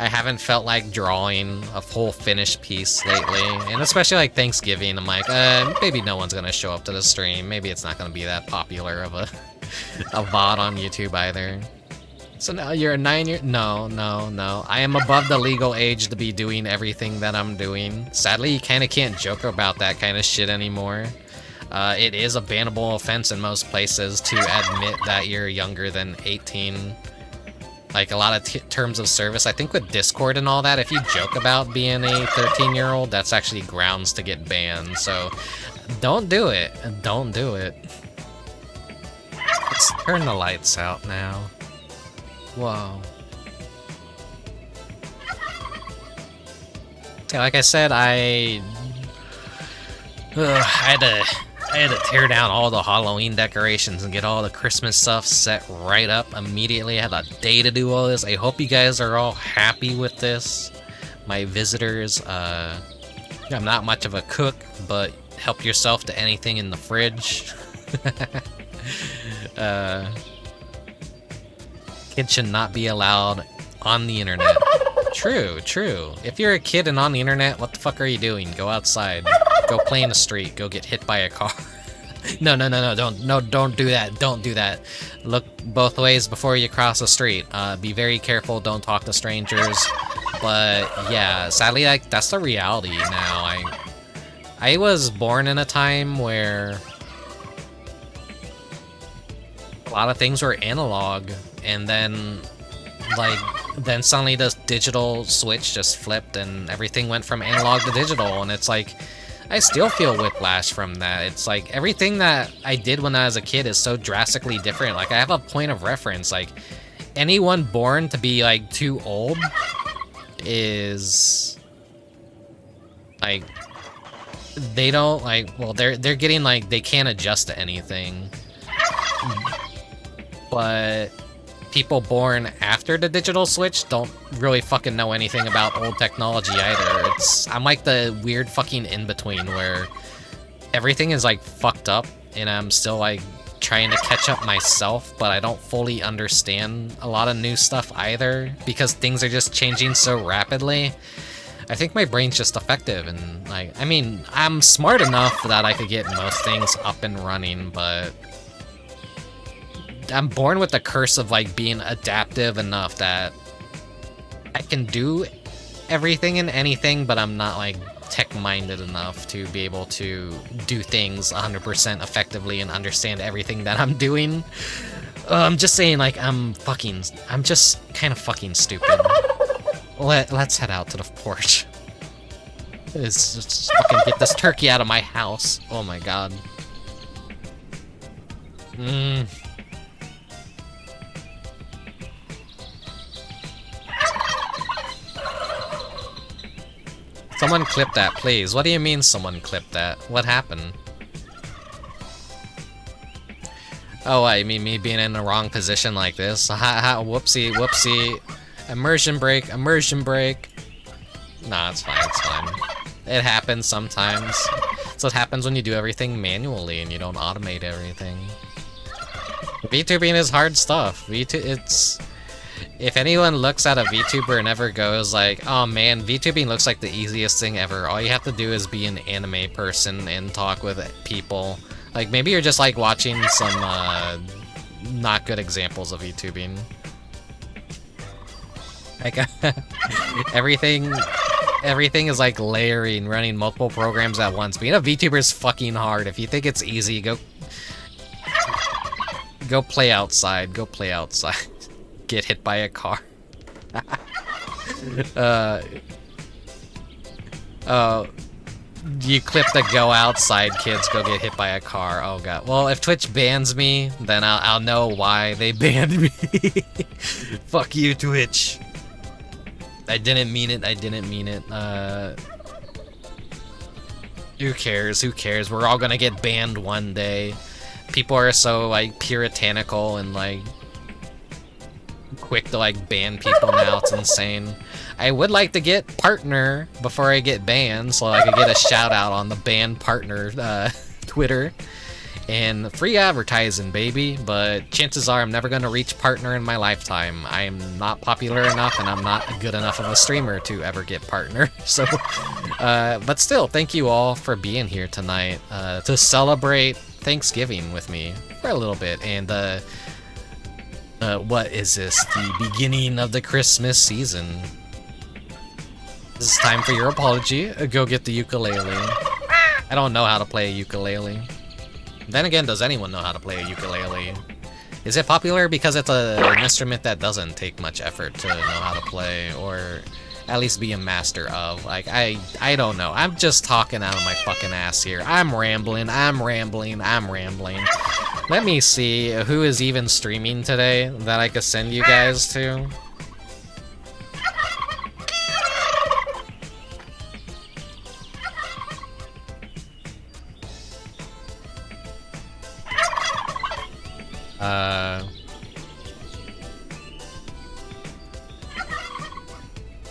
I haven't felt like drawing a full finished piece lately, and especially like Thanksgiving, I'm like, maybe no one's gonna show up to the stream. Maybe it's not gonna be that popular of a VOD on YouTube either. So now you're a 9-year? No. I am above the legal age to be doing everything that I'm doing. Sadly, you kind of can't joke about that kind of shit anymore. It is a bannable offense in most places to admit that you're younger than 18. Like, a lot of terms of service, I think with Discord and all that, if you joke about being a 13-year-old, that's actually grounds to get banned. So, don't do it. Don't do it. Let's turn the lights out now. Whoa. Yeah, like I said, I had to tear down all the Halloween decorations and get all the Christmas stuff set right up immediately. I had a day to do all this. I hope you guys are all happy with this. My visitors, I'm not much of a cook, but help yourself to anything in the fridge. Kids should not be allowed on the internet. True. If you're a kid and on the internet, what the fuck are you doing? Go outside. Go play in the street. Go get hit by a car. No, don't do that. Don't do that. Look both ways before you cross the street. Be very careful. Don't talk to strangers. But yeah, sadly, like, that's the reality now. I was born in a time where a lot of things were analog, and then suddenly this digital switch just flipped and everything went from analog to digital, and it's like, I still feel whiplash from that. It's like, everything that I did when I was a kid is so drastically different. Like, I have a point of reference. Like, anyone born to be, like, too old is, like, they don't, like, well, they're getting, like, they can't adjust to anything. But people born after the digital switch don't really fucking know anything about old technology either. I'm like the weird fucking in-between where everything is like fucked up and I'm still like trying to catch up myself, but I don't fully understand a lot of new stuff either because things are just changing so rapidly. I think my brain's just effective, and like, I mean, I'm smart enough that I could get most things up and running, but I'm born with the curse of like being adaptive enough that I can do everything and anything, but I'm not like tech-minded enough to be able to do things 100% effectively and understand everything that I'm doing. I'm just saying, like, I'm just kind of fucking stupid. Let's head out to the porch. Let's just fucking get this turkey out of my house. Oh my god. Someone clip that, please. What do you mean someone clipped that? What happened? Oh, I mean me being in the wrong position like this? Whoopsie, whoopsie. Immersion break, immersion break. Nah, it's fine, it's fine. It happens sometimes. That's what happens when you do everything manually and you don't automate everything. VTubing is hard stuff. If anyone looks at a VTuber and ever goes like, oh man, VTubing looks like the easiest thing ever, all you have to do is be an anime person and talk with people. Like, maybe you're just like watching some not good examples of VTubing. Like, everything is like layering, running multiple programs at once. Being a VTuber is fucking hard. If you think it's easy, go play outside. Go play outside. Get hit by a car. You clip the go outside, kids go get hit by a car. Oh god. Well, if Twitch bans me, then I'll know why they banned me. Fuck you, Twitch. I didn't mean it. I didn't mean it. Who cares? Who cares? We're all gonna get banned one day. People are so like puritanical and like quick to like ban people now. It's insane. I would like to get partner before I get banned, so I could get a shout out on the banned partner Twitter and free advertising, baby. But chances are I'm never gonna reach partner in my lifetime. I am not popular enough, and I'm not good enough of a streamer to ever get partner. So, but still, thank you all for being here tonight to celebrate Thanksgiving with me for a little bit. And what is this? The beginning of the Christmas season. This is time for your apology. Go get the ukulele. I don't know how to play a ukulele. Then again, does anyone know how to play a ukulele? Is it popular because it's an instrument that doesn't take much effort to know how to play, or at least be a master of? Like, I don't know. I'm just talking out of my fucking ass here. I'm rambling. Let me see who is even streaming today that I could send you guys to.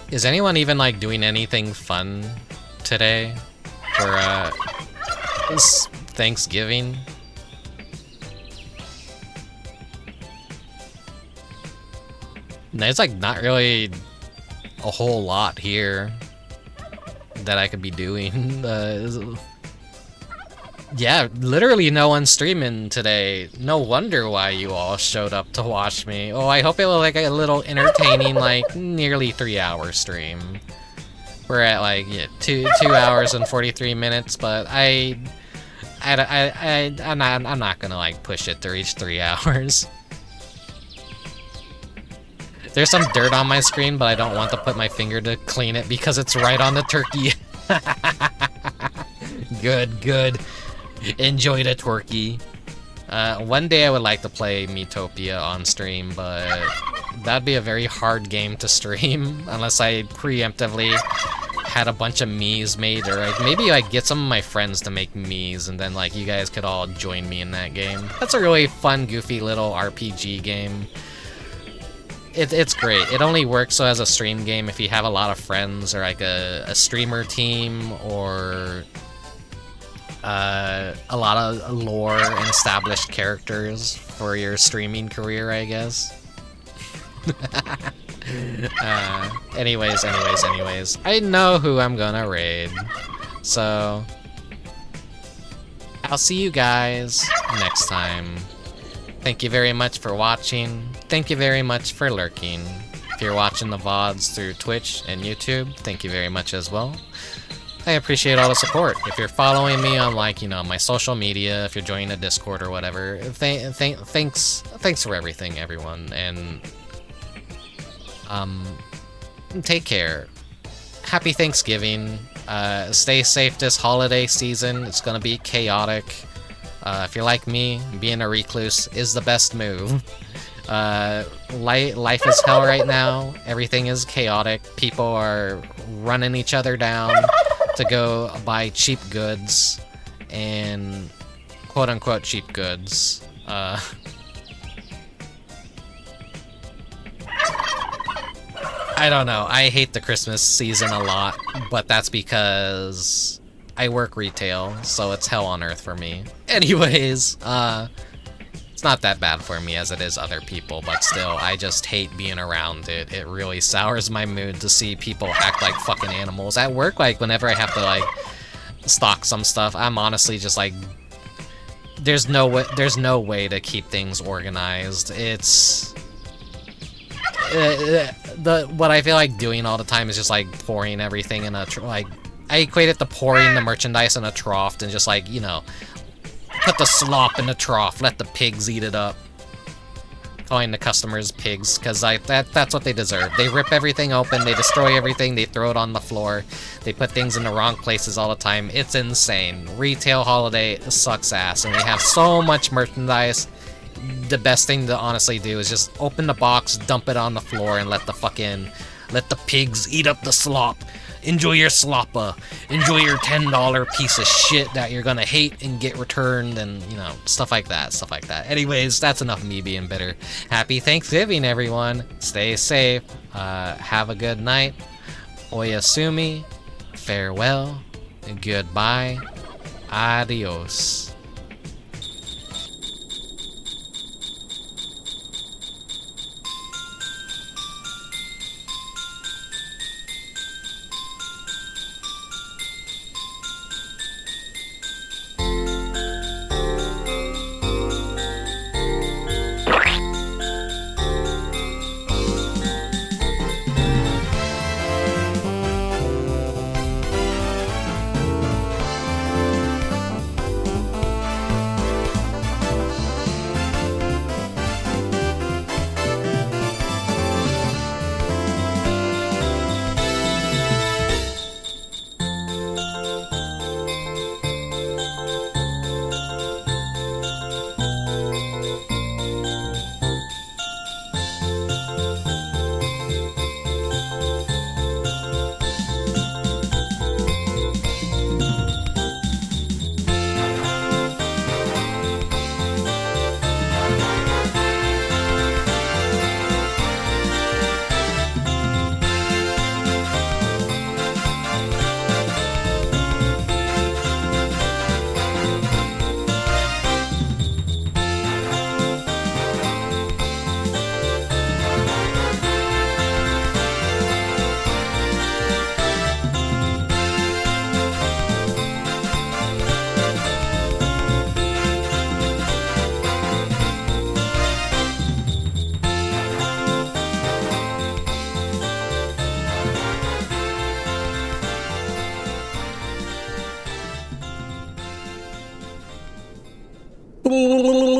Is anyone even like doing anything fun today for Thanksgiving? There's like not really a whole lot here that I could be doing. Yeah, literally no one's streaming today. No wonder why you all showed up to watch me. Oh, I hope it was like a little entertaining, like nearly 3-hour stream. We're at like 2 hours and 43 minutes, but I'm not gonna like push it to reach 3 hours. There's some dirt on my screen, but I don't want to put my finger to clean it because it's right on the turkey. Good. Enjoy the turkey. One day I would like to play Miitopia on stream, but that'd be a very hard game to stream unless I preemptively had a bunch of Miis made, or like maybe like get some of my friends to make Miis, and then like you guys could all join me in that game. That's a really fun, goofy little RPG game. It's great. It only works as a stream game if you have a lot of friends, or like a streamer team, or a lot of lore and established characters for your streaming career, I guess. Anyways. I know who I'm gonna raid. So, I'll see you guys next time. Thank you very much for watching. Thank you very much for lurking. If you're watching the VODs through Twitch and YouTube, thank you very much as well. I appreciate all the support. If you're following me on, like, you know, my social media, if you're joining a Discord or whatever, thanks for everything, everyone. And take care. Happy Thanksgiving. Stay safe this holiday season. It's gonna be chaotic. If you're like me, being a recluse is the best move. Life is hell right now. Everything is chaotic. People are running each other down to go buy cheap goods, and quote-unquote cheap goods. I don't know. I hate the Christmas season a lot, but that's because I work retail, so it's hell on earth for me. Anyways, it's not that bad for me as it is other people, but still, I just hate being around it. It really sours my mood to see people act like fucking animals. At work, like, whenever I have to, like, stock some stuff, I'm honestly just like, there's no way to keep things organized. It's... what I feel like doing all the time is just, like, pouring everything in a... like, I equate it to pouring the merchandise in a trough and just, like, you know... put the slop in the trough, let the pigs eat it up. Calling the customers pigs, because that's what they deserve. They rip everything open, they destroy everything, they throw it on the floor, they put things in the wrong places all the time. It's insane. Retail holiday sucks ass, and we have so much merchandise. The best thing to honestly do is just open the box, dump it on the floor, and let the pigs eat up the slop. Enjoy your sloppa. Enjoy your $10 piece of shit that you're gonna hate and get returned, and, you know, stuff like that. Anyways, that's enough of me being bitter. Happy Thanksgiving, everyone. Stay safe. Have a good night. Oyasumi. Farewell. Goodbye. Adios. Blah, blah, blah, blah.